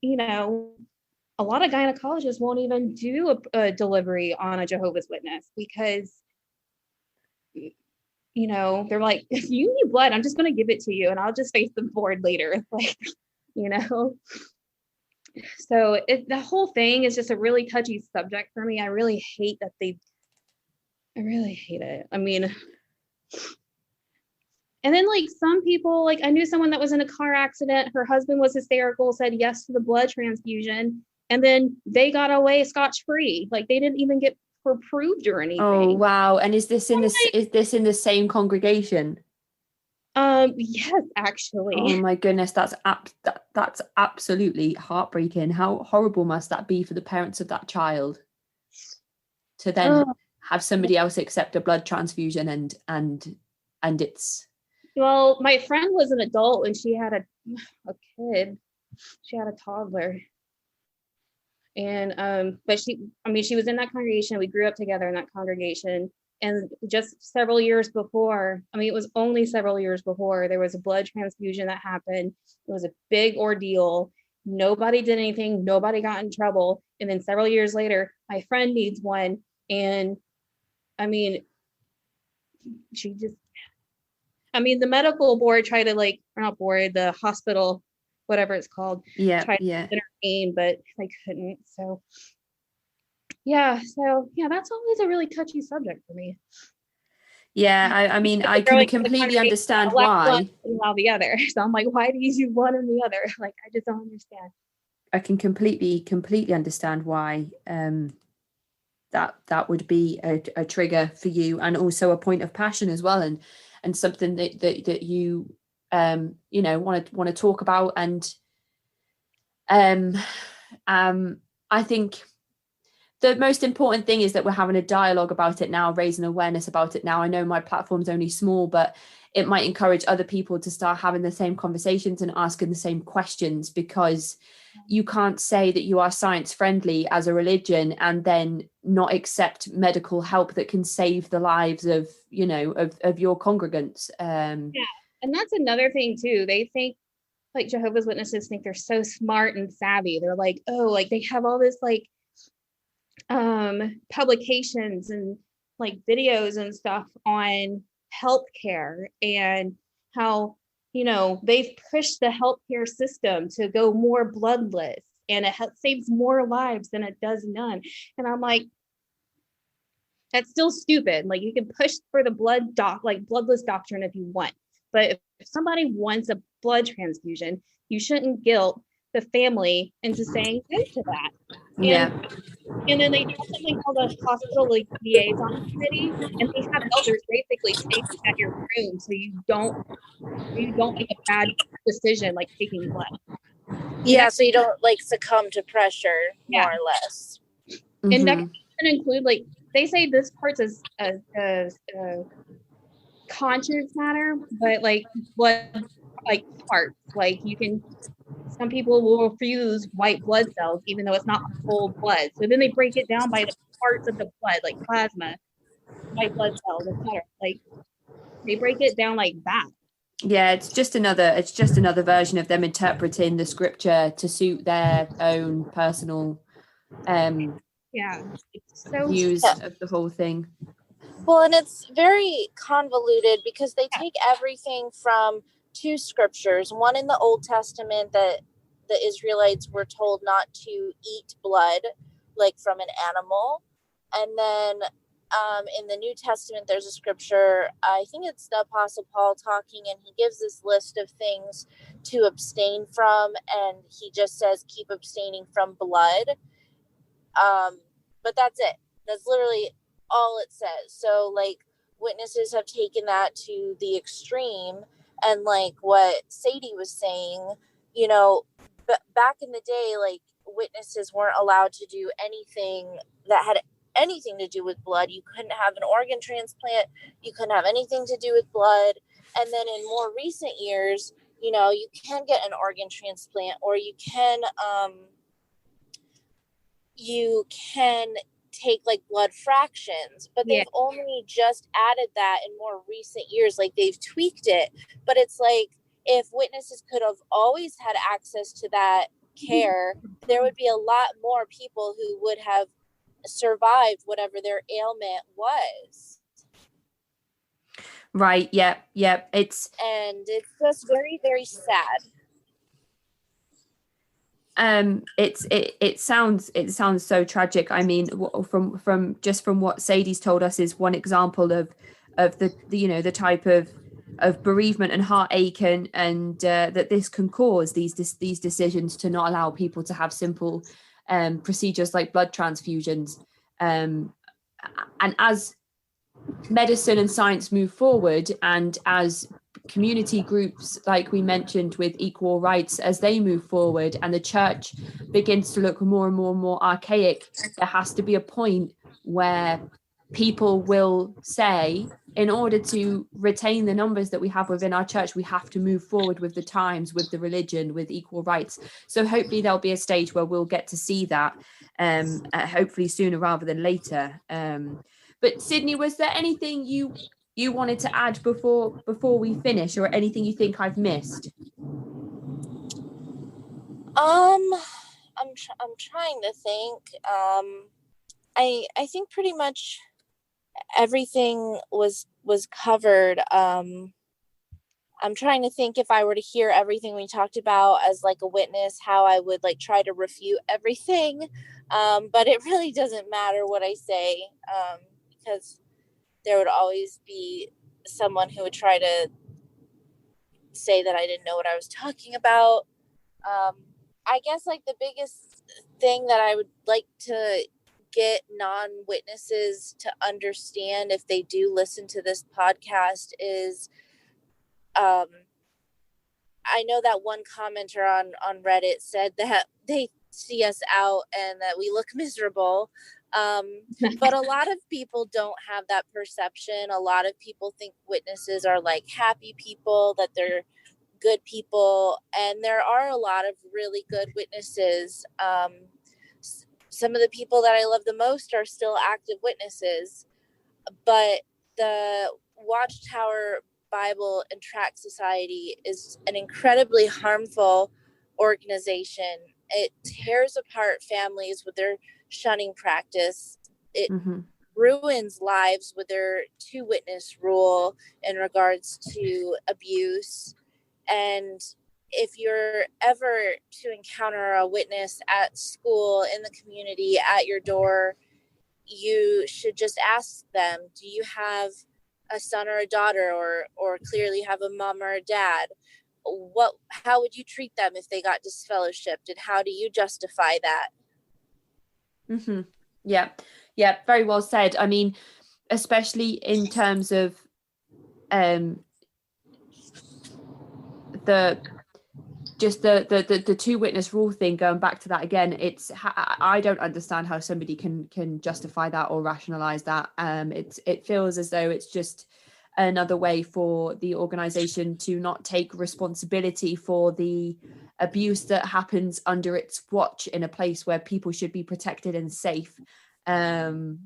a lot of gynecologists won't even do a delivery on a Jehovah's Witness because, they're like, if you need blood, I'm just going to give it to you and I'll just face the board later. So the whole thing is just a really touchy subject for me. I really hate it. I mean, and then some people, I knew someone that was in a car accident. Her husband was hysterical, said yes to the blood transfusion. And then they got away scotch-free. They didn't even get approved or anything. Oh wow! And is this in the same congregation? Yes, actually. Oh my goodness, that's absolutely heartbreaking. How horrible must that be for the parents of that child to then have somebody else accept a blood transfusion and it's. Well, my friend was an adult and she had a kid. She had a toddler. And but she was in that congregation. We grew up together in that congregation. And just several years before, it was only several years before, there was a blood transfusion that happened. It was a big ordeal. Nobody did anything. Nobody got in trouble. And then several years later, my friend needs one. And the medical board tried to the hospital, whatever it's called, tried to intervene, but I couldn't. So that's always a really touchy subject for me. Yeah, I can completely understand why. Allow the other. So I'm like, why do you do one and the other? I just don't understand. I can completely understand why that would be a trigger for you, and also a point of passion as well, and something that you want to talk about. And I think the most important thing is that we're having a dialogue about it now, raising awareness about it now. I know my platform's only small, but it might encourage other people to start having the same conversations and asking the same questions, because you can't say that you are science friendly as a religion and then not accept medical help that can save the lives of your congregants. Yeah, and that's another thing too. They think, like, Jehovah's Witnesses think they're so smart and savvy. They're like, oh, like they have all this like publications and like videos and stuff on healthcare and how they've pushed the healthcare system to go more bloodless, and it saves more lives than it does none. And I'm like, that's still stupid. Like, you can push for the bloodless doctrine if you want, but if somebody wants a blood transfusion, you shouldn't guilt the family into saying no to that. And then they have something called a hospital liaison committee, and they have elders basically stationed at your room so you don't make a bad decision like taking blood. Yeah, so you don't like succumb to pressure, more or less. And that can include, like, they say this part's a conscious matter, but like blood, like parts, like some people will refuse white blood cells even though it's not whole blood. So then they break it down by the parts of the blood, like plasma, white blood cells, etc. Like, they break it down like that. Yeah, it's just another version of them interpreting the scripture to suit their own personal views of the whole thing. Well, and it's very convoluted because they take everything from two scriptures, one in the Old Testament that the Israelites were told not to eat blood, like from an animal. And then in the New Testament, there's a scripture, I think it's the Apostle Paul talking, and he gives this list of things to abstain from. And he just says, keep abstaining from blood. But that's it. That's literally all it says. So, like, witnesses have taken that to the extreme, and like what Sadie was saying, back in the day, like, witnesses weren't allowed to do anything that had anything to do with blood. You couldn't have an organ transplant, you couldn't have anything to do with blood. And then in more recent years, you can get an organ transplant, or you can take like blood fractions, but they've only just added that in more recent years. Like, they've tweaked it, but it's like, if witnesses could have always had access to that care, there would be a lot more people who would have survived whatever their ailment was. Right. Yep. It's just very, very sad. It sounds so tragic. I mean, from what Sadie's told us is one example of the type of bereavement and heartache and that this can cause, these decisions to not allow people to have simple procedures like blood transfusions, and as medicine and science move forward, and as community groups, like we mentioned with equal rights, as they move forward and the church begins to look more and more and more archaic, there has to be a point where people will say, in order to retain the numbers that we have within our church, we have to move forward with the times, with the religion, with equal rights. So hopefully there'll be a stage where we'll get to see that, hopefully sooner rather than later. But Sydney, was there anything you wanted to add before we finish, or anything you think I've missed? I'm trying to think. I think pretty much everything was covered. I'm trying to think, if I were to hear everything we talked about as like a witness, how I would like try to refute everything. But it really doesn't matter what I say, because there would always be someone who would try to say that I didn't know what I was talking about. I guess like the biggest thing that I would like to get non-witnesses to understand if they do listen to this podcast is I know that one commenter on Reddit said that they see us out and that we look miserable. But a lot of people don't have that perception. A lot of people think witnesses are like happy people, that they're good people, and there are a lot of really good witnesses. Some of the people that I love the most are still active witnesses, but the Watchtower Bible and Tract Society is an incredibly harmful organization. It tears apart families with their shunning practice. It ruins lives with their two witness rule in regards to abuse. And if you're ever to encounter a witness at school, in the community, at your door, you should just ask them, do you have a son or a daughter, or clearly have a mom or a dad? How would you treat them if they got disfellowshipped, and how do you justify that? Yeah, very well said. I mean, especially in terms of the two witness rule thing, going back to that again, I don't understand how somebody can justify that or rationalize that. It feels as though it's just another way for the organization to not take responsibility for the abuse that happens under its watch in a place where people should be protected and safe. So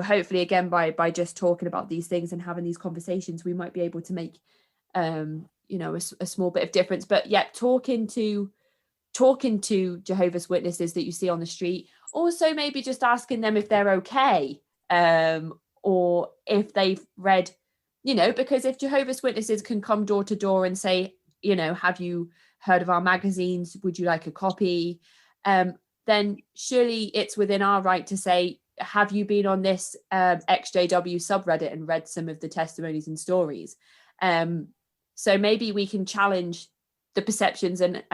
hopefully, again, by just talking about these things and having these conversations, we might be able to make a small bit of difference. But yeah, talking to Jehovah's Witnesses that you see on the street, also maybe just asking them if they're okay, or if they've read, because if Jehovah's Witnesses can come door to door and say, have you heard of our magazines, would you like a copy, then surely it's within our right to say, have you been on this XJW subreddit and read some of the testimonies and stories? So maybe we can challenge the perceptions and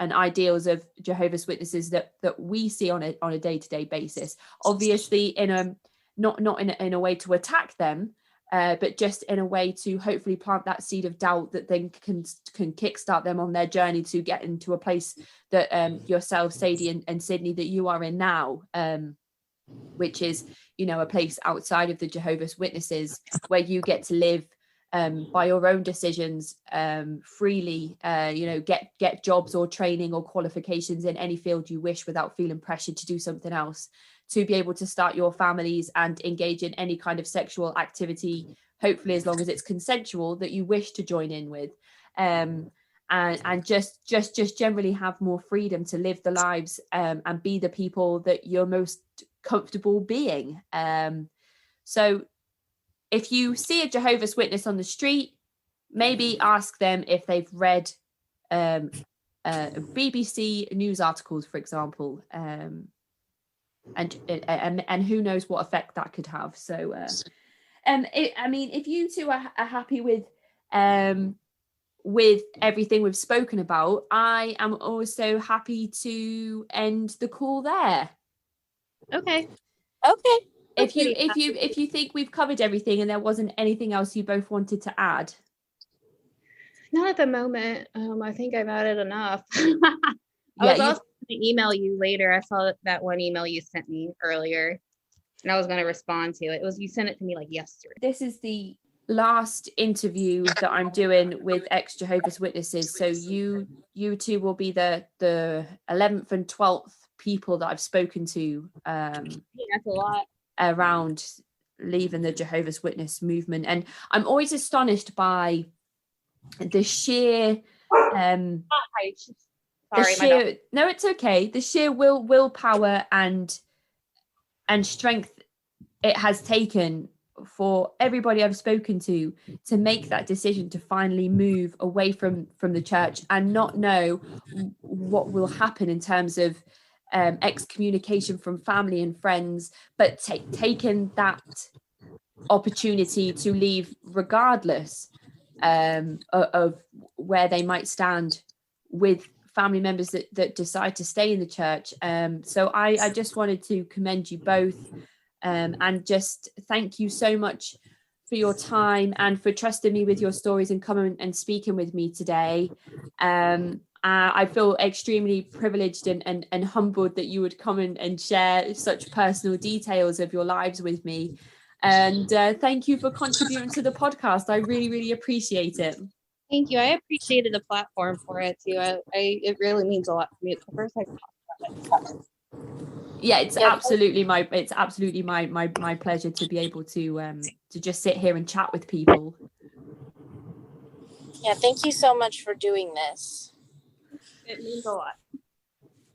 ideals of Jehovah's Witnesses that we see on a day-to-day basis. Obviously, not in a way to attack them, but just in a way to hopefully plant that seed of doubt that then can kickstart them on their journey to get into a place that yourself, Sadie, and Sydney, that you are in now, which is a place outside of the Jehovah's Witnesses where you get to live by your own decisions, freely, get jobs or training or qualifications in any field you wish without feeling pressured to do something else, to be able to start your families and engage in any kind of sexual activity, hopefully as long as it's consensual, that you wish to join in with, and just generally have more freedom to live the lives and be the people that you're most comfortable being. So if you see a Jehovah's Witness on the street, maybe ask them if they've read BBC news articles, for example, and who knows what effect that could have. So, if you two are happy with everything we've spoken about, I am also happy to end the call there. Okay. If you think we've covered everything and there wasn't anything else you both wanted to add. Not at the moment. I think I've added enough. I was also going to email you later. I saw that one email you sent me earlier, and I was going to respond to it. You sent it to me like yesterday. This is the last interview that I'm doing with ex-Jehovah's Witnesses. So you two will be the 11th and 12th people that I've spoken to. That's a lot. Around leaving the Jehovah's Witness movement, and I'm always astonished by the sheer no, it's okay, the sheer willpower and strength it has taken for everybody I've spoken to make that decision to finally move away from the church and not know what will happen in terms of excommunication from family and friends, but taking that opportunity to leave regardless of where they might stand with family members that decide to stay in the church. So I just wanted to commend you both and just thank you so much for your time and for trusting me with your stories and coming and speaking with me today. I feel extremely privileged and humbled that you would come and share such personal details of your lives with me. And thank you for contributing to the podcast. I really, really appreciate it. Thank you. I appreciated the platform for it too. It really means a lot to me. It's the first time I've talked about it. Yeah, it's absolutely my pleasure to be able to just sit here and chat with people. Yeah, thank you so much for doing this. It means a lot.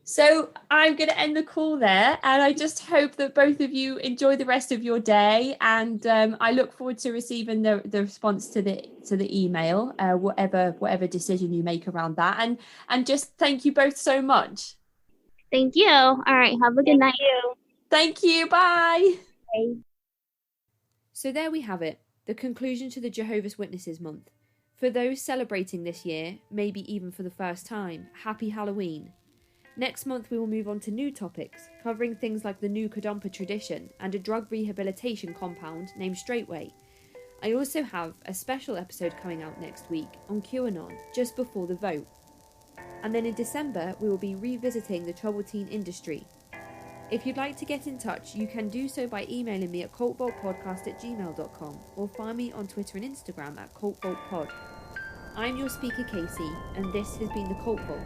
So I'm going to end the call there, and I just hope that both of you enjoy the rest of your day, and I look forward to receiving the response to the email, whatever decision you make around that, and just thank you both so much. Thank you. All right, have a good night. Thank you. Bye. Bye. So there we have it, the conclusion to the Jehovah's Witnesses month. For those celebrating this year, maybe even for the first time, happy Halloween. Next month we will move on to new topics, covering things like the new Kadampa tradition and a drug rehabilitation compound named Straightway. I also have a special episode coming out next week on QAnon, just before the vote. And then in December we will be revisiting the troubled teen industry. If you'd like to get in touch, you can do so by emailing me at cultvaultpodcast@gmail.com or find me on Twitter and Instagram at cultvaultpod. I'm your speaker Casey, and this has been the Cult Vault.